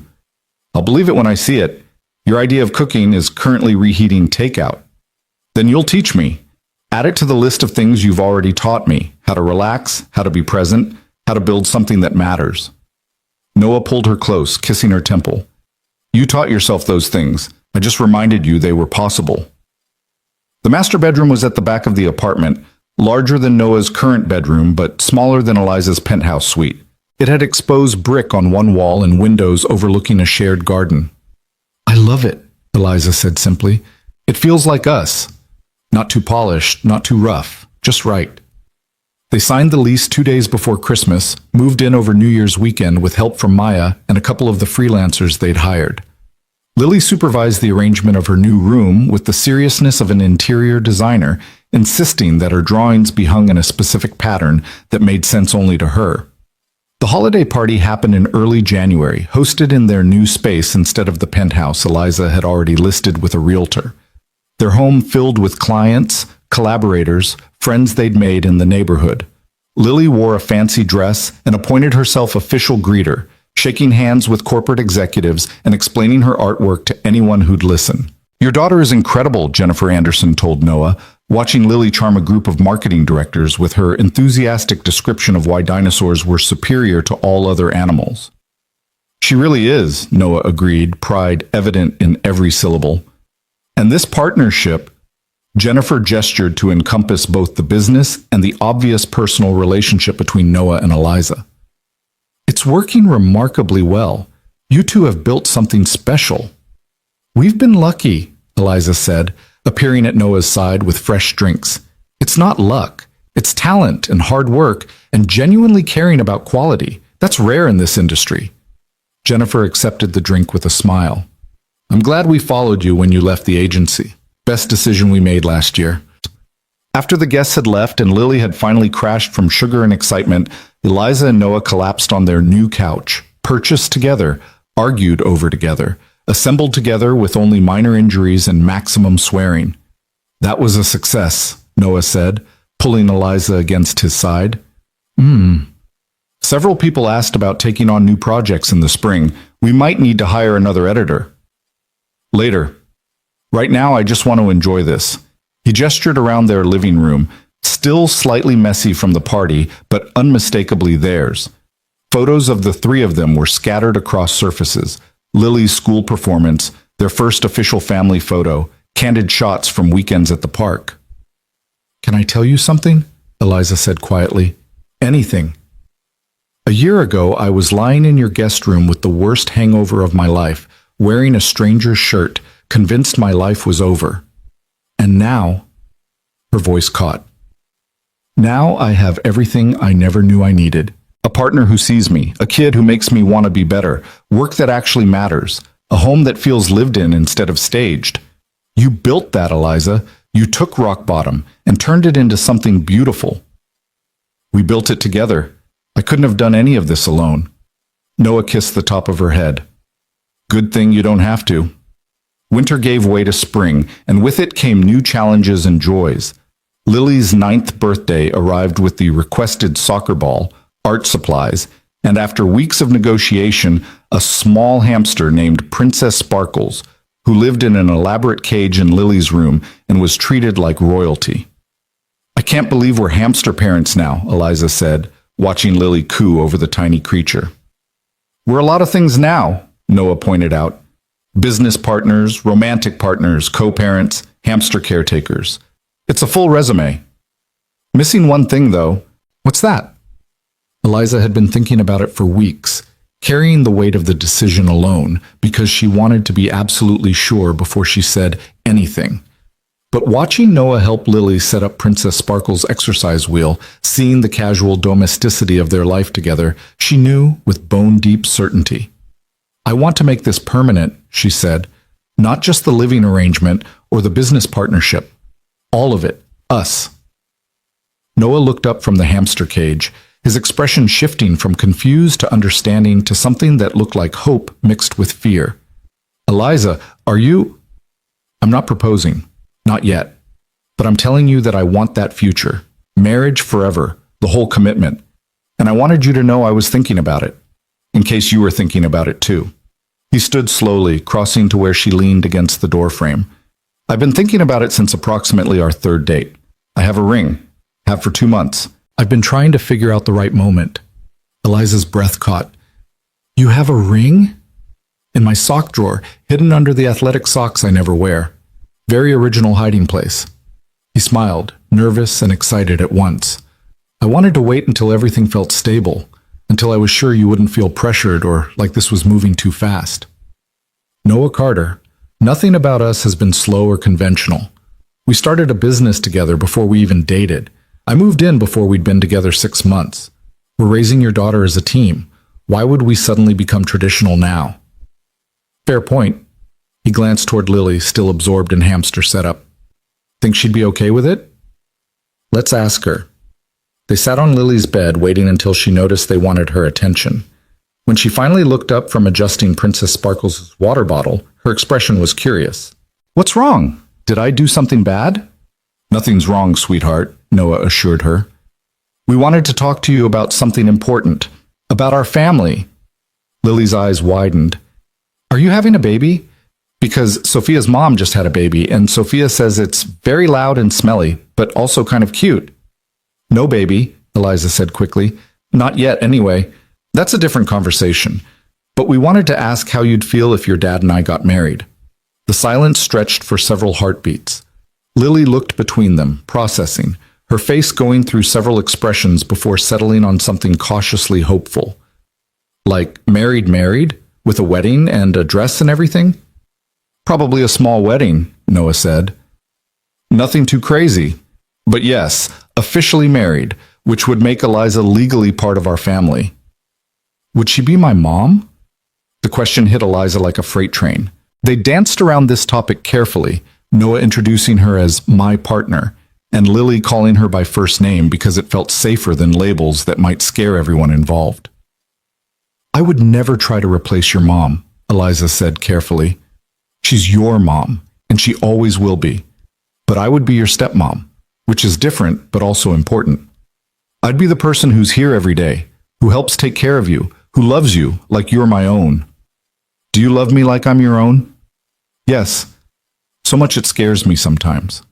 I'll believe it when I see it. Your idea of cooking is currently reheating takeout. Then you'll teach me. Add it to the list of things you've already taught me. How to relax, how to be present, how to build something that matters. Noah pulled her close, kissing her temple. You taught yourself those things. I just reminded you they were possible. The master bedroom was at the back of the apartment, larger than Noah's current bedroom, but smaller than Eliza's penthouse suite. It had exposed brick on one wall and windows overlooking a shared garden. I love it, Eliza said simply. It feels like us. Not too polished, not too rough, just right. They signed the lease 2 days before Christmas, moved in over New Year's weekend with help from Maya and a couple of the freelancers they'd hired. Lily supervised the arrangement of her new room with the seriousness of an interior designer, insisting that her drawings be hung in a specific pattern that made sense only to her. The holiday party happened in early January, hosted in their new space instead of the penthouse Eliza had already listed with a realtor. Their home filled with clients, collaborators, friends they'd made in the neighborhood. Lily wore a fancy dress and appointed herself official greeter, shaking hands with corporate executives and explaining her artwork to anyone who'd listen. Your daughter is incredible, Jennifer Anderson told Noah, watching Lily charm a group of marketing directors with her enthusiastic description of why dinosaurs were superior to all other animals. She really is, Noah agreed, pride evident in every syllable. And this partnership, Jennifer gestured to encompass both the business and the obvious personal relationship between Noah and Eliza. It's working remarkably well. You two have built something special. We've been lucky, Eliza said, appearing at Noah's side with fresh drinks. It's not luck. It's talent and hard work and genuinely caring about quality. That's rare in this industry. Jennifer accepted the drink with a smile. I'm glad we followed you when you left the agency. Best decision we made last year. After the guests had left and Lily had finally crashed from sugar and excitement, Eliza and Noah collapsed on their new couch, purchased together, argued over together, assembled together with only minor injuries and maximum swearing. That was a success, Noah said, pulling Eliza against his side. Several people asked about taking on new projects in the spring. We might need to hire another editor. Later. Right now, I just want to enjoy this. He gestured around their living room, still slightly messy from the party, but unmistakably theirs. Photos of the three of them were scattered across surfaces. Lily's school performance, their first official family photo, candid shots from weekends at the park. Can I tell you something? Eliza said quietly. Anything. A year ago, I was lying in your guest room with the worst hangover of my life, wearing a stranger's shirt, convinced my life was over. And now, her voice caught. Now I have everything I never knew I needed. A partner who sees me, a kid who makes me want to be better, work that actually matters, a home that feels lived in instead of staged. You built that, Eliza. You took rock bottom and turned it into something beautiful. We built it together. I couldn't have done any of this alone. Noah kissed the top of her head. Good thing you don't have to. Winter gave way to spring, and with it came new challenges and joys. Lily's 9th birthday arrived with the requested soccer ball, art supplies, and after weeks of negotiation, a small hamster named Princess Sparkles, who lived in an elaborate cage in Lily's room and was treated like royalty. I can't believe we're hamster parents now, Eliza said, watching Lily coo over the tiny creature. We're a lot of things now, Noah pointed out. Business partners, romantic partners, co-parents, hamster caretakers. It's a full resume. Missing one thing, though. What's that? Eliza had been thinking about it for weeks, carrying the weight of the decision alone because she wanted to be absolutely sure before she said anything. But watching Noah help Lily set up Princess Sparkle's exercise wheel, seeing the casual domesticity of their life together, she knew with bone-deep certainty. I want to make this permanent, she said, not just the living arrangement or the business partnership. All of it. Us. Noah looked up from the hamster cage, his expression shifting from confused to understanding to something that looked like hope mixed with fear. Eliza, are you... I'm not proposing. Not yet. But I'm telling you that I want that future. Marriage forever. The whole commitment. And I wanted you to know I was thinking about it. In case you were thinking about it too. He stood slowly, crossing to where she leaned against the doorframe. I've been thinking about it since approximately our 3rd date. I have a ring. Have for 2 months. I've been trying to figure out the right moment. Eliza's breath caught. You have a ring? In my sock drawer, hidden under the athletic socks I never wear. Very original hiding place. He smiled, nervous and excited at once. I wanted to wait until everything felt stable, until I was sure you wouldn't feel pressured or like this was moving too fast. Noah Carter, nothing about us has been slow or conventional. We started a business together before we even dated. I moved in before we'd been together 6 months. We're raising your daughter as a team. Why would we suddenly become traditional now? Fair point. He glanced toward Lily, still absorbed in hamster setup. Think she'd be okay with it? Let's ask her. They sat on Lily's bed, waiting until she noticed they wanted her attention. When she finally looked up from adjusting Princess Sparkles' water bottle, her expression was curious. What's wrong? Did I do something bad? Nothing's wrong, sweetheart, Noah assured her. We wanted to talk to you about something important. About our family. Lily's eyes widened. Are you having a baby? Because Sophia's mom just had a baby, and Sophia says it's very loud and smelly, but also kind of cute. No, baby, Eliza said quickly. Not yet, anyway. That's a different conversation. But we wanted to ask how you'd feel if your dad and I got married. The silence stretched for several heartbeats. Lily looked between them, processing, her face going through several expressions before settling on something cautiously hopeful. Like married, with a wedding and a dress and everything? Probably a small wedding, Noah said. Nothing too crazy. But yes, officially married, which would make Eliza legally part of our family. Would she be my mom? The question hit Eliza like a freight train. They danced around this topic carefully, Noah introducing her as my partner, and Lily calling her by first name because it felt safer than labels that might scare everyone involved. I would never try to replace your mom, Eliza said carefully. She's your mom, and she always will be. But I would be your stepmom, which is different but also important. I'd be the person who's here every day, who helps take care of you, who loves you like you're my own. Do you love me like I'm your own? Yes. So much it scares me sometimes.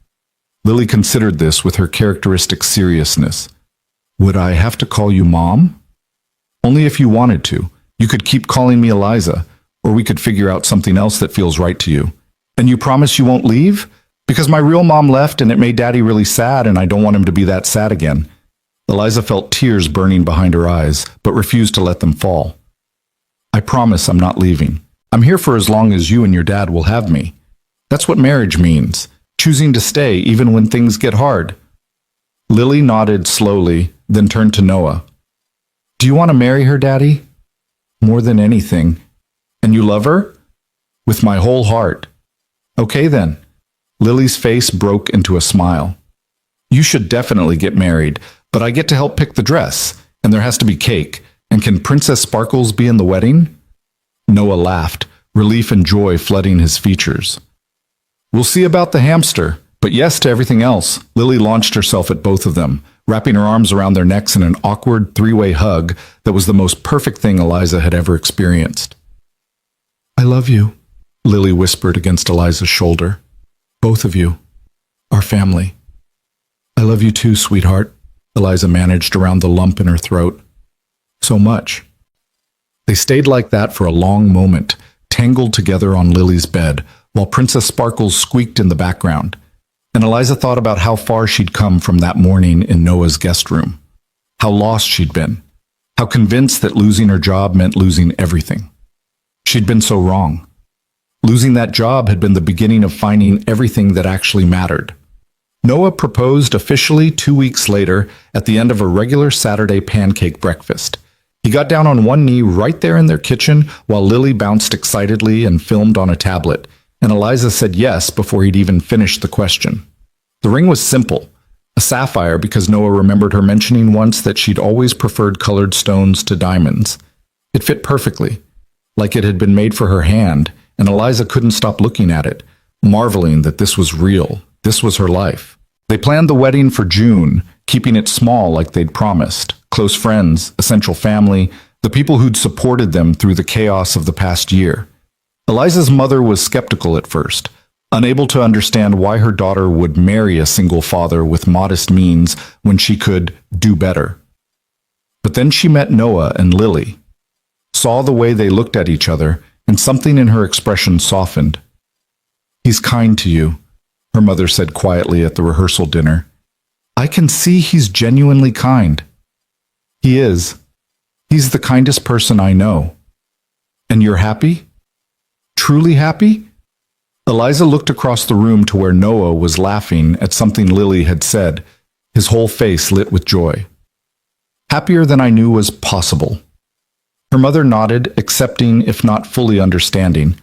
Lily considered this with her characteristic seriousness. Would I have to call you Mom? Only if you wanted to. You could keep calling me Eliza, or we could figure out something else that feels right to you. And you promise you won't leave? Because my real mom left and it made Daddy really sad and I don't want him to be that sad again. Eliza felt tears burning behind her eyes, but refused to let them fall. I promise I'm not leaving. I'm here for as long as you and your dad will have me. That's what marriage means, choosing to stay even when things get hard. Lily nodded slowly, then turned to Noah. Do you want to marry her, Daddy? More than anything. And you love her? With my whole heart. Okay then. Lily's face broke into a smile. You should definitely get married, but I get to help pick the dress, and there has to be cake. And can Princess Sparkles be in the wedding? Noah laughed, relief and joy flooding his features. We'll see about the hamster, but yes to everything else. Lily launched herself at both of them, wrapping her arms around their necks in an awkward three-way hug that was the most perfect thing Eliza had ever experienced. I love you, Lily whispered against Eliza's shoulder. Both of you. Our family. I love you too, sweetheart, Eliza managed around the lump in her throat. So much. They stayed like that for a long moment, tangled together on Lily's bed, while Princess Sparkles squeaked in the background. And Eliza thought about how far she'd come from that morning in Noah's guest room. How lost she'd been. How convinced that losing her job meant losing everything. She'd been so wrong. Losing that job had been the beginning of finding everything that actually mattered. Noah proposed officially 2 weeks later at the end of a regular Saturday pancake breakfast. He got down on one knee right there in their kitchen while Lily bounced excitedly and filmed on a tablet, and Eliza said yes before he'd even finished the question. The ring was simple, a sapphire because Noah remembered her mentioning once that she'd always preferred colored stones to diamonds. It fit perfectly, like it had been made for her hand, and Eliza couldn't stop looking at it, marveling that this was real, this was her life. They planned the wedding for June, keeping it small like they'd promised. Close friends, essential family, the people who'd supported them through the chaos of the past year. Eliza's mother was skeptical at first, unable to understand why her daughter would marry a single father with modest means when she could do better. But then she met Noah and Lily, saw the way they looked at each other, and something in her expression softened. He's kind to you, her mother said quietly at the rehearsal dinner. I can see he's genuinely kind. He is. He's the kindest person I know. And you're happy? Truly happy? Eliza looked across the room to where Noah was laughing at something Lily had said, his whole face lit with joy. Happier than I knew was possible. Her mother nodded, accepting if not fully understanding.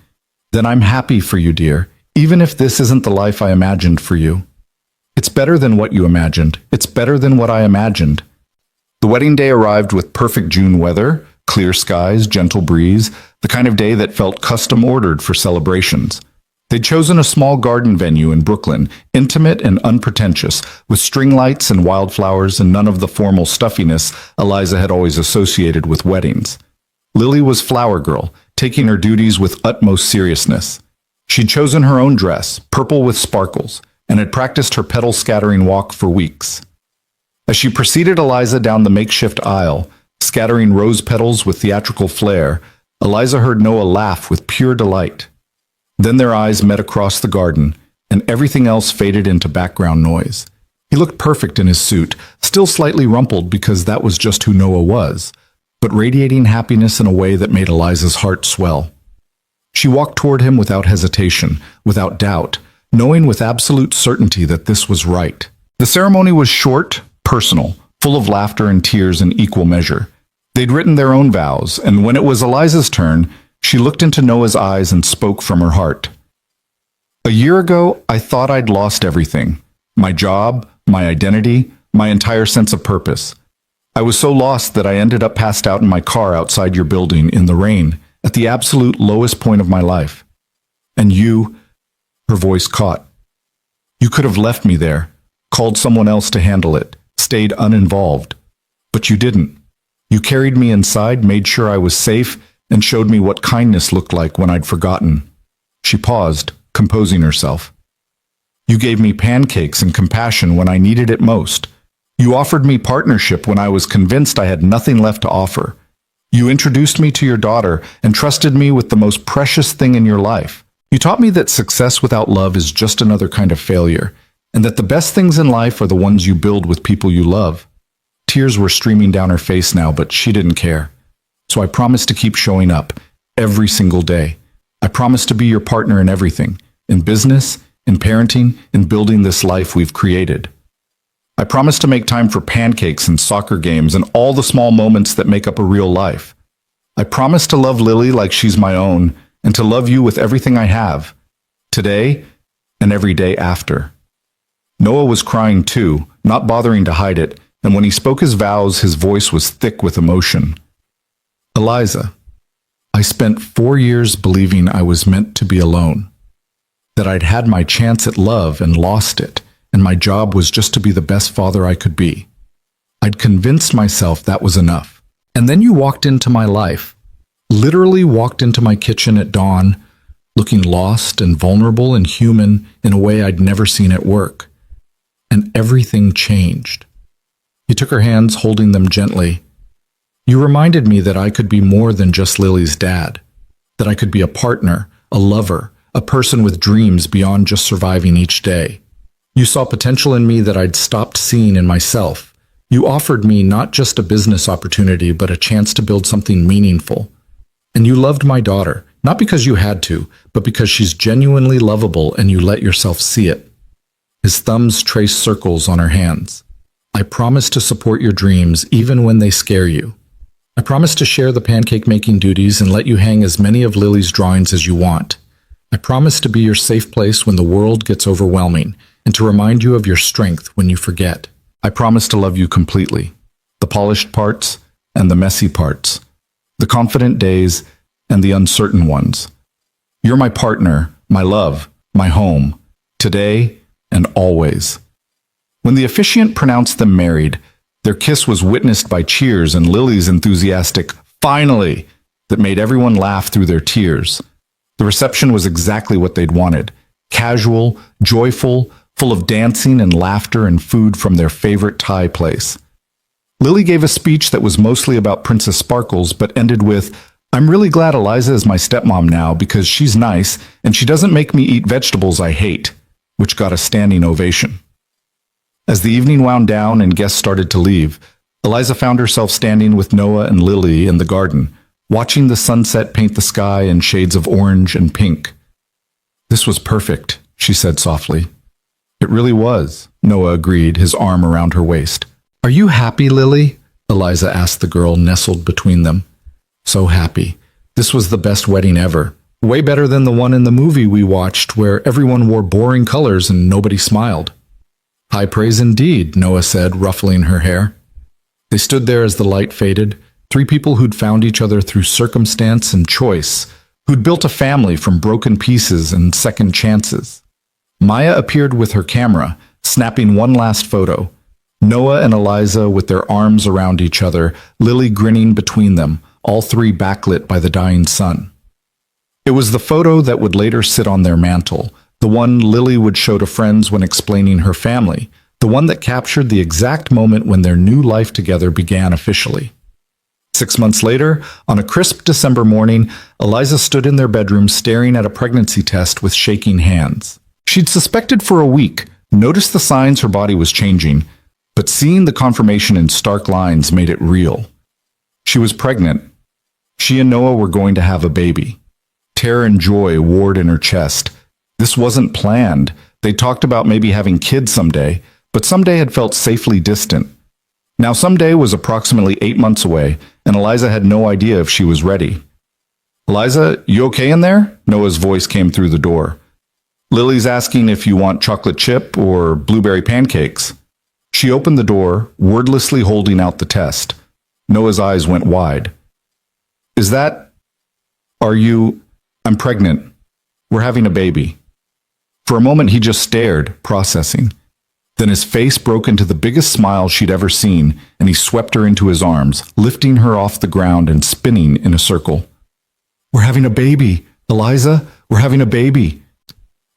Then I'm happy for you, dear, even if this isn't the life I imagined for you. It's better than what you imagined. It's better than what I imagined. The wedding day arrived with perfect June weather, clear skies, gentle breeze, the kind of day that felt custom ordered for celebrations. They'd chosen a small garden venue in Brooklyn, intimate and unpretentious, with string lights and wildflowers and none of the formal stuffiness Eliza had always associated with weddings. Lily was flower girl, taking her duties with utmost seriousness. She'd chosen her own dress, purple with sparkles, and had practiced her petal-scattering walk for weeks. As she preceded Eliza down the makeshift aisle, scattering rose petals with theatrical flair, Eliza heard Noah laugh with pure delight. Then their eyes met across the garden, and everything else faded into background noise. He looked perfect in his suit, still slightly rumpled because that was just who Noah was, but radiating happiness in a way that made Eliza's heart swell. She walked toward him without hesitation, without doubt, knowing with absolute certainty that this was right. The ceremony was short, personal, full of laughter and tears in equal measure. They'd written their own vows, and when it was Eliza's turn, she looked into Noah's eyes and spoke from her heart. A year ago, I thought I'd lost everything. My job, my identity, my entire sense of purpose. I was so lost that I ended up passed out in my car outside your building in the rain, at the absolute lowest point of my life. And you, her voice caught. You could have left me there, called someone else to handle it, stayed uninvolved. But you didn't. You carried me inside, made sure I was safe, and showed me what kindness looked like when I'd forgotten. She paused, composing herself. You gave me pancakes and compassion when I needed it most. You offered me partnership when I was convinced I had nothing left to offer. You introduced me to your daughter and trusted me with the most precious thing in your life. You taught me that success without love is just another kind of failure, and that the best things in life are the ones you build with people you love. Tears were streaming down her face now, but she didn't care. So I promised to keep showing up, every single day. I promised to be your partner in everything, in business, in parenting, in building this life we've created. I promised to make time for pancakes and soccer games and all the small moments that make up a real life. I promised to love Lily like she's my own, and to love you with everything I have, today and every day after. Noah was crying too, not bothering to hide it, and when he spoke his vows, his voice was thick with emotion. Eliza, I spent 4 years believing I was meant to be alone, that I'd had my chance at love and lost it, and my job was just to be the best father I could be. I'd convinced myself that was enough. And then you walked into my life, literally walked into my kitchen at dawn, looking lost and vulnerable and human in a way I'd never seen at work. And everything changed. He took her hands, holding them gently. You reminded me that I could be more than just Lily's dad, that I could be a partner, a lover, a person with dreams beyond just surviving each day. You saw potential in me that I'd stopped seeing in myself. You offered me not just a business opportunity, but a chance to build something meaningful. And you loved my daughter, not because you had to, but because she's genuinely lovable and you let yourself see it. His thumbs traced circles on her hands. I promise to support your dreams even when they scare you. I promise to share the pancake-making duties and let you hang as many of Lily's drawings as you want. I promise to be your safe place when the world gets overwhelming and to remind you of your strength when you forget. I promise to love you completely, the polished parts and the messy parts, the confident days and the uncertain ones. You're my partner, my love, my home, today and always. When the officiant pronounced them married, their kiss was witnessed by cheers and Lily's enthusiastic "finally" that made everyone laugh through their tears. The reception was exactly what they'd wanted, casual, joyful, full of dancing and laughter and food from their favorite Thai place. Lily gave a speech that was mostly about Princess Sparkles, but ended with, "I'm really glad Eliza is my stepmom now because she's nice and she doesn't make me eat vegetables I hate," which got a standing ovation. As the evening wound down and guests started to leave, Eliza found herself standing with Noah and Lily in the garden, watching the sunset paint the sky in shades of orange and pink. "This was perfect," she said softly. "It really was," Noah agreed, his arm around her waist. "Are you happy, Lily?" Eliza asked the girl nestled between them. "So happy. This was the best wedding ever. Way better than the one in the movie we watched where everyone wore boring colors and nobody smiled." "High praise indeed," Noah said, ruffling her hair. They stood there as the light faded, three people who'd found each other through circumstance and choice, who'd built a family from broken pieces and second chances. Maya appeared with her camera, snapping one last photo. Noah and Eliza with their arms around each other, Lily grinning between them, all three backlit by the dying sun. It was the photo that would later sit on their mantle, the one Lily would show to friends when explaining her family, the one that captured the exact moment when their new life together began officially. 6 months later, on a crisp December morning, Eliza stood in their bedroom staring at a pregnancy test with shaking hands. She'd suspected for a week, noticed the signs her body was changing, but seeing the confirmation in stark lines made it real. She was pregnant. She and Noah were going to have a baby. Terror and joy warred in her chest. This wasn't planned. They talked about maybe having kids someday, but someday had felt safely distant. Now someday was approximately 8 months away, and Eliza had no idea if she was ready. Eliza, you okay in there? Noah's voice came through the door. Lily's asking if you want chocolate chip or blueberry pancakes. She opened the door, wordlessly holding out the test. Noah's eyes went wide. Is that... Are you... I'm pregnant. We're having a baby. For a moment he just stared, processing. Then his face broke into the biggest smile she'd ever seen, and he swept her into his arms, lifting her off the ground and spinning in a circle. We're having a baby, Eliza. We're having a baby.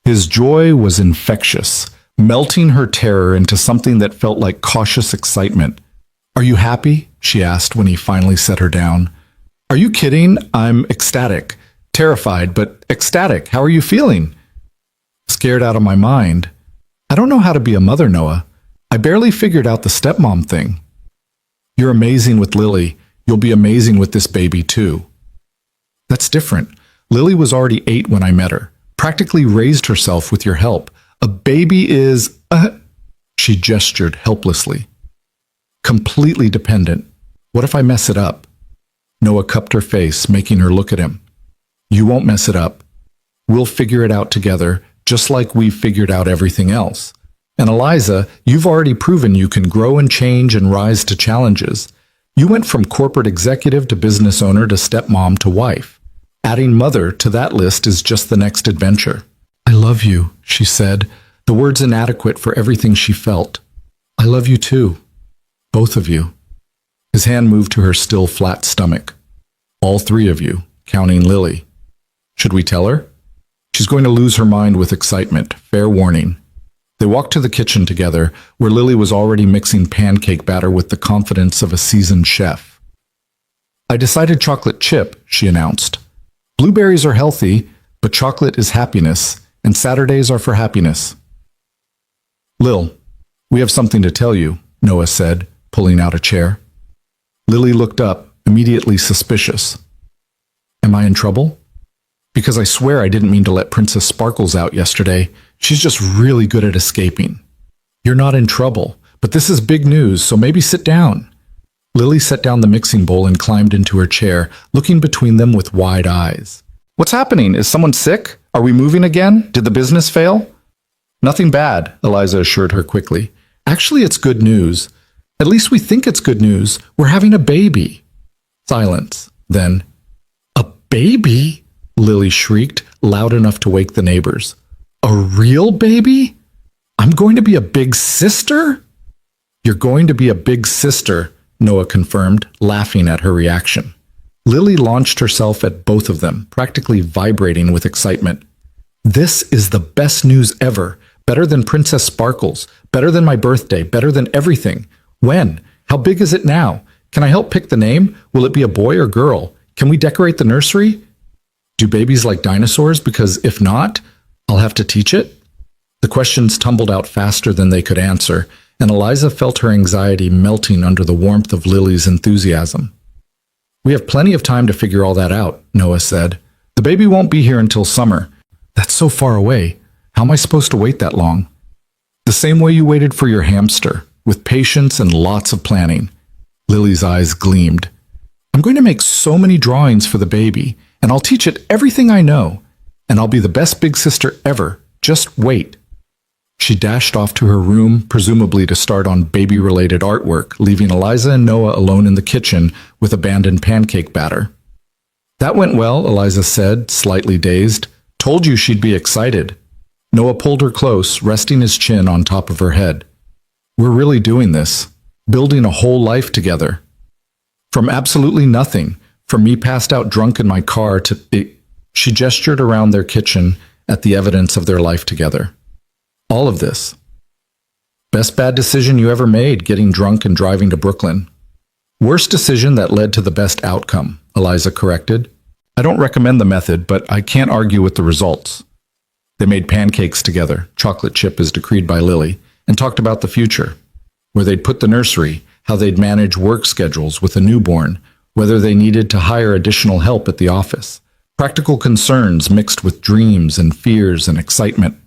His joy was infectious, melting her terror into something that felt like cautious excitement. Are you happy? She asked when he finally set her down. Are you kidding? I'm ecstatic. Terrified, but ecstatic. How are you feeling? Scared out of my mind. I don't know how to be a mother, Noah. I barely figured out the stepmom thing. You're amazing with Lily. You'll be amazing with this baby, too. That's different. Lily was already 8 when I met her, practically raised herself with your help. A baby is... She gestured helplessly. Completely dependent. What if I mess it up? Noah cupped her face, making her look at him. You won't mess it up. We'll figure it out together, just like we've figured out everything else. And Eliza, you've already proven you can grow and change and rise to challenges. You went from corporate executive to business owner to stepmom to wife. Adding mother to that list is just the next adventure. I love you, she said, the words inadequate for everything she felt. I love you too. Both of you. His hand moved to her still flat stomach. All 3 of you, counting Lily. Should we tell her? She's going to lose her mind with excitement. Fair warning. They walked to the kitchen together, where Lily was already mixing pancake batter with the confidence of a seasoned chef. I decided chocolate chip, she announced. Blueberries are healthy, but chocolate is happiness, and Saturdays are for happiness. Lil, we have something to tell you, Noah said, pulling out a chair. Lily looked up, immediately suspicious. Am I in trouble? Because I swear I didn't mean to let Princess Sparkles out yesterday. She's just really good at escaping. You're not in trouble, but this is big news, so maybe sit down. Lily set down the mixing bowl and climbed into her chair, looking between them with wide eyes. What's happening? Is someone sick? Are we moving again? Did the business fail? Nothing bad, Eliza assured her quickly. Actually, it's good news. At least we think it's good news. We're having a baby. Silence. Then, a baby? Lily shrieked, loud enough to wake the neighbors. A real baby? I'm going to be a big sister? You're going to be a big sister, Noah confirmed, laughing at her reaction. Lily launched herself at both of them, practically vibrating with excitement. This is the best news ever. Better than Princess Sparkles. Better than my birthday. Better than everything. When? How big is it now? Can I help pick the name? Will it be a boy or girl? Can we decorate the nursery? Do babies like dinosaurs? Because if not, I'll have to teach it? The questions tumbled out faster than they could answer, and Eliza felt her anxiety melting under the warmth of Lily's enthusiasm. We have plenty of time to figure all that out, Noah said. The baby won't be here until summer. That's so far away. How am I supposed to wait that long? The same way you waited for your hamster, with patience and lots of planning. Lily's eyes gleamed. I'm going to make so many drawings for the baby, and I'll teach it everything I know, and I'll be the best big sister ever. Just wait. She dashed off to her room, presumably to start on baby-related artwork, leaving Eliza and Noah alone in the kitchen with abandoned pancake batter. That went well, Eliza said, slightly dazed. Told you she'd be excited. Noah pulled her close, resting his chin on top of her head. We're really doing this, building a whole life together. From absolutely nothing, from me passed out drunk in my car to... She gestured around their kitchen at the evidence of their life together. All of this. Best bad decision you ever made, getting drunk and driving to Brooklyn. Worst decision that led to the best outcome, Eliza corrected. I don't recommend the method, but I can't argue with the results. They made pancakes together, chocolate chip as decreed by Lily, and talked about the future, where they'd put the nursery, how they'd manage work schedules with a newborn, whether they needed to hire additional help at the office. Practical concerns mixed with dreams and fears and excitement.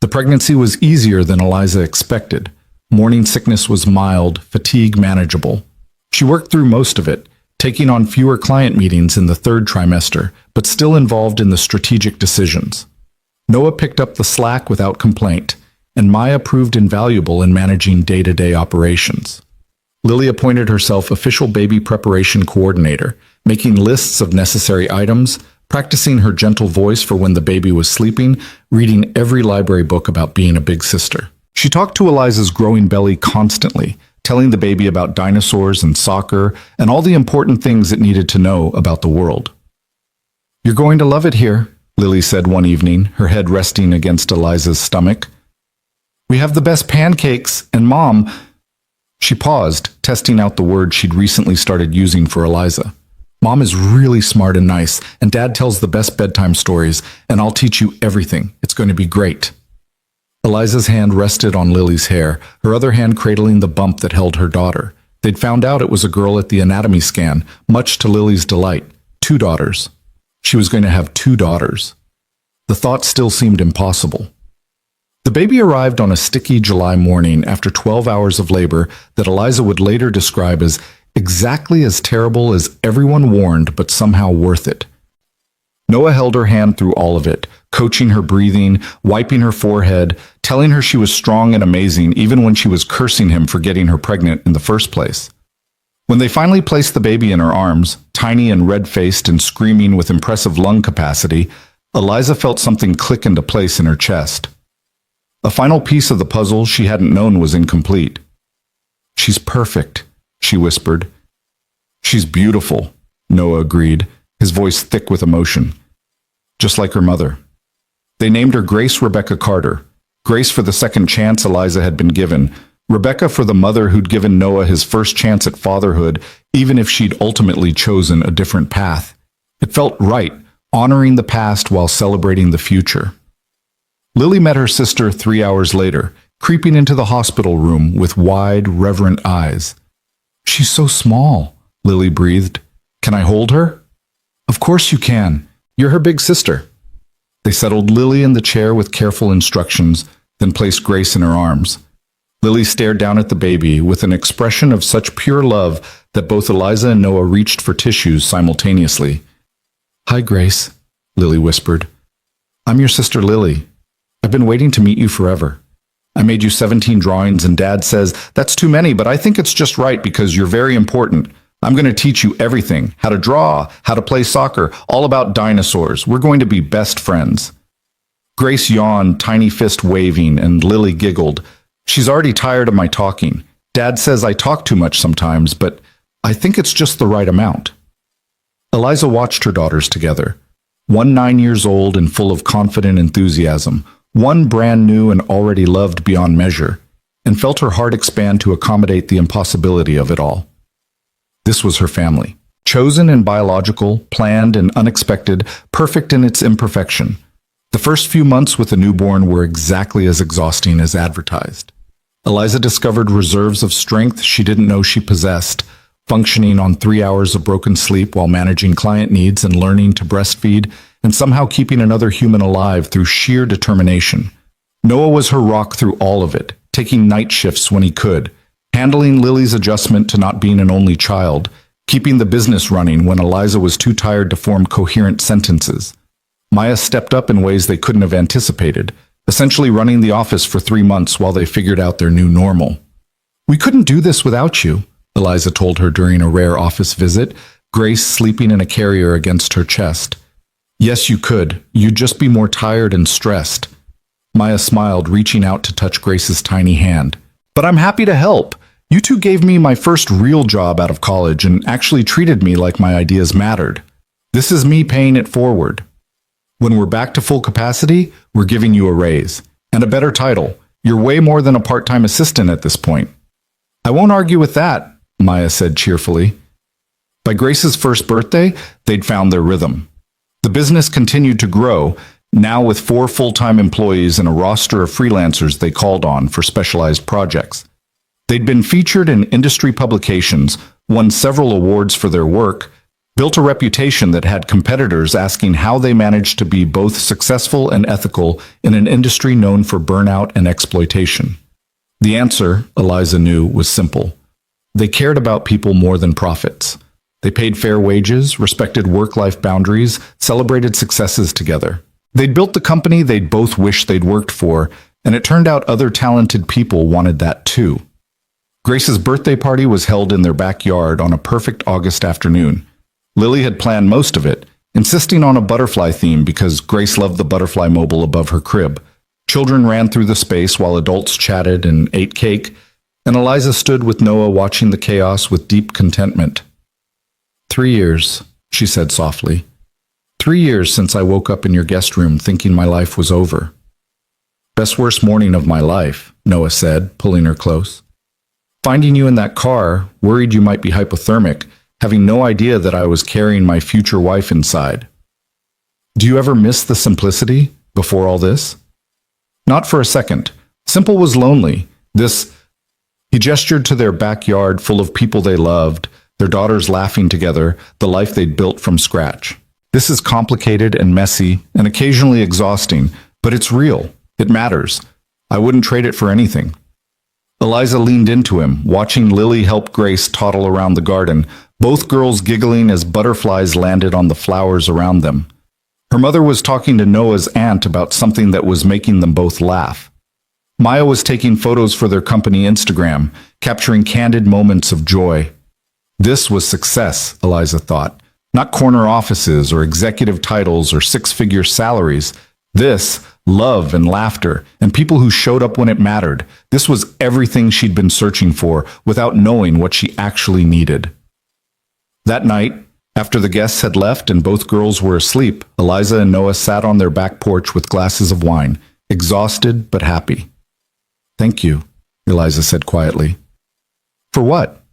The The pregnancy was easier than Eliza expected. Morning sickness was mild, fatigue manageable. She worked through most of it, taking on fewer client meetings in the third trimester, but still involved in the strategic decisions. Noah picked up the slack without complaint, and Maya proved invaluable in managing day-to-day operations. Lily appointed herself official baby preparation coordinator, making lists of necessary items, practicing her gentle voice for when the baby was sleeping, reading every library book about being a big sister. She talked to Eliza's growing belly constantly, telling the baby about dinosaurs and soccer and all the important things it needed to know about the world. "You're going to love it here," Lily said one evening, her head resting against Eliza's stomach. "We have the best pancakes, and Mom—" She paused, testing out the word she'd recently started using for Eliza. "Mom is really smart and nice, and Dad tells the best bedtime stories, and I'll teach you everything. It's going to be great." Eliza's hand rested on Lily's hair, her other hand cradling the bump that held her daughter. They'd found out it was a girl at the anatomy scan, much to Lily's delight. 2 daughters. She was going to have 2 daughters. The thought still seemed impossible. The baby arrived on a sticky July morning after 12 hours of labor that Eliza would later describe as exactly as terrible as everyone warned, but somehow worth it. Noah held her hand through all of it, coaching her breathing, wiping her forehead, telling her she was strong and amazing even when she was cursing him for getting her pregnant in the first place. When they finally placed the baby in her arms, tiny and red-faced and screaming with impressive lung capacity, Eliza felt something click into place in her chest. A final piece of the puzzle she hadn't known was incomplete. "She's perfect," she whispered. "She's beautiful," Noah agreed, his voice thick with emotion. "Just like her mother." They named her Grace Rebecca Carter. Grace for the second chance Eliza had been given, Rebecca for the mother who'd given Noah his first chance at fatherhood, even if she'd ultimately chosen a different path. It felt right, honoring the past while celebrating the future. Lily met her sister 3 hours later, creeping into the hospital room with wide, reverent eyes. "She's so small," Lily breathed. "Can I hold her?" "Of course you can. You're her big sister." They settled Lily in the chair with careful instructions, then placed Grace in her arms. Lily stared down at the baby with an expression of such pure love that both Eliza and Noah reached for tissues simultaneously. "Hi, Grace," Lily whispered. "I'm your sister Lily. I've been waiting to meet you forever. I made you 17 drawings and Dad says that's too many, but I think it's just right because you're very important. I'm going to teach you everything, how to draw, how to play soccer, all about dinosaurs. We're going to be best friends." Grace yawned, tiny fist waving, and Lily giggled. "She's already tired of my talking. Dad says I talk too much sometimes, but I think it's just the right amount." Eliza watched her daughters together. One 9 years old and full of confident enthusiasm, one brand new and already loved beyond measure, and felt her heart expand to accommodate the impossibility of it all. This was her family, chosen and biological, planned and unexpected, perfect in its imperfection. The first few months with a newborn were exactly as exhausting as advertised. Eliza discovered reserves of strength she didn't know she possessed, functioning on 3 hours of broken sleep while managing client needs and learning to breastfeed, and somehow keeping another human alive through sheer determination. Noah was her rock through all of it, taking night shifts when he could, handling Lily's adjustment to not being an only child, keeping the business running when Eliza was too tired to form coherent sentences. Maya stepped up in ways they couldn't have anticipated, essentially running the office for 3 months while they figured out their new normal. "We couldn't do this without you," Eliza told her during a rare office visit, Grace sleeping in a carrier against her chest. "Yes, you could. You'd just be more tired and stressed." Maya smiled, reaching out to touch Grace's tiny hand. "But I'm happy to help. You two gave me my first real job out of college and actually treated me like my ideas mattered. This is me paying it forward. When we're back to full capacity, we're giving you a raise. And a better title. You're way more than a part-time assistant at this point." "I won't argue with that," Maya said cheerfully. By Grace's first birthday, they'd found their rhythm. The business continued to grow, now with 4 full-time employees and a roster of freelancers they called on for specialized projects. They'd been featured in industry publications, won several awards for their work, built a reputation that had competitors asking how they managed to be both successful and ethical in an industry known for burnout and exploitation. The answer, Eliza knew, was simple. They cared about people more than profits. They paid fair wages, respected work-life boundaries, celebrated successes together. They'd built the company they'd both wished they'd worked for, and it turned out other talented people wanted that too. Grace's birthday party was held in their backyard on a perfect August afternoon. Lily had planned most of it, insisting on a butterfly theme because Grace loved the butterfly mobile above her crib. Children ran through the space while adults chatted and ate cake, and Eliza stood with Noah watching the chaos with deep contentment. 3 years, she said softly. 3 years since I woke up in your guest room thinking my life was over. Best worst morning of my life, Noah said, pulling her close. Finding you in that car, worried you might be hypothermic, having no idea that I was carrying my future wife inside. Do you ever miss the simplicity before all this? Not for a second. Simple was lonely. He gestured to their backyard full of people they loved, their daughters laughing together, the life they'd built from scratch. This is complicated and messy and occasionally exhausting, but it's real. It matters. I wouldn't trade it for anything. Eliza leaned into him, watching Lily help Grace toddle around the garden, both girls giggling as butterflies landed on the flowers around them. Her mother was talking to Noah's aunt about something that was making them both laugh. Maya was taking photos for their company Instagram, capturing candid moments of joy. This was success, Eliza thought. Not corner offices or executive titles or six-figure salaries. This, love and laughter, and people who showed up when it mattered. This was everything she'd been searching for without knowing what she actually needed. That night, after the guests had left and both girls were asleep, Eliza and Noah sat on their back porch with glasses of wine, exhausted but happy. Thank you, Eliza said quietly. For what?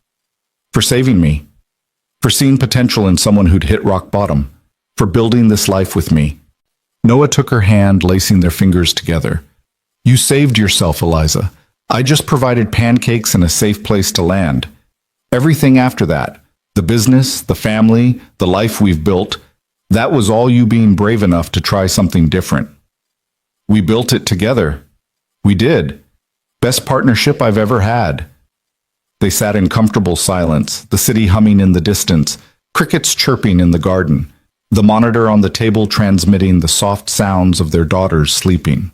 For saving me. For seeing potential in someone who'd hit rock bottom. For building this life with me. Noah took her hand, lacing their fingers together. You saved yourself, Eliza. I just provided pancakes and a safe place to land. Everything after that, the business, the family, the life we've built, that was all you being brave enough to try something different. We built it together. We did. Best partnership I've ever had. They sat in comfortable silence, the city humming in the distance, crickets chirping in the garden, the monitor on the table transmitting the soft sounds of their daughters sleeping.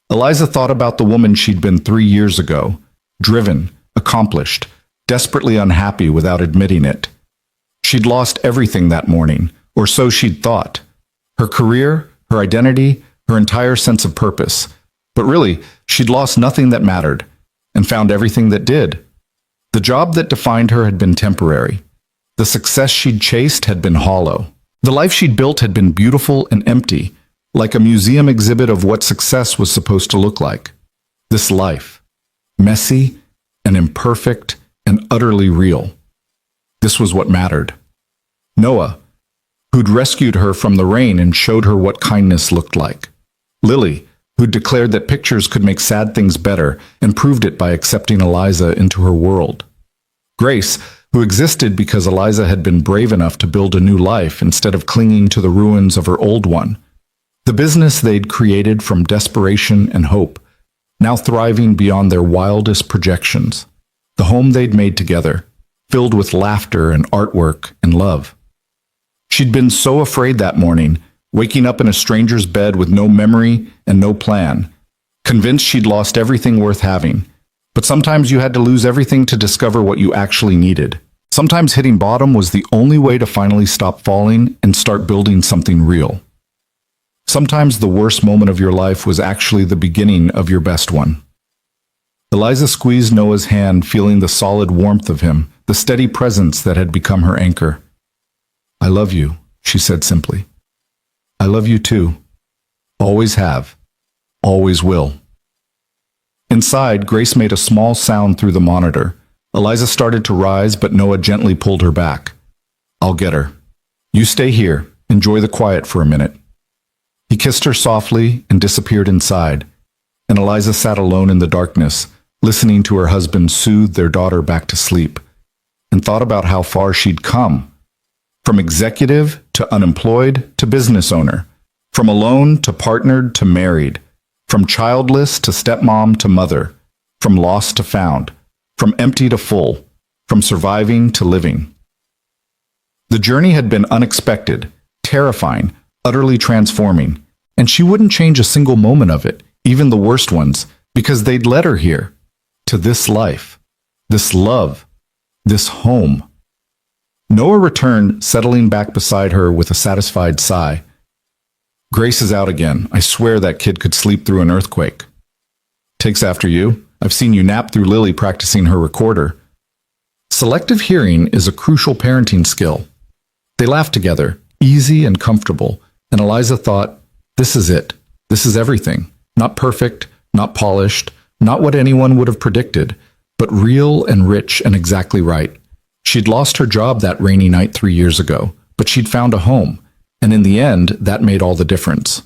Eliza thought about the woman she'd been 3 years ago, driven, accomplished, desperately unhappy without admitting it. She'd lost everything that morning, or so she'd thought. Her career, her identity, her entire sense of purpose. But really, she'd lost nothing that mattered, and found everything that did. The job that defined her had been temporary. The success she'd chased had been hollow. The life she'd built had been beautiful and empty, like a museum exhibit of what success was supposed to look like. This life, messy and imperfect and utterly real. This was what mattered. Noah, who'd rescued her from the rain and showed her what kindness looked like. Lily, who'd declared that pictures could make sad things better and proved it by accepting Eliza into her world. Grace, who existed because Eliza had been brave enough to build a new life instead of clinging to the ruins of her old one. The business they'd created from desperation and hope, now thriving beyond their wildest projections. The home they'd made together, filled with laughter and artwork and love. She'd been so afraid that morning, waking up in a stranger's bed with no memory and no plan, convinced she'd lost everything worth having. But sometimes you had to lose everything to discover what you actually needed. Sometimes hitting bottom was the only way to finally stop falling and start building something real. Sometimes the worst moment of your life was actually the beginning of your best one. Eliza squeezed Noah's hand, feeling the solid warmth of him, the steady presence that had become her anchor. I love you, she said simply. I love you too. Always have. Always will. Inside, Grace made a small sound through the monitor. Eliza started to rise, but Noah gently pulled her back. I'll get her. You stay here. Enjoy the quiet for a minute. He kissed her softly and disappeared inside, and Eliza sat alone in the darkness, listening to her husband soothe their daughter back to sleep, and thought about how far she'd come. From executive to unemployed to business owner. From alone to partnered to married. From childless to stepmom to mother. From lost to found. From empty to full. From surviving to living. The journey had been unexpected, terrifying, utterly transforming, and she wouldn't change a single moment of it, even the worst ones, because they'd led her here, to this life, this love, this home. Noah returned, settling back beside her with a satisfied sigh. Grace is out again. I swear that kid could sleep through an earthquake. Takes after you. I've seen you nap through Lily practicing her recorder. Selective hearing is a crucial parenting skill. They laughed together, easy and comfortable, and Eliza thought, this is it. This is everything. Not perfect, not polished, not what anyone would have predicted, but real and rich and exactly right. She'd lost her job that rainy night 3 years ago, but she'd found a home, and in the end, that made all the difference.